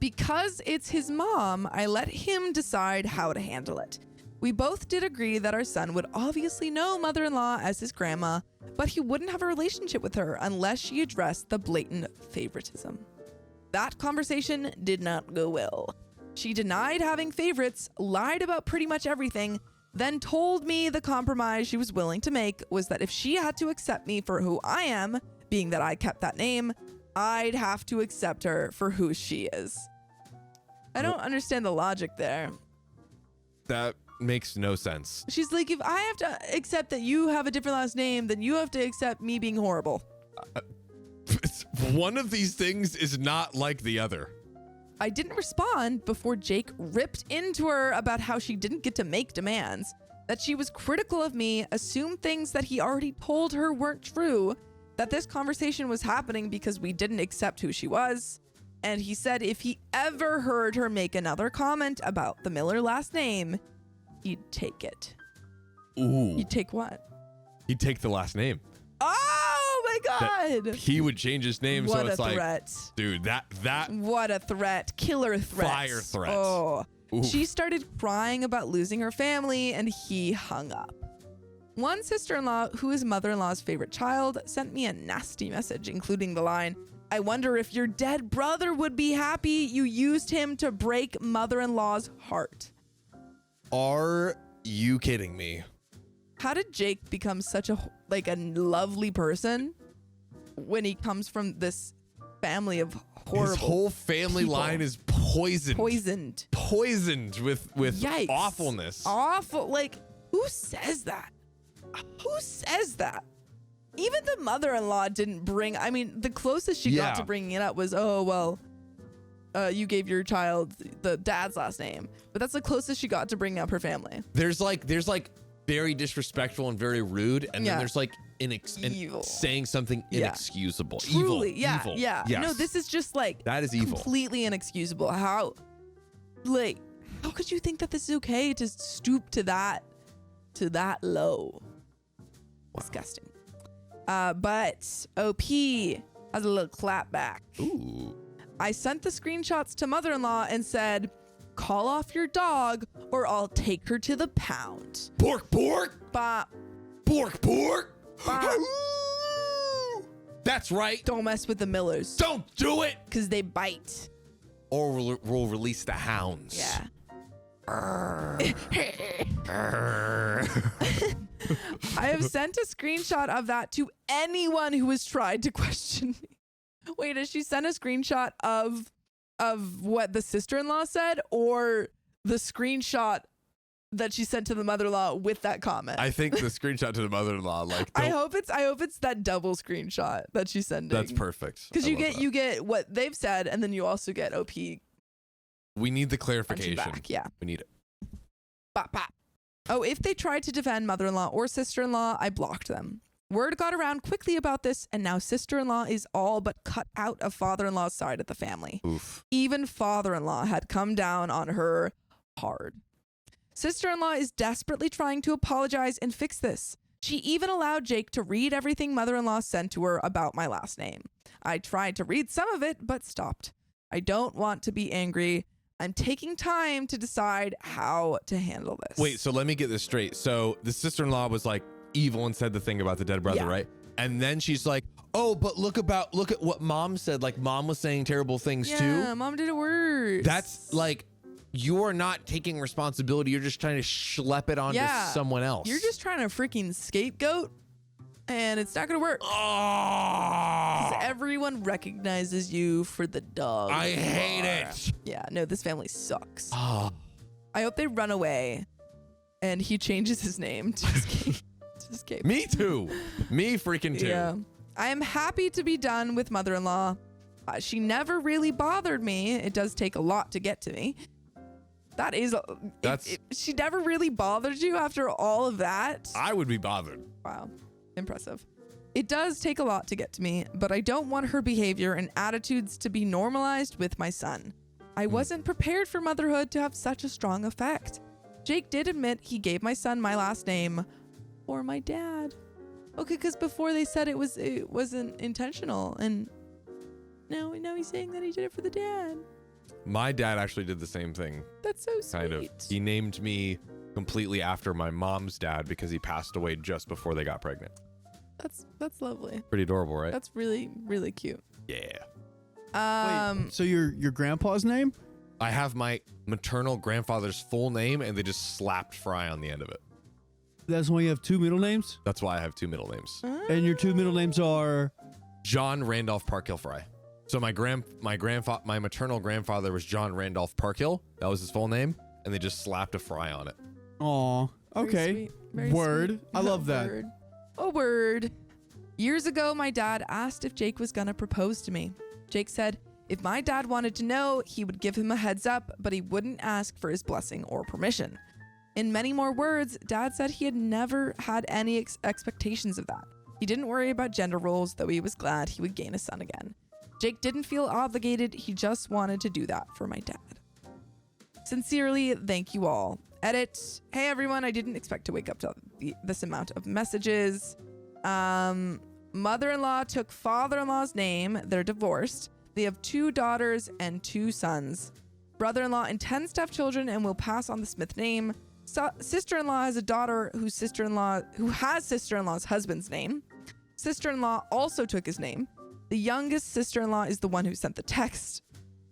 Because it's his mom, I let him decide how to handle it. We both did agree that our son would obviously know mother-in-law as his grandma, but he wouldn't have a relationship with her unless she addressed the blatant favoritism. That conversation did not go well. She denied having favorites, lied about pretty much everything, then told me the compromise she was willing to make was that if she had to accept me for who I am, being that I kept that name, I'd have to accept her for who she is. I don't understand the logic there. That makes no sense. She's like, if I have to accept that you have a different last name, then you have to accept me being horrible. One of these things is not like the other. I didn't respond before Jake ripped into her about how she didn't get to make demands, that she was critical of me, assumed things that he already told her weren't true, that this conversation was happening because we didn't accept who she was, and he said if he ever heard her make another comment about the Miller last name, he'd take it. Ooh. You'd take what? He'd take the last name. Oh my God! He would change his name, What so it's a like, threat. dude, that What a threat. Killer threat. Fire threat. Oh. Oof. She started crying about losing her family and he hung up. One sister-in-law, who is mother-in-law's favorite child, sent me a nasty message, including the line, I wonder if your dead brother would be happy you used him to break mother-in-law's heart. Are you kidding me? How did Jake become such a lovely person when he comes from this family of horrible His whole family people? line is poisoned. Poisoned with Yikes. awfulness. Awful. Like, who says that? Who says that? Even the mother-in-law didn't bring, I mean, the closest she got to bringing it up was, oh, well, you gave your child the dad's last name. But that's the closest she got to bringing up her family. There's like very disrespectful and very rude, and Yeah. then there's like Evil. saying something Yeah. inexcusable. Truly, evil. yeah, Evil. yeah. Yes. No, this is just like That is evil. completely inexcusable. How could you think that this is okay to stoop to that low? Disgusting. But OP has a little clap back. Ooh. I sent the screenshots to mother-in-law and said, call off your dog or I'll take her to the pound. Pork, pork, Bop. pork, pork. Bop. That's right. Don't mess with the Millers. Don't do it. Because they bite. Or we'll release the hounds. Yeah. I have sent a screenshot of that to anyone who has tried to question me. Wait, has she sent a screenshot of what the sister-in-law said, or the screenshot that she sent to the mother-in-law with that comment? I think the screenshot to the mother-in-law, like, I hope it's that double screenshot that she's sending. that's perfect. Because I you love get that. you get what they've said, and then you also get OP We need the punching clarification. back. Yeah. We need it. Bop, bop. Oh, if they tried to defend mother-in-law or sister-in-law, I blocked them. Word got around quickly about this, and now sister-in-law is all but cut out of father-in-law's side of the family. Oof. Even father-in-law had come down on her hard. Sister-in-law is desperately trying to apologize and fix this. She even allowed Jake to read everything mother-in-law sent to her about my last name. I tried to read some of it, but stopped. I don't want to be angry. I'm taking time to decide how to handle this. Wait, so let me get this straight. So the sister-in-law was like evil and said the thing about the dead brother, Yeah. right? And then she's like, oh, but look at what mom said. Like, mom was saying terrible things yeah, too. mom did it worse. That's like, you're not taking responsibility. You're just trying to schlep it onto someone else. You're just trying to freaking scapegoat, and it's not going to work. Oh, 'Cause everyone recognizes you for the dog. I you hate are. it. Yeah, no, this family sucks. Oh. I hope they run away and he changes his name to escape. Me too. Me freaking too. Yeah. I am happy to be done with mother-in-law. She never really bothered me. It does take a lot to get to me. That is, she never really bothered you after all of that. I would be bothered. Wow. Impressive. It does take a lot to get to me, but I don't want her behavior and attitudes to be normalized with my son. I wasn't prepared for motherhood to have such a strong effect. Jake did admit he gave my son my last name or my dad. Okay, because before they said it wasn't intentional, and now he's saying that he did it for the dad. My dad actually did the same thing. That's so sweet. Kind of. He named me completely after my mom's dad because he passed away just before they got pregnant. That's lovely. Pretty adorable, right? That's really, really cute. Yeah. Wait, so your grandpa's name? I have my maternal grandfather's full name, and they just slapped Fry on the end of it. That's why you have two middle names? That's why I have two middle names. And your two middle names are? John Randolph Parkhill Fry. So my maternal grandfather was John Randolph Parkhill. That was his full name, and they just slapped a Fry on it. Aw, Very okay. sweet. Very Word. sweet. I love that. Word. A word. Years ago, my dad asked if Jake was gonna propose to me. Jake said if my dad wanted to know, he would give him a heads up, but he wouldn't ask for his blessing or permission. In many more words, Dad said he had never had any expectations of that. He didn't worry about gender roles, though he was glad he would gain a son again. Jake didn't feel obligated, he just wanted to do that for my dad. Sincerely, thank you all. Edit. Hey everyone, I didn't expect to wake up to this amount of messages. Mother-in-law took father-in-law's name. They're divorced. They have 2 daughters and 2 sons. Brother-in-law intends to have children and will pass on the Smith name. Sister-in-law has a daughter who has sister-in-law's husband's name. Sister-in-law also took his name. The youngest sister-in-law is the one who sent the text.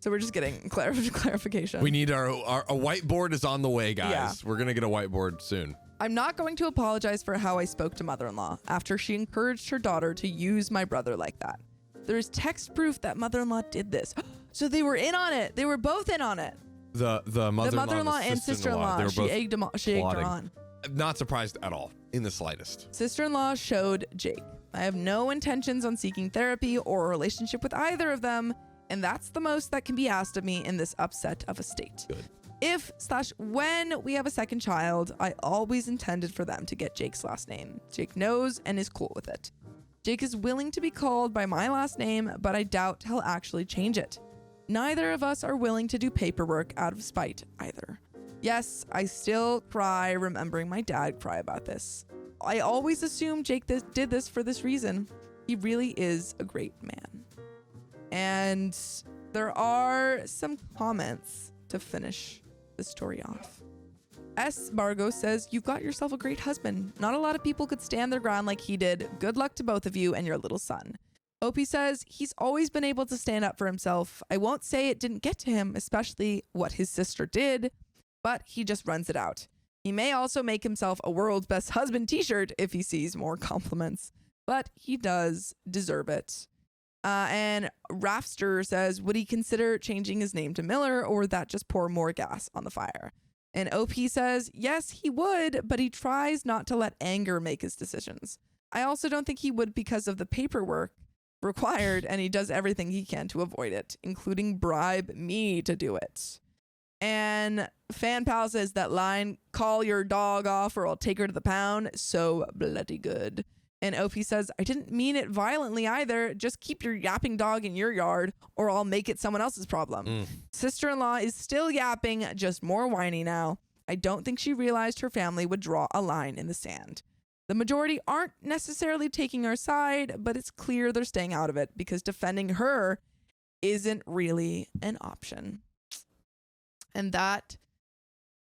So we're just getting clarification. We need our whiteboard is on the way, guys. Yeah. We're going to get a whiteboard soon. I'm not going to apologize for how I spoke to mother-in-law after she encouraged her daughter to use my brother like that. There's text proof that mother-in-law did this. So they were in on it. They were both in on it. The mother-in-law and sister-in-law. they were She both egged her plotting. on. Not surprised at all, in the slightest. Sister-in-law showed Jake. I have no intentions on seeking therapy or a relationship with either of them, and that's the most that can be asked of me in this upset of a state. Good. When we have a second child, I always intended for them to get Jake's last name. Jake knows and is cool with it. Jake is willing to be called by my last name, but I doubt he'll actually change it. Neither of us are willing to do paperwork out of spite either. Yes, I still cry remembering my dad cry about this. I always assumed Jake did this for this reason. He really is a great man. And there are some comments to finish the story off. S. Margot says, you've got yourself a great husband. Not a lot of people could stand their ground like he did. Good luck to both of you and your little son. Opie says, he's always been able to stand up for himself. I won't say it didn't get to him, especially what his sister did, but he just runs it out. He may also make himself a world's best husband t-shirt if he sees more compliments, but he does deserve it. And Rafster says, would he consider changing his name to Miller, or would that just pour more gas on the fire? And OP says, yes, he would, but he tries not to let anger make his decisions. I also don't think he would because of the paperwork required, and he does everything he can to avoid it, including bribe me to do it. And Fan Pal says that line, call your dog off or I'll take her to the pound, so bloody good. And OP says, I didn't mean it violently either. Just keep your yapping dog in your yard or I'll make it someone else's problem. Sister-in-law is still yapping, just more whiny now. I don't think she realized her family would draw a line in the sand. The majority aren't necessarily taking our side, but it's clear they're staying out of it because defending her isn't really an option. And that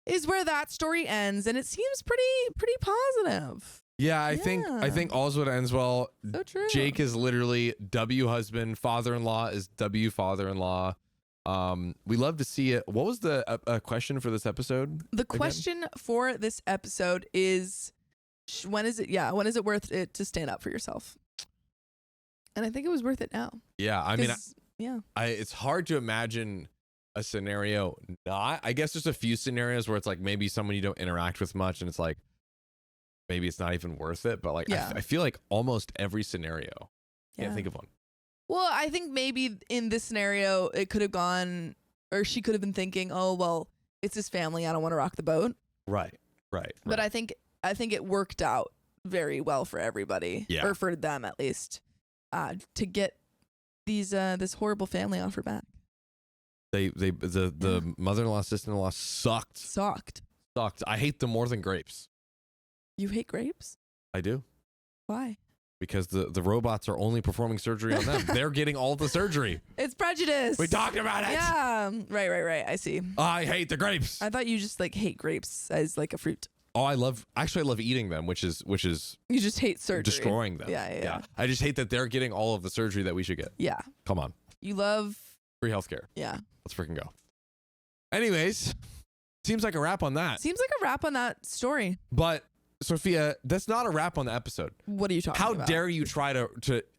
is where that story ends, and it seems pretty positive. Yeah, I think also it ends well. So true. Jake is literally W husband, father-in-law is W father-in-law. We love to see it. What was the question for this episode? The question for this episode is, when is it worth it to stand up for yourself? And I think it was worth it now. Yeah, I mean, yeah, it's hard to imagine a scenario not. I guess there's a few scenarios where it's like maybe someone you don't interact with much, and it's like maybe it's not even worth it. But like, Yeah. I feel like almost every scenario. Can't Yeah. think of one. Well, I think maybe in this scenario, it could have gone, or she could have been thinking, oh, well, it's his family. I don't want to rock the boat. Right. But I think it worked out very well for everybody, Yeah. or for them at least, to get this horrible family off her back. The mother-in-law, sister-in-law sucked. I hate them more than grapes. You hate grapes? I do. Why? Because the robots are only performing surgery on them. They're getting all the surgery. It's prejudice. We talked about it. Yeah. Right. I see. I hate the grapes. I thought you just like hate grapes as like a fruit. Oh, I love eating them, which is You just hate surgery. destroying them. Yeah. I just hate that they're getting all of the surgery that we should get. Yeah. Come on. You love. Free healthcare. Yeah. Let's freaking go. Anyways, seems like a wrap on that. Seems like a wrap on that story. But Sophia, that's not a wrap on the episode. What are you talking How about? dare you try to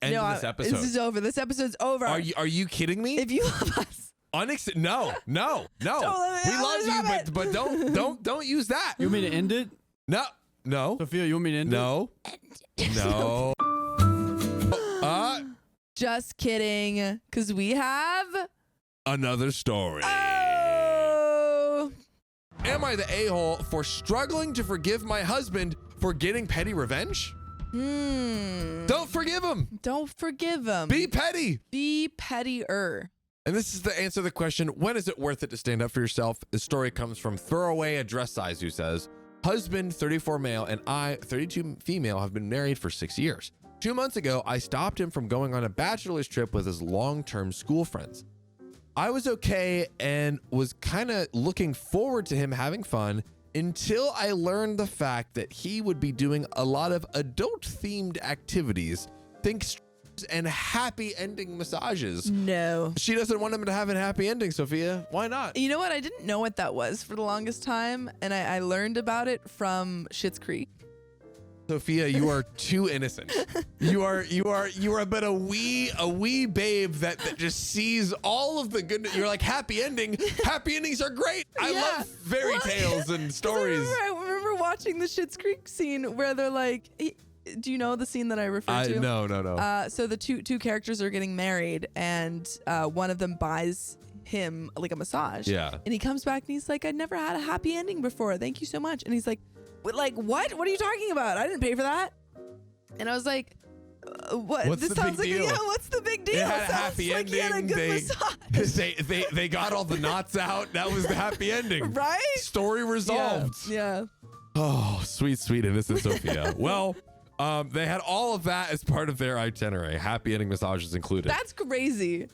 end this episode? This is over. This episode's over. Are you kidding me? If you love us. No. Don't let me- We I love you, love it. but don't use that. You want me to end it? No. Sophia, you want me to end it? No. Just kidding. Because we have. Another story. Oh. Am I the a-hole for struggling to forgive my husband for getting petty revenge? Don't forgive him. Don't forgive him. Be petty. Be pettier. And this is the answer to the question, when is it worth it to stand up for yourself? The story comes from Throwaway a Dress Size, who says, husband, 34 male, and I, 32 female, have been married for 6 years. 2 months ago, I stopped him from going on a bachelor's trip with his long-term school friends. I was okay and was kind of looking forward to him having fun until I learned the fact that he would be doing a lot of adult-themed activities, think and happy ending massages. No. She doesn't want him to have a happy ending, Sophia. Why not? You know what? I didn't know what that was for the longest time, and I learned about it from Schitt's Creek. Sophia, you are too innocent. You are but a wee babe that just sees all of the goodness. You're like, happy ending. Happy endings are great. I love fairy tales and stories. I remember watching the Schitt's Creek scene where they're like, do you know the scene that I refer to? No. So the two characters are getting married, and one of them buys him like a massage. Yeah. And he comes back and he's like, I never had a happy ending before. Thank you so much. And he's like, what? What are you talking about? I didn't pay for that. And I was like, what? What's this the sounds big like deal? Yeah. What's the big deal? It had a Sounds happy like he had a ending. good massage. They got all the knots out. That was the happy ending. Right? Story resolved. Yeah. Oh, sweet innocent Sophia. Well, they had all of that as part of their itinerary. Happy ending massages included. That's crazy.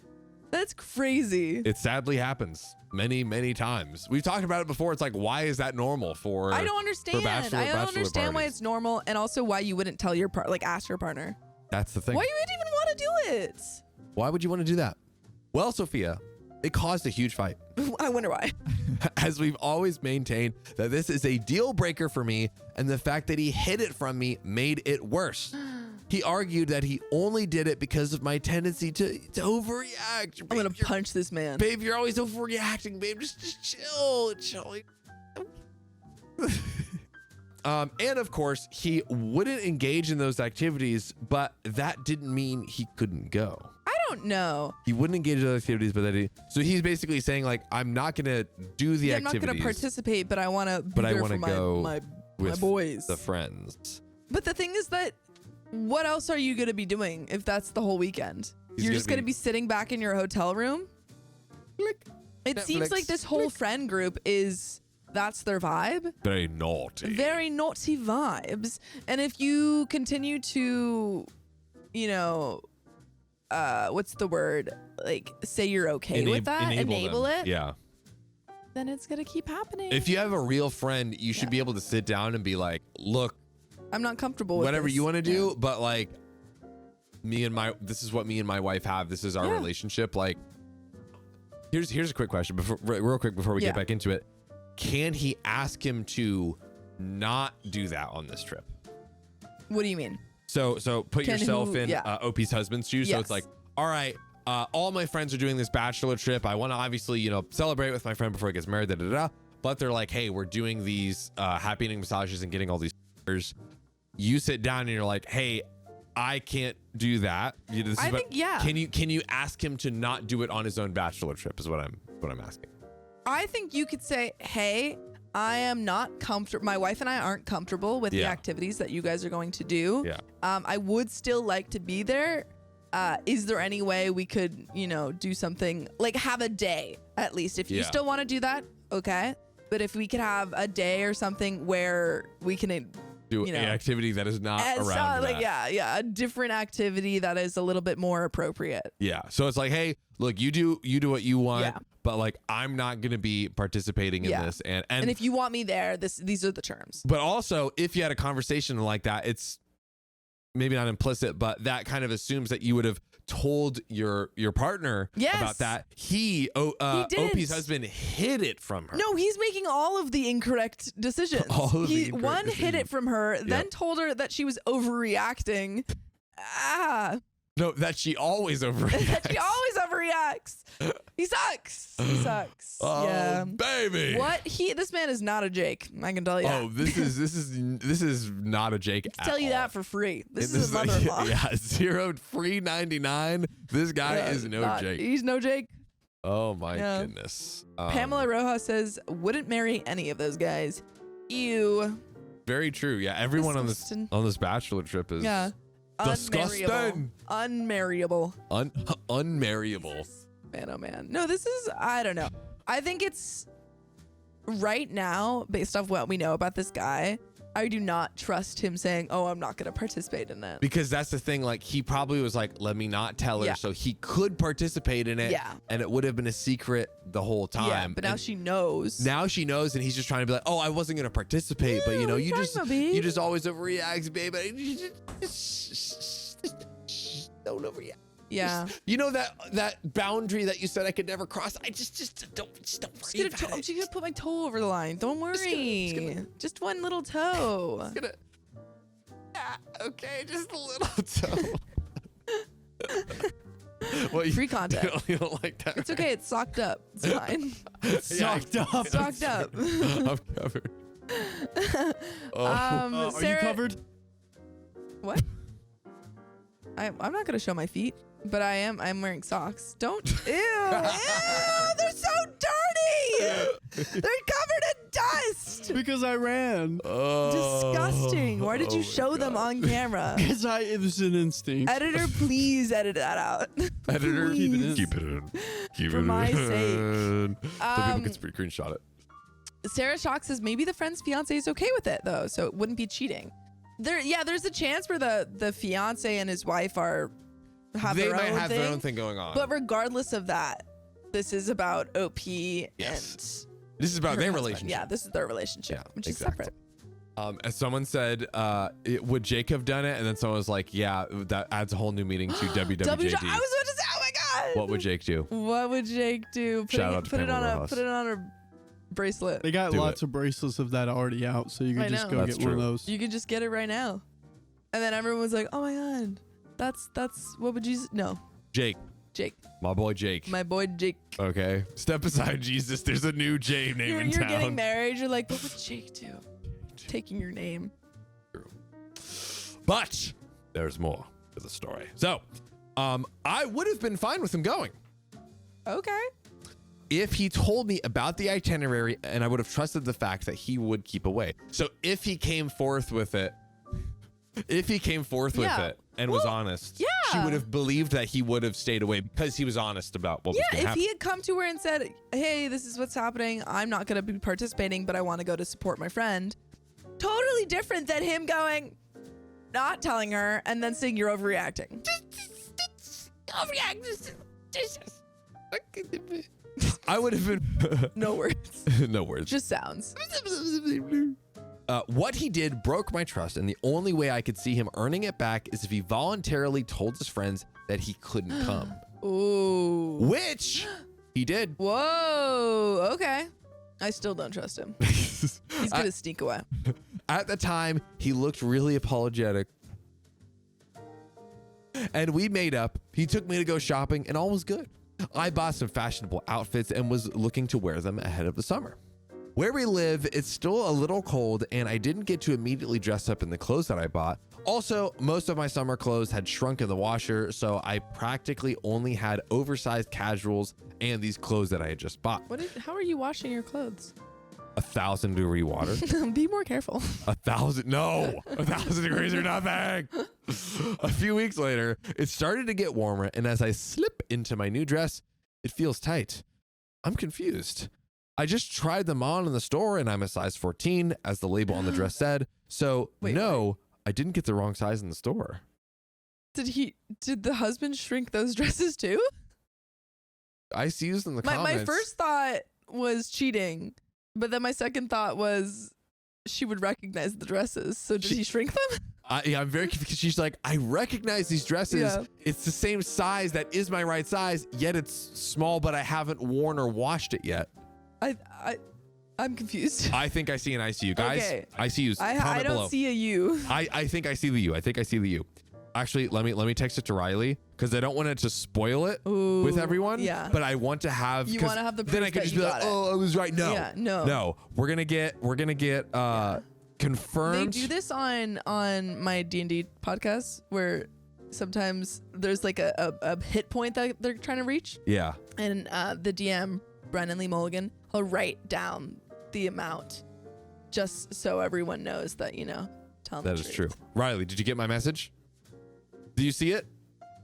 It sadly happens many times. We've talked about it before. It's like, why is that normal for? I don't understand. I don't understand why it's normal, and also why you wouldn't tell your ask your partner. That's the thing. Why you would even want to do it? Why would you want to do that? Well, Sophia, It caused a huge fight. I wonder why. As we've always maintained that this is a deal breaker for me, and the fact that he hid it from me made it worse. He argued that he only did it because of my tendency to overreact. I'm gonna punch this man. Babe, you're always overreacting, babe. Just chill. And of course, he wouldn't engage in those activities, but that didn't mean he couldn't go. I don't know. He wouldn't engage in those activities, but so he's basically saying like, I'm not gonna do the I'm not activities. gonna participate, but I want to. But I want to go my with boys, the friends. But the thing is that, what else are you gonna be doing if that's the whole weekend? You're just gonna be sitting back in your hotel room. It seems like this whole friend group that's their vibe. Very naughty. Very naughty vibes. And if you continue to, what's the word? Like, say you're okay with that, enable it. Yeah. Then it's gonna keep happening. If you have a real friend, you should be able to sit down and be like, look, I'm not comfortable with whatever this. you want to do, but like, this is what me and my wife have. This is our relationship. Like, here's a quick question real quick before we get back into it. Can he ask him to not do that on this trip? What do you mean? So put yourself in OP's husband's shoes. Yes. So it's like, all right, all my friends are doing this bachelor trip. I want to obviously, celebrate with my friend before he gets married, But they're like, hey, we're doing these happy ending massages and getting all these. You sit down and you're like, hey, I can't do that. Can you ask him to not do it on his own bachelor trip? Is what I'm asking. I think you could say, hey, I am not comfortable. My wife and I aren't comfortable with the activities that you guys are going to do. Yeah. I would still like to be there. Is there any way we could, do something like have a day at least? If you still want to do that, okay. But if we could have a day or something where we can do an activity that is not around that. A different activity that is a little bit more appropriate. Yeah. So it's like, hey, look, you do what you want, but like I'm not gonna be participating in this. And if you want me there, these are the terms. But also, if you had a conversation like that, it's maybe not implicit, but that kind of assumes that you would have told your partner about that. He OP's husband hid it from her. No, he's making all of the incorrect decisions. One hid it from her, then told her that she was overreacting. No, that she always overreacts. He sucks. Oh, baby. This man is not a Jake. I can tell you. Oh, this is not a Jake. I can tell you that for free. This is a mother-in-law. Yeah, zero free 99. This guy is no Jake. He's no Jake. Oh my goodness. Pamela Rojas says, wouldn't marry any of those guys. Ew. Very true. Yeah, everyone on this bachelor trip is disgusting. Unmarriable. Unmarriable. Man, oh man. No, I don't know. I think it's right now, based off what we know about this guy, I do not trust him saying, oh, I'm not going to participate in it. Because that's the thing. Like, he probably was like, let me not tell her. So he could participate in it. Yeah. And it would have been a secret the whole time. Yeah, but now she knows. Now she knows, and he's just trying to be like, oh, I wasn't going to participate. But, you just always overreact, baby. Don't overreact. Yeah. You know that boundary that you said I could never cross? I just don't worry about it. I'm just gonna put my toe over the line. Don't worry. Just one little toe. Okay, just a little toe. Well, free content. You don't like that. It's okay. It's socked up. It's fine. It's socked up. Socked up. I'm covered. Are you covered? What? I'm not gonna show my feet. But I'm wearing socks. Don't. Ew. They're so dirty. They're covered in dust. Because I ran. Disgusting. Why did you show them on camera? Because it was an instinct. Editor, please edit that out. Editor, please. keep it in. For my sake. So people can screenshot it. Sarah Shock says maybe the friend's fiance is okay with it though, so it wouldn't be cheating. There's a chance where the fiance and his wife they might have their own thing going on. But regardless of that, this is about OP and this is about their relationship. Yeah, this is their relationship, which is separate. As someone said, would Jake have done it? And then someone was like, yeah, that adds a whole new meaning to WWJD. I was about to say, oh my God. What would Jake do? What would Jake do? Shout out to put it Pamela on Ross. put it on a bracelet. They got Do lots of bracelets of that already out, so you I can just know. go That's get one of true. those. You can just get it right now. And then everyone was like, "Oh my God, that's what would Jesus?" No, Jake, Jake, my boy Jake. my boy Jake. Okay, step aside, Jesus. There's a new Jay name You're in town. getting married. You're like, what would Jake do? Taking your name. But there's more to the story. So, I would have been fine with him going Okay. if he told me about the itinerary, and I would have trusted the fact that he would keep away. So if he came forth with it, Yeah. and was honest, she yeah. would have believed that he would have stayed away because he was honest about what was Yeah, going to if happen. he had come to her and said, "Hey, this is what's happening. I'm not going to be participating, but I want to go to support my friend." Totally different than him going, not telling her, and then saying you're overreacting. I would have been No words. no words. Just sounds. What he did broke my trust, and the only way I could see him earning it back is if he voluntarily told his friends that he couldn't come, Ooh. which he did. Whoa. Okay. I still don't trust him. He's going to sneak away. At the time, he looked really apologetic. And we made up. He took me to go shopping, and all was good. I bought some fashionable outfits and was looking to wear them ahead of the summer. Where we live, it's still a little cold, and I didn't get to immediately dress up in the clothes that I bought. Also, most of my summer clothes had shrunk in the washer, so I practically only had oversized casuals and these clothes that I had just bought. How are you washing your clothes? 1,000 degree water. Be more careful. 1,000? No, 1,000 degrees or nothing. A few weeks later, it started to get warmer, and as I slip into my new dress, it feels tight. I'm confused. I just tried them on in the store, and I'm a size 14, as the label on the dress said. So Wait. I didn't get the wrong size in the store. Did the husband shrink those dresses too? I see you in the comments. My first thought was cheating, but then my second thought was she would recognize the dresses. So did he shrink them? I'm very confused. She's like, I recognize these dresses. Yeah. It's the same size that is my right size, yet it's small, but I haven't worn or washed it yet. I'm confused. I think I see an ICU. Guys, Okay. I see you. I Comment don't below. see a U. I think I see the U. I think I see the U. Actually, let me text it to Riley because I don't want it to spoil it with everyone. yeah. But I want to have. You 'cause wanna have the Then I proof could that just you be got like, it. oh, I was right. No. Yeah, no. No. We're gonna get They confirmed. do this on my D&D podcast where sometimes there's like a hit point that they're trying to reach, Yeah. and the DM Brennan Lee Mulligan, he'll write down the amount just so everyone knows that tell them That is true. Riley, did you get my message? Do you see it?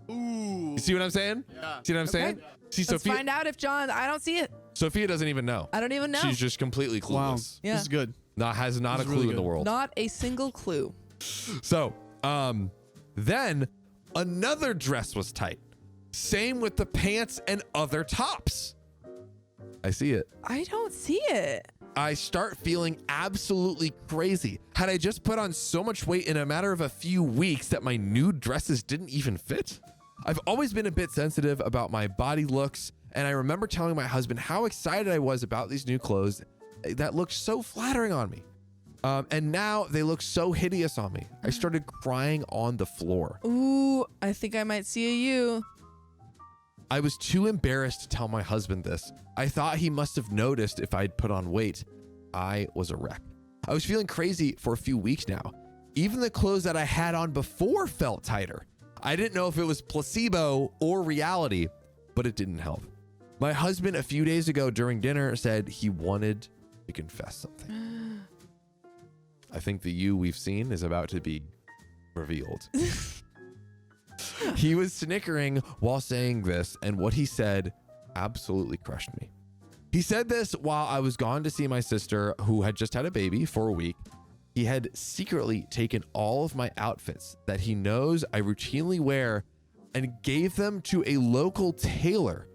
Ooh. You see what I'm saying? Yeah. See what I'm saying? See, Let's Sophia. find out if John. I don't see it. Sophia doesn't even know. I don't even know. She's just completely Wow. clueless. Yeah. This is good. Has not This a is clue really in the good. world. Not a single clue. So, then another dress was tight. Same with the pants and other tops. I see it. I don't see it. I start feeling absolutely crazy. Had I just put on so much weight in a matter of a few weeks that my new dresses didn't even fit? I've always been a bit sensitive about my body looks, and I remember telling my husband how excited I was about these new clothes that looked so flattering on me. And now they look so hideous on me. I started crying on the floor. Ooh, I think I might see a U. I was too embarrassed to tell my husband this. I thought he must have noticed if I'd put on weight. I was a wreck. I was feeling crazy for a few weeks now. Even the clothes that I had on before felt tighter. I didn't know if it was placebo or reality, but it didn't help. My husband a few days ago during dinner said he wanted to confess something. I think the you we've seen is about to be revealed. He was snickering while saying this, and what he said absolutely crushed me. He said this while I was gone to see my sister, who had just had a baby, for a week. He had secretly taken all of my outfits that he knows I routinely wear and gave them to a local tailor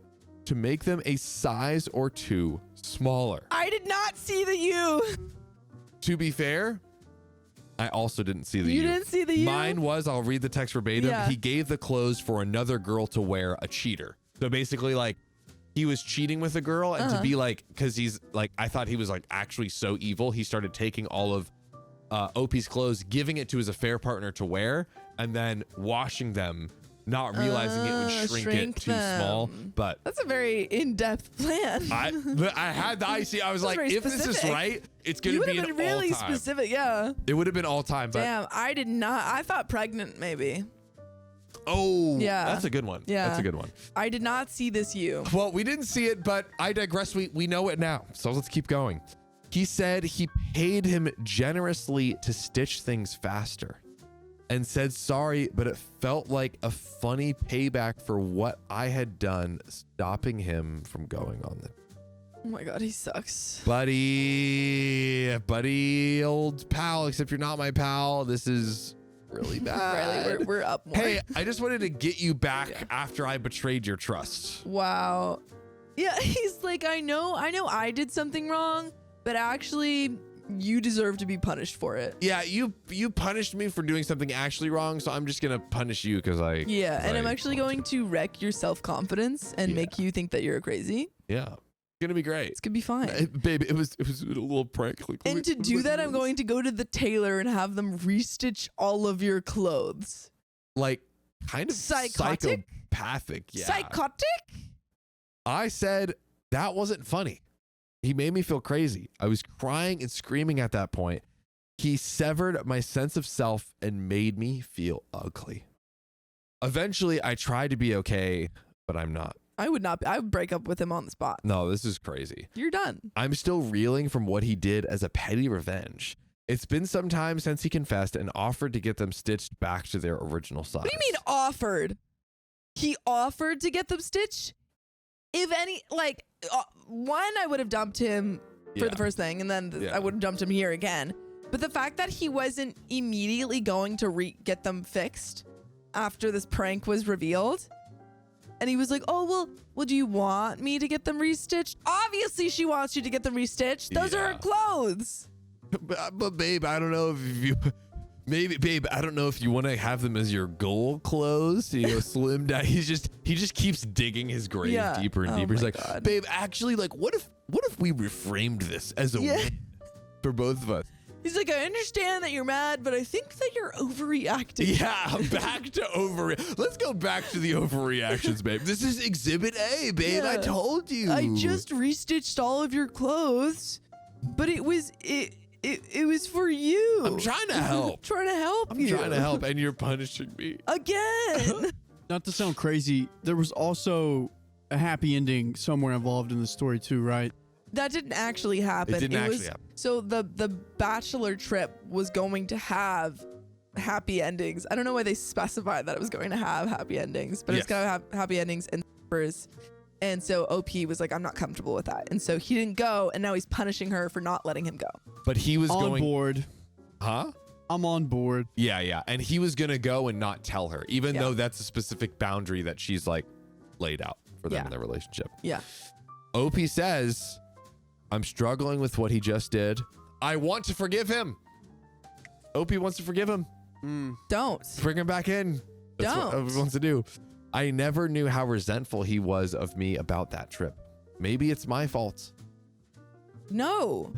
to make them a size or two smaller. I did not see the U. To be fair, I also didn't see the You U. didn't see the U? Mine was, I'll read the text verbatim. Yeah. He gave the clothes for another girl to wear, a cheater. So basically, like, he was cheating with a girl, and to be like, because he's like, I thought he was like actually so evil, he started taking all of OP's clothes, giving it to his affair partner to wear, and then washing them, not realizing it would shrink it too small. But that's a very in-depth plan. I had the IC. I was like, if this is right, it's gonna be an really all time. specific. Yeah. It would have been all time. But damn, I did not. I thought pregnant maybe. oh, Yeah. that's a good one. Yeah. That's a good one. I did not see this you. Well, we didn't see it, but I digress. We know it now. So let's keep going. He said he paid him generously to stitch things faster and said sorry, but it felt like a funny payback for what I had done, stopping him from going on the Oh my God, he sucks. buddy, old pal, except you're not my pal. This is really bad. Riley, we're up more. Hey, I just wanted to get you back after I betrayed your trust. Wow. Yeah, he's like, I know I did something wrong, but actually you deserve to be punished for it. Yeah, you punished me for doing something actually wrong, so I'm just gonna punish you because I. Yeah, and I'm actually going to wreck your self-confidence and make you think that you're crazy. Yeah, it's gonna be great. It's gonna be fine. Babe, it was a little prank. Like, And to do that, I'm going to go to the tailor and have them restitch all of your clothes. like kind of Psychotic? psychopathic. Yeah. Psychotic? I said that wasn't funny. He made me feel crazy. I was crying and screaming at that point. He severed my sense of self and made me feel ugly. Eventually, I tried to be okay, but I'm not. I would not. I would break up with him on the spot. No, this is crazy. You're done. I'm still reeling from what he did as a petty revenge. It's been some time since he confessed and offered to get them stitched back to their original size. What do you mean offered? He offered to get them stitched? If any, like, one, I would have dumped him for the first thing, and then I would have dumped him here again. But the fact that he wasn't immediately going to get them fixed after this prank was revealed, and he was like, oh, well, do you want me to get them restitched? Obviously, she wants you to get them restitched. Those are her clothes. But babe, I don't know if you... Maybe, babe, I don't know if you want to have them as your goal clothes, you know, slim down. He just keeps digging his grave deeper and deeper. He's like, God. babe, actually, like, what if we reframed this as a win for both of us? He's like, I understand that you're mad, but I think that you're overreacting. Yeah, back to Let's go back to the overreactions, babe. This is Exhibit A, babe. Yeah. I told you. I just restitched all of your clothes, but it was for you. I'm trying to help. Trying to help I'm you. trying to help, and you're punishing me. Again. Not to sound crazy, there was also a happy ending somewhere involved in the story too, right? That didn't actually happen. It didn't actually happen. So the bachelor trip was going to have happy endings. I don't know why they specified that it was going to have happy endings, but it's going to have happy endings and strippers. And so OP was like, I'm not comfortable with that. And so he didn't go, and now he's punishing her for not letting him go. But he was On going... board. Huh? I'm on board. Yeah. And he was going to go and not tell her, even though that's a specific boundary that she's like laid out for them in their relationship. Yeah. OP says, I'm struggling with what he just did. I want to forgive him. OP wants to forgive him. Don't. Bring him back in. That's what Don't. OP wants to do. I never knew how resentful he was of me about that trip. Maybe it's my fault. No.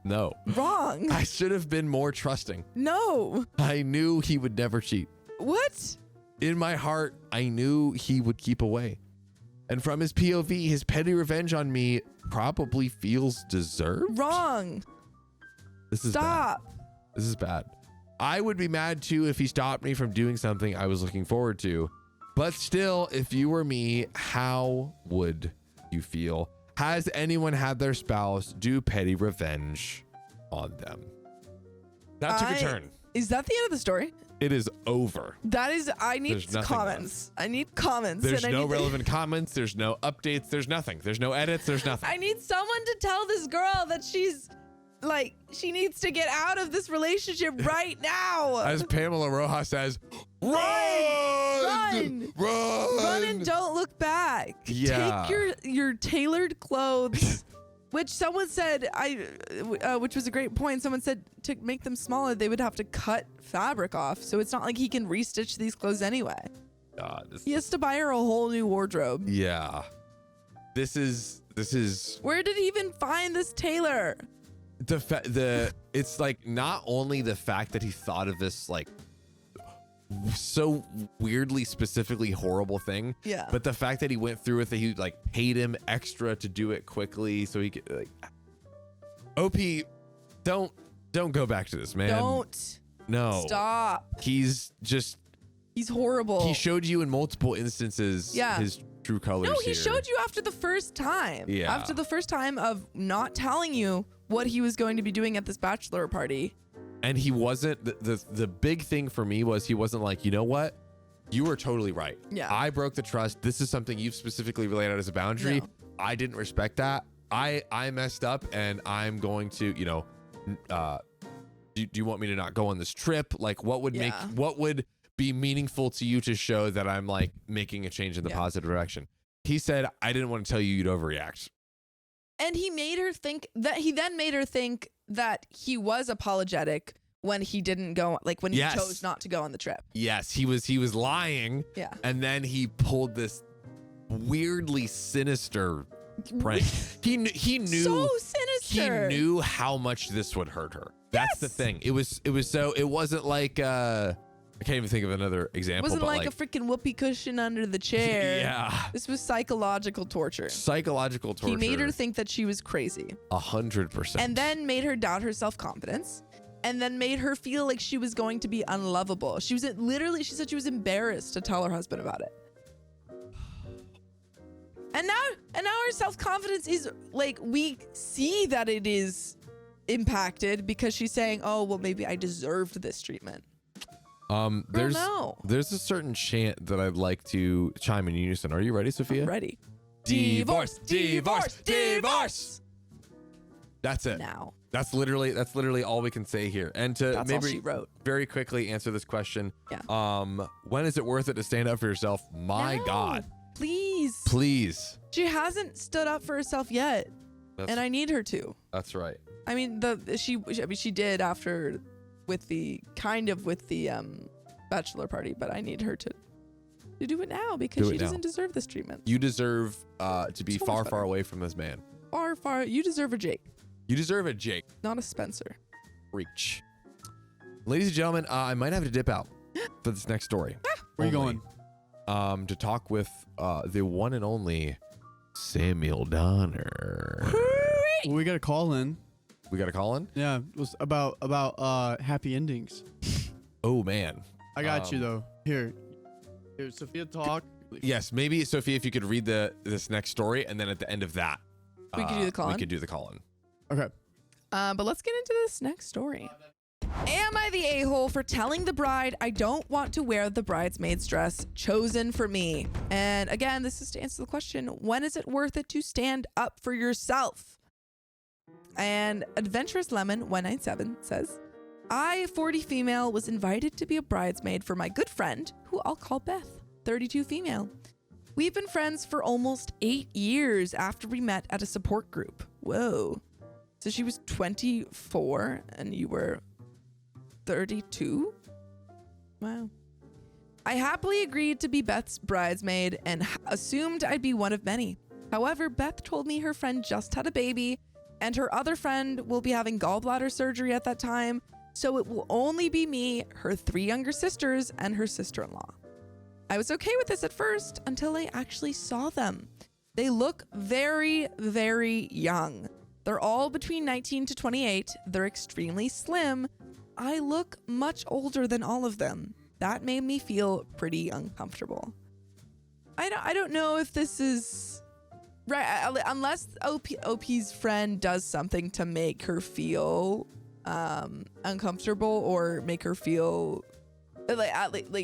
No. Wrong. I should have been more trusting. No. I knew he would never cheat. What? In my heart, I knew he would keep away. And from his POV, his petty revenge on me probably feels deserved. Wrong. This is Stop. bad. This is bad. I would be mad too if he stopped me from doing something I was looking forward to. But still, if you were me, how would you feel? Has anyone had their spouse do petty revenge on them? That took a turn. Is that the end of the story? It is over. That is, I need There's nothing comments. I need comments. There's and I no need relevant comments. There's no updates. There's nothing. There's no edits. There's nothing. I need someone to tell this girl that she's like, she needs to get out of this relationship right now. As Pamela Rojas says, run! Run and don't look back. Yeah. Take your tailored clothes, which someone said, which was a great point. Someone said to make them smaller, they would have to cut fabric off. So it's not like he can restitch these clothes anyway. God. He has to buy her a whole new wardrobe. Yeah. This is Where did he even find this tailor? it's like not only the fact that he thought of this like so weirdly specifically horrible thing, Yeah. but the fact that he went through with it, he like paid him extra to do it quickly so he could like OP, don't go back to this, man. Don't. No. Stop. He's horrible. he showed you in multiple instances Yeah. his true colors. No, he here. showed you after the first time. Yeah. After the first time of not telling you what he was going to be doing at this bachelor party. And he wasn't the big thing for me was he wasn't like, you know what? You were totally right. Yeah. I broke the trust. This is something you've specifically laid out as a boundary. No. I didn't respect that. I messed up and I'm going to, you know, do you want me to not go on this trip? Like what would be meaningful to you to show that I'm like making a change in the positive direction? He said, I didn't want to tell you you'd overreact. And he made her think that he he was apologetic when he didn't go, like when he chose not to go on the trip. Yes, he was lying. Yeah. And then he pulled this weirdly sinister prank. He knew So sinister. He knew how much this would hurt her. That's the thing. It wasn't like I can't even think of another example. It wasn't but like a freaking whoopee cushion under the chair. Yeah. This was psychological torture. Psychological torture. He made her think that she was crazy. 100%. And then made her doubt her self-confidence. And then made her feel like she was going to be unlovable. She said she was embarrassed to tell her husband about it. And now her self-confidence is like, we see that it is impacted because she's saying, oh, well, maybe I deserved this treatment. There's a certain chant that I'd like to chime in unison. Are you ready, Sophia? I'm ready. Divorce, divorce, divorce. That's it. Now. That's literally all we can say here. And to That's all maybe she wrote. very quickly answer this question. Yeah. When is it worth it to stand up for yourself? My No, God. Please. She hasn't stood up for herself yet. And I need her to. That's right. I mean, she did after with the bachelor party, but I need her to do it now because she doesn't deserve this treatment. You deserve to be So much far better. far away from this man. Far. You deserve a Jake, You deserve a Jake. not a Spencer. Reach. Ladies and gentlemen, I might have to dip out for this next story. Where you Only, going? to talk with the one and only Samuel Donner. Well, we got a call in. We got a call in? Yeah, it was about happy endings. Oh, man. I got you though. Here, Sophia, talk. Yes, maybe, Sophia, if you could read this next story, and then at the end of that, We could do the call-in? We could do the call-in. Okay. But let's get into this next story. Am I the a-hole for telling the bride I don't want to wear the bridesmaid's dress chosen for me? And again, this is to answer the question, when is it worth it to stand up for yourself? And Adventurous Lemon 197 says, I, 40 female, was invited to be a bridesmaid for my good friend, who I'll call Beth, 32 female. We've been friends for almost 8 years after we met at a support group. Whoa. So she was 24 and you were 32? Wow. I happily agreed to be Beth's bridesmaid and assumed I'd be one of many. However, Beth told me her friend just had a baby and her other friend will be having gallbladder surgery at that time, so it will only be me, her 3 younger sisters, and her sister-in-law. I was okay with this at first until I actually saw them. They look very, very young. They're all between 19 to 28. They're extremely slim. I look much older than all of them. That made me feel pretty uncomfortable. I don't know if this is right, unless OP's friend does something to make her feel uncomfortable or make her feel like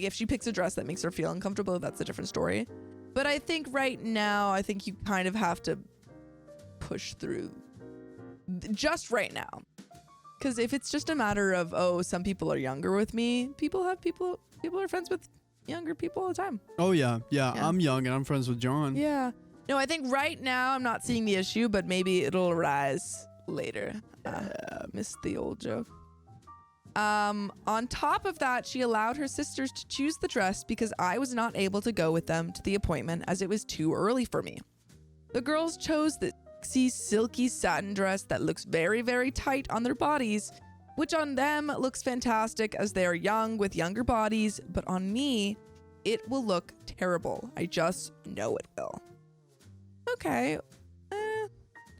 if she picks a dress that makes her feel uncomfortable, that's a different story. But I think right now, I think you kind of have to push through just right now. Because if it's just a matter of, oh, some people are younger with me, people are friends with younger people all the time. Oh, yeah. I'm young and I'm friends with John. Yeah. No, I think right now I'm not seeing the issue, but maybe it'll arise later. Missed the old joke. On top of that, she allowed her sisters to choose the dress because I was not able to go with them to the appointment as it was too early for me. The girls chose the sexy, silky satin dress that looks very, very tight on their bodies, which on them looks fantastic as they are young with younger bodies, but on me, it will look terrible. I just know it will. Okay.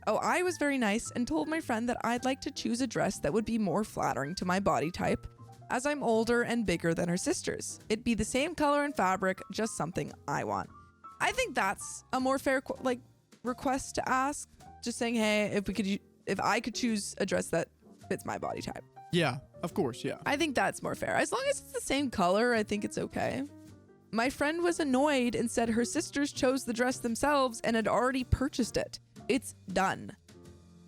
Oh, I was very nice and told my friend that I'd like to choose a dress that would be more flattering to my body type, as I'm older and bigger than her sisters. It'd be the same color and fabric, just something I want. I think that's a more fair request to ask. Just saying, hey, if I could choose a dress that fits my body type. Yeah, of course, yeah. I think that's more fair. As long as it's the same color, I think it's okay. My friend was annoyed and said her sisters chose the dress themselves and had already purchased it. It's done.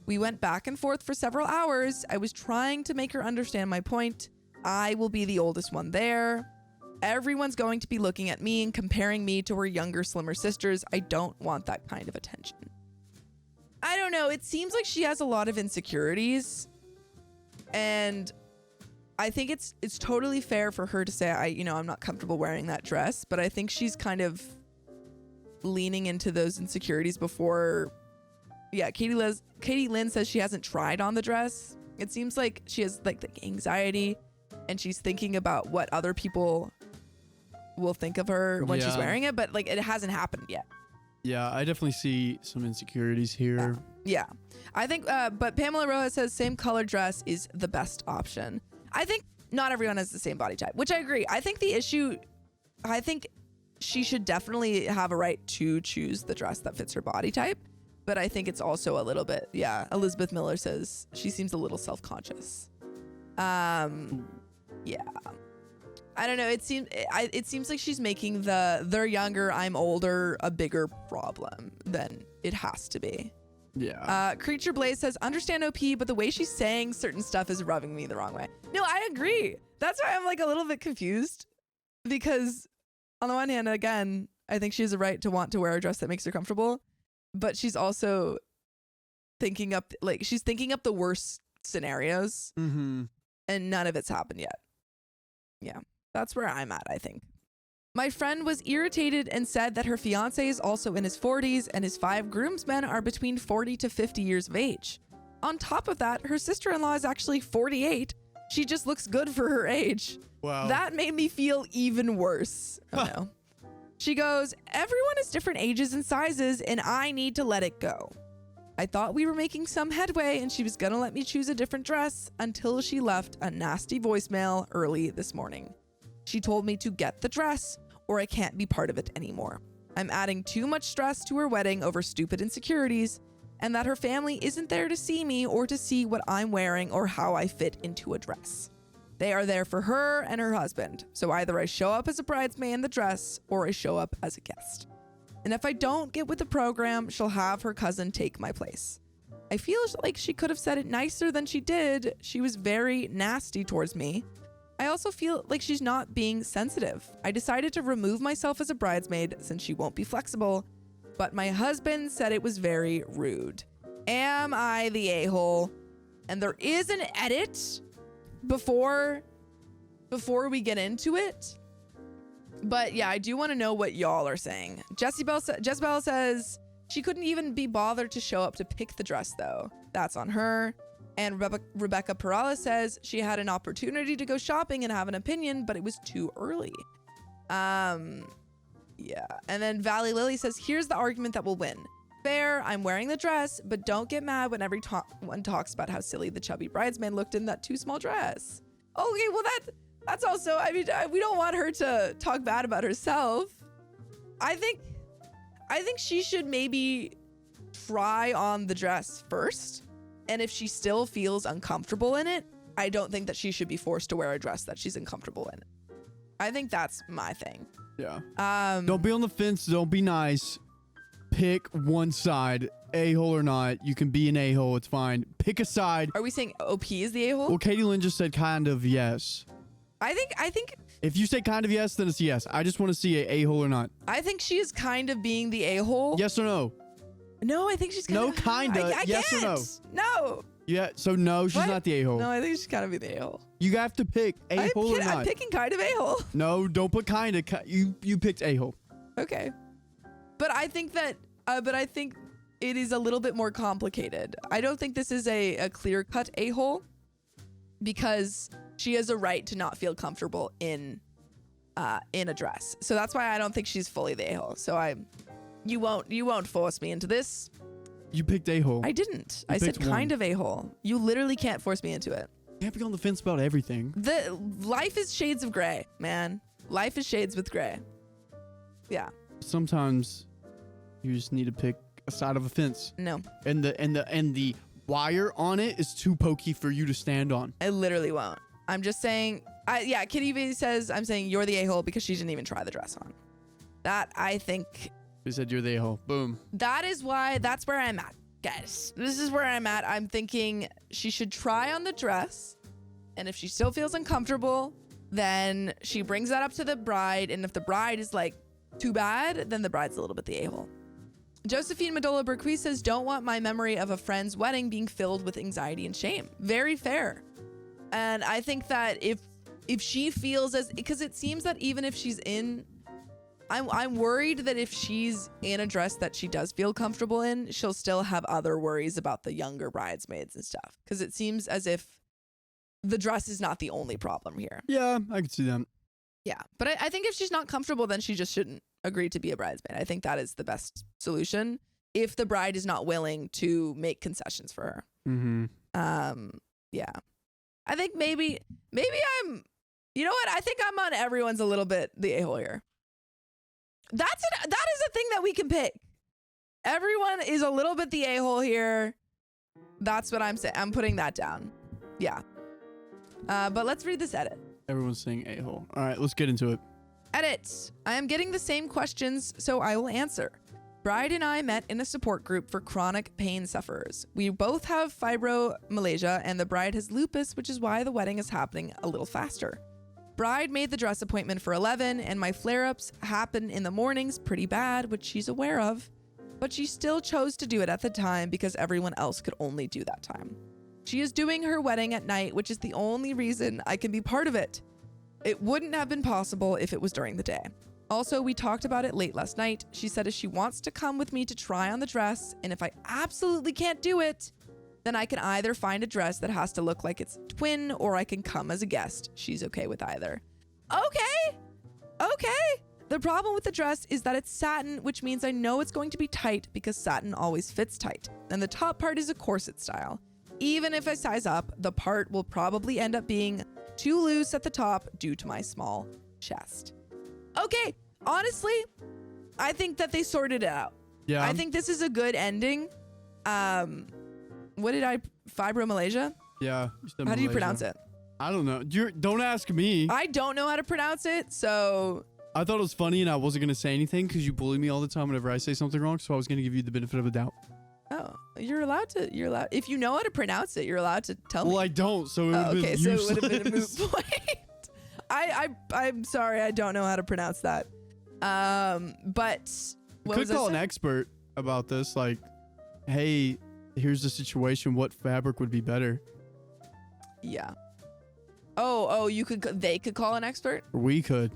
We went back and forth for several hours. I was trying to make her understand my point. I will be the oldest one there. Everyone's going to be looking at me and comparing me to her younger, slimmer sisters. I don't want that kind of attention. I don't know. It seems like she has a lot of insecurities. And I think it's totally fair for her to say, I'm not comfortable wearing that dress. But I think she's kind of leaning into those insecurities before. Yeah, Katie Lynn says she hasn't tried on the dress. It seems like she has like the anxiety and she's thinking about what other people will think of her when she's wearing it, but like it hasn't happened yet. Yeah, I definitely see some insecurities here. Yeah. I think, but Pamela Rojas says same color dress is the best option. I think not everyone has the same body type, which I agree. I think she should definitely have a right to choose the dress that fits her body type. But I think it's also a little bit, Elizabeth Miller says she seems a little self-conscious. Yeah. I don't know. It seems like she's making they're younger, I'm older, a bigger problem than it has to be. Yeah. Creature Blaze says, understand OP, but the way she's saying certain stuff is rubbing me the wrong way. No, I agree. That's why I'm like a little bit confused. Because on the one hand, again, I think she has a right to want to wear a dress that makes her comfortable. But she's also thinking up the worst scenarios. Mm-hmm. And none of it's happened yet. Yeah, that's where I'm at, I think. My friend was irritated and said that her fiance is also in his 40s and his 5 groomsmen are between 40 to 50 years of age. On top of that, her sister-in-law is actually 48. She just looks good for her age. Wow. That made me feel even worse. Oh no. She goes, everyone is different ages and sizes, and I need to let it go. I thought we were making some headway, and she was going to let me choose a different dress until she left a nasty voicemail early this morning. She told me to get the dress, or I can't be part of it anymore. I'm adding too much stress to her wedding over stupid insecurities, and that her family isn't there to see me or to see what I'm wearing or how I fit into a dress. They are there for her and her husband. So either I show up as a bridesmaid in the dress or I show up as a guest. And if I don't get with the program, she'll have her cousin take my place. I feel like she could have said it nicer than she did. She was very nasty towards me. I also feel like she's not being sensitive. I decided to remove myself as a bridesmaid since she won't be flexible, but my husband said it was very rude. Am I the a-hole? And there is an edit before we get into it. But yeah, I do want to know what y'all are saying. Jezebel says she couldn't even be bothered to show up to pick the dress though. That's on her. And Rebecca Perala says she had an opportunity to go shopping and have an opinion, but it was too early. Yeah. And then Valley Lily says, here's the argument that will win. Fair, I'm wearing the dress, but don't get mad when everyone talks about how silly the chubby bridesmaid looked in that too small dress. Okay, well that's also, I mean, we don't want her to talk bad about herself. I think she should maybe try on the dress first. And if she still feels uncomfortable in it, I don't think that she should be forced to wear a dress that she's uncomfortable in. I think that's my thing. Yeah. Don't be on the fence. Don't be nice. Pick one side, a-hole or not. You can be an a-hole. It's fine. Pick a side. Are we saying OP is the a-hole? Well, Katie Lynn just said kind of yes. I think if you say kind of yes, then it's yes. I just want to see a-hole or not. I think she is kind of being the a-hole. Yes or no? No, I think she's kind of. No, kinda. Yes or no? No. Yeah, so no, she's What? not the a-hole. No, I think she's gotta be the a-hole. You have to pick a-hole or not. I'm picking kind of a-hole. No, don't put kind of. You picked a-hole. Okay. But I think that, it is a little bit more complicated. I don't think this is a clear-cut a-hole because she has a right to not feel comfortable in a dress. So that's why I don't think she's fully the a-hole. So you won't force me into this. You picked a-hole. I didn't. You I said picked one. kind of a-hole. You literally can't force me into it. You can't be on the fence about everything. The life is shades of gray, man. Life is shades with gray. Yeah. Sometimes you just need to pick a side of a fence, No, and the wire on it is too pokey for you to stand on. I literally won't. I'm just saying. Kitty B says I'm saying you're the a-hole because she didn't even try the dress on. That I think. They said you're the a-hole. Boom. That's where I'm at, guys. This is where I'm at. I'm thinking she should try on the dress, and if she still feels uncomfortable, then she brings that up to the bride, and if the bride is like, too bad, then the bride's a little bit the a-hole. Josephine Medola Berqui says, don't want my memory of a friend's wedding being filled with anxiety and shame. Very fair. And I think that if she feels because it seems that even if she's I'm worried that if she's in a dress that she does feel comfortable in, she'll still have other worries about the younger bridesmaids and stuff. Because it seems as if the dress is not the only problem here. Yeah, I can see that. Yeah. But I think if she's not comfortable, then she just shouldn't agree to be a bridesmaid. I think that is the best solution if the bride is not willing to make concessions for her. Mm-hmm. Yeah. I think maybe I'm, you know what? I think I'm on everyone's a little bit the a-hole here. That is a thing that we can pick. Everyone is a little bit the a-hole here. That's what I'm saying. I'm putting that down. Yeah. But let's read this edit. Everyone's saying a-hole. All right, let's get into it. Edit. I am getting the same questions, so I will answer. Bride and I met in a support group for chronic pain sufferers. We both have fibromyalgia, and the bride has lupus, which is why the wedding is happening a little faster. Bride made the dress appointment for 11, and my flare-ups happen in the mornings pretty bad, which she's aware of, but she still chose to do it at the time because everyone else could only do that time. She is doing her wedding at night, which is the only reason I can be part of it. It wouldn't have been possible if it was during the day. Also, we talked about it late last night. She said if she wants to come with me to try on the dress, and if I absolutely can't do it, then I can either find a dress that has to look like it's twin, or I can come as a guest. She's okay with either. Okay. The problem with the dress is that it's satin, which means I know it's going to be tight because satin always fits tight. And the top part is a corset style. Even if I size up, the part will probably end up being too loose at the top due to my small chest. Okay, honestly, I think that they sorted it out. Yeah. I think this is a good ending. What did fibromyalgia? Yeah. How do you pronounce it? I don't know. Don't ask me. I don't know how to pronounce it, so... I thought it was funny and I wasn't going to say anything because you bully me all the time whenever I say something wrong, so I was going to give you the benefit of a doubt. Oh, you're allowed. If you know how to pronounce it, you're allowed to tell me. Well, I don't, so it would have been okay, so useless. it would have been a moot point. I'm sorry, I don't know how to pronounce that. But what Could was I call an saying? expert about this, like, hey, here's the situation. What fabric would be better? Yeah. Oh, they could call an expert? Or we could.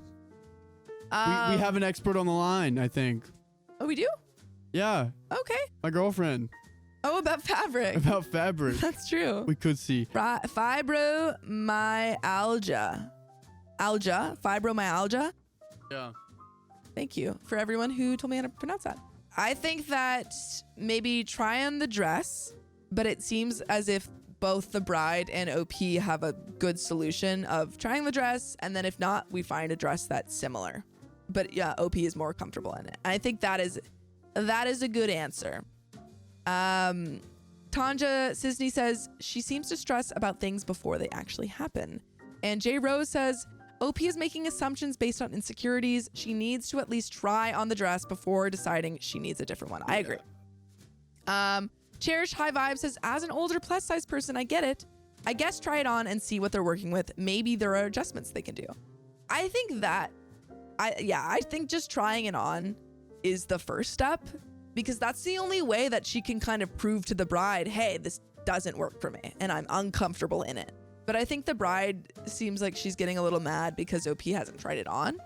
We have an expert on the line, I think. Oh, we do? Yeah, Okay. my girlfriend. Oh, about fabric. About fabric. That's true. We could see. Fibromyalgia. Fibromyalgia. Yeah. Thank you for everyone who told me how to pronounce that. I think that maybe try on the dress, but it seems as if both the bride and OP have a good solution of trying the dress, and then if not, we find a dress that's similar. But yeah, OP is more comfortable in it. And I think that is a good answer. Tanja Sisney says she seems to stress about things before they actually happen. And J Rose says OP is making assumptions based on insecurities. She needs to at least try on the dress before deciding she needs a different one. I agree. Cherish High Vibe says, as an older plus size person, I get it. I guess try it on and see what they're working with. Maybe there are adjustments they can do. I think I think just trying it on is the first step, because that's the only way that she can kind of prove to the bride, hey, this doesn't work for me and I'm uncomfortable in it. But I think the bride seems like she's getting a little mad because OP hasn't tried it on.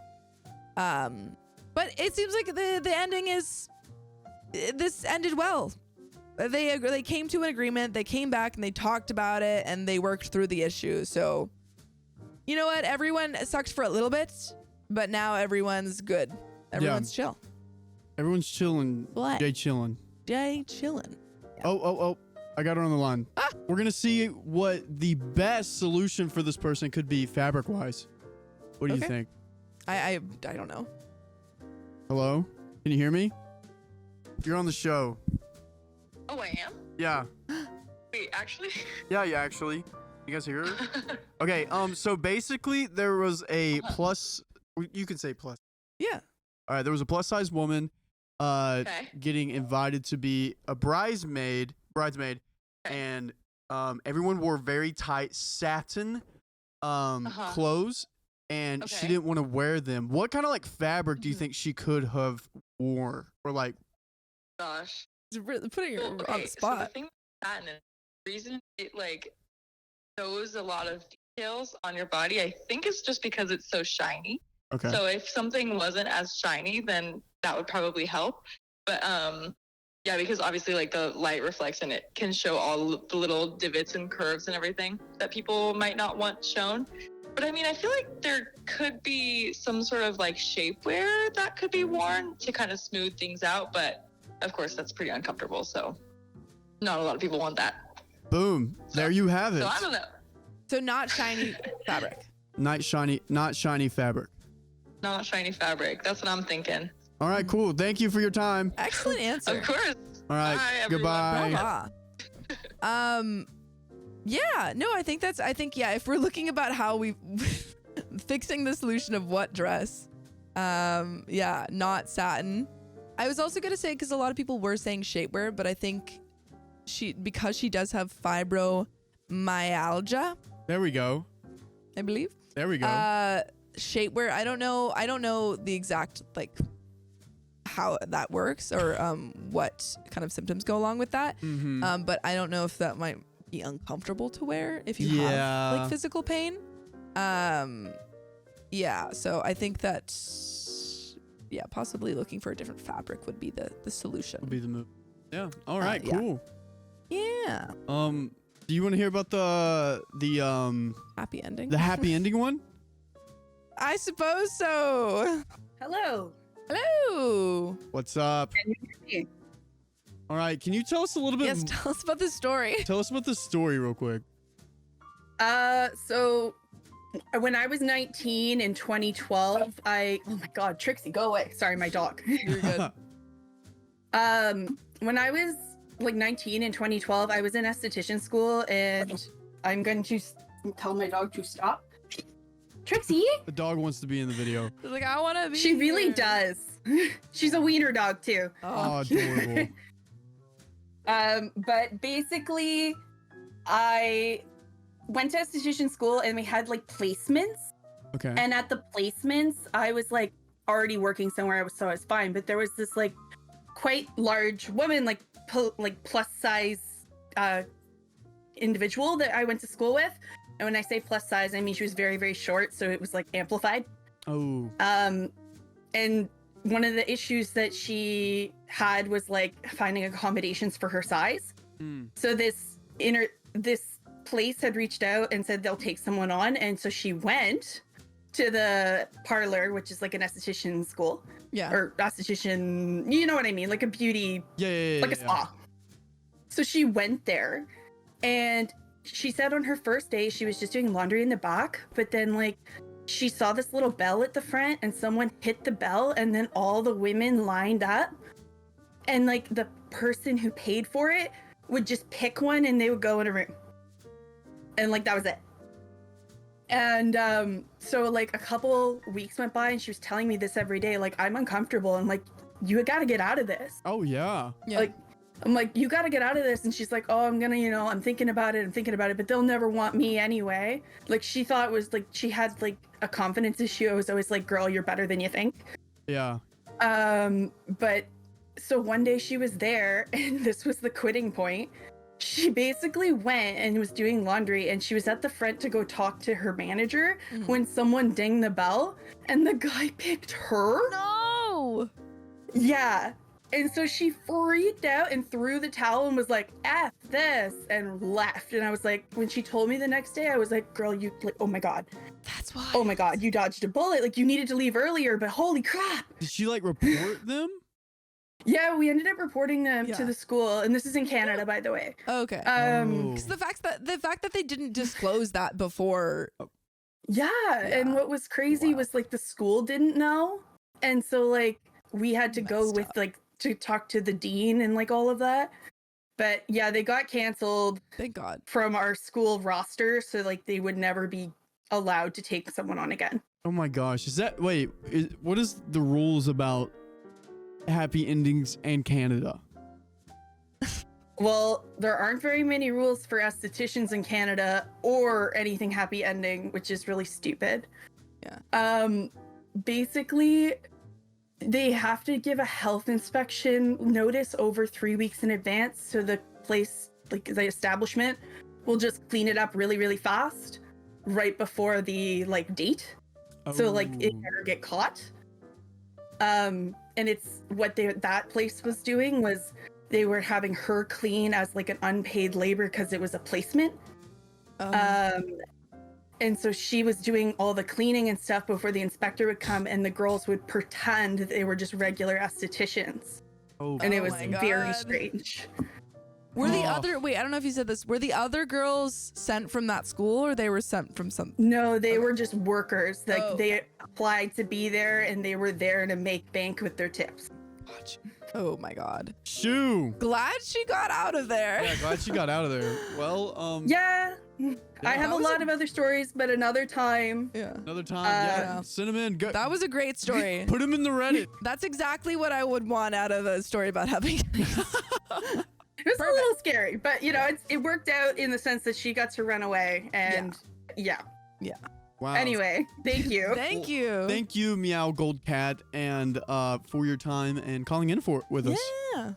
But it seems like the ending is, this ended well. They came to an agreement, they came back and they talked about it and they worked through the issue. So, you know what? Everyone sucked for a little bit, but now everyone's good. Everyone's chill. Everyone's chilling. What? Jay chilling. Jay chilling. Yeah. Oh. I got her on the line. We're going to see what the best solution for this person could be fabric-wise. What do you think? I don't know. Hello? Can you hear me? You're on the show. Oh, I am? Yeah. Wait, actually? Yeah, actually. You guys hear her? Okay, so basically there was a plus, you can say plus. Yeah. All right, there was a plus-size woman getting invited to be a bridesmaid, and everyone wore very tight satin clothes, and she didn't want to wear them. What kind of like fabric do you think she could have wore, or like? Gosh. It's really putting her on the So the spot. thing with satin is the reason it like shows a lot of details on your body, I think it's just because it's so shiny. Okay. So if something wasn't as shiny, then that would probably help. But yeah, because obviously like the light reflects and it can show all the little divots and curves and everything that people might not want shown. But I mean, I feel like there could be some sort of like shapewear that could be worn to kind of smooth things out. But of course, that's pretty uncomfortable. So not a lot of people want that. Boom. There you have it. So I don't know. So not shiny fabric. Not shiny fabric. Not shiny fabric. That's what I'm thinking. All right, cool. Thank you for your time. Excellent answer. Of course. All right. Bye, everyone. Goodbye. Brava. Yeah, no, I think if we're looking about how we fixing the solution of what dress, yeah, not satin. I was also going to say, because a lot of people were saying shapewear, but I think because she does have fibromyalgia. There we go. I believe. There we go. Shapewear. I don't know the exact like how that works or what kind of symptoms go along with that. Mm-hmm. But I don't know if that might be uncomfortable to wear if you have like physical pain. Yeah. So I think that possibly looking for a different fabric would be the solution. Would be the move. Yeah. All right. Yeah. Cool. Yeah. Do you want to hear about the Happy ending. the happy ending one? I suppose so. Hello. Hello. What's up? Can you hear me? All right. Can you tell us a little bit? Yes, tell us about the story. Tell us about the story real quick. So when I was 19 in 2012, oh my God, Trixie, go away. Sorry, my dog. You're good. When I was like 19 in 2012, I was in esthetician school, and I'm going to tell my dog to stop. Trixie? The dog wants to be in the video. She's like, I want to be. She really here. does. She's a wiener dog too. Oh, adorable. But basically, I went to esthetician school and we had like placements. Okay. And at the placements, I was like already working somewhere, so I was fine. But there was this like quite large woman, like plus size individual that I went to school with. And when I say plus size, I mean she was very, very short, so it was like amplified. Oh. And one of the issues that she had was like finding accommodations for her size. So this place had reached out and said they'll take someone on, and so she went to the parlor, which is like an esthetician school. Yeah. Or esthetician, you know what I mean, like a beauty, like a spa. So she went there, and she said on her first day she was just doing laundry in the back, but then like she saw this little bell at the front and someone hit the bell, and then all the women lined up, and like the person who paid for it would just pick one and they would go in a room, and like that was it. And so like a couple weeks went by and she was telling me this every day, like, I'm uncomfortable, and like, you gotta get out of this. Oh yeah. Like, I'm like, you gotta get out of this. And she's like, oh, I'm gonna, I'm thinking about it, but they'll never want me anyway. Like, she thought it was like, she had like a confidence issue. I was always like, girl, you're better than you think. Yeah. But so one day she was there, and this was the quitting point. she basically went and was doing laundry, and she was at the front to go talk to her manager when someone dinged the bell, and the guy picked her. No. Yeah. And so she freaked out and threw the towel and was like, F this, and left. And I was like, when she told me the next day, I was like, girl, you, like, oh my God. That's why. Oh my God, you dodged a bullet. Like, you needed to leave earlier, but holy crap. Did she like report them? Yeah, we ended up reporting them to the school. And this is in Canada, by the way. Okay. Oh. Because the fact that they didn't disclose that before. Yeah. And what was crazy was like the school didn't know. And so like we had to go with like to talk to the dean and like all of that. But yeah, they got canceled. Thank God. From our school roster, so like they would never be allowed to take someone on again. Oh my gosh. What is the rules about happy endings in Canada? Well, there aren't very many rules for estheticians in Canada or anything happy ending, which is really stupid. Yeah. Basically, they have to give a health inspection notice over 3 weeks in advance, so the place, like the establishment, will just clean it up really, really fast right before the like date. So like it never get caught. And it's what that place was doing was they were having her clean as like an unpaid labor because it was a placement. And so she was doing all the cleaning and stuff before the inspector would come, and the girls would pretend that they were just regular estheticians. And it was very strange. Were the other, wait, I don't know if you said this, were the other girls sent from that school or they were sent from some? No, they were just workers. Like they applied to be there and they were there to make bank with their tips. Oh my God. Shoo. Glad she got out of there. Yeah, glad she got out of there. Well, yeah. I have a lot of other stories, but another time. Yeah. Another time. Yeah. Send them in. Go. That was a great story. Put them in the Reddit. That's exactly what I would want out of a story about having. It was a little scary, but you know, it worked out in the sense that she got to run away, and yeah. Wow. Anyway, thank you. Thank you. Thank you, Meow Gold Cat, and for your time and calling in with us. Yeah.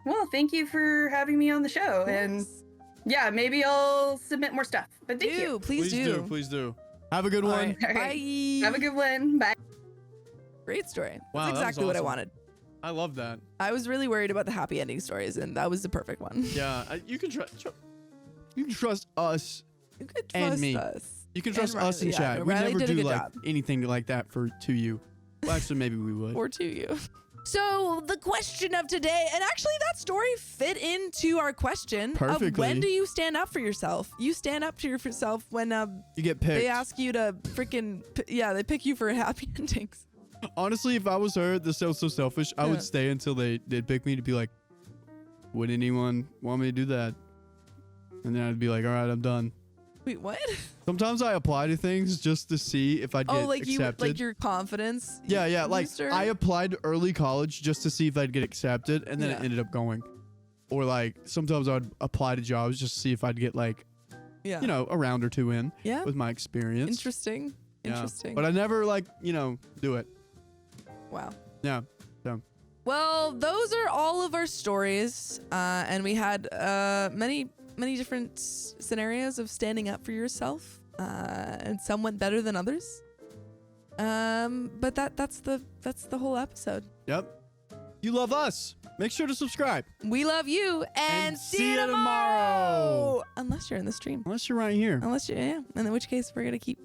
Well, thank you for having me on the show, and yeah, maybe I'll submit more stuff. But thank you. Please do. Please do. Have a good one. Right. Bye. Have a good one. Bye. Great story. Wow, That's exactly what I wanted. I love that. I was really worried about the happy ending stories, and that was the perfect one. Yeah, you can trust us. You can trust and me. us. You can trust And us in Riley, chat. yeah, We Riley never did a do good like job. anything like that to you. Well, actually, maybe we would. Or to you. So the question of today, and actually that story fit into our question Perfectly. of when do you stand up for yourself? You stand up to yourself when you get picked. they ask you to freaking, they pick you for happy endings. Honestly, if I was her, this sounds so selfish, I would stay until they did pick me to be like, would anyone want me to do that? And then I'd be like, all right, I'm done. Wait, what? Sometimes I apply to things just to see if I'd get accepted. like your confidence. Yeah. Like booster? I applied to early college just to see if I'd get accepted, and then it ended up going. Or like sometimes I'd apply to jobs just to see if I'd get like, Yeah. a round or two in. Yeah. With my experience. Interesting. Yeah. Interesting. But I never do it. Wow. Yeah. So. Well, those are all of our stories, and we had many different scenarios of standing up for yourself, and some went better than others. But that's the whole episode. Yep. You love us. Make sure to subscribe. We love you, and see you tomorrow. Unless you're in the stream. Unless you're right here. In which case we're gonna keep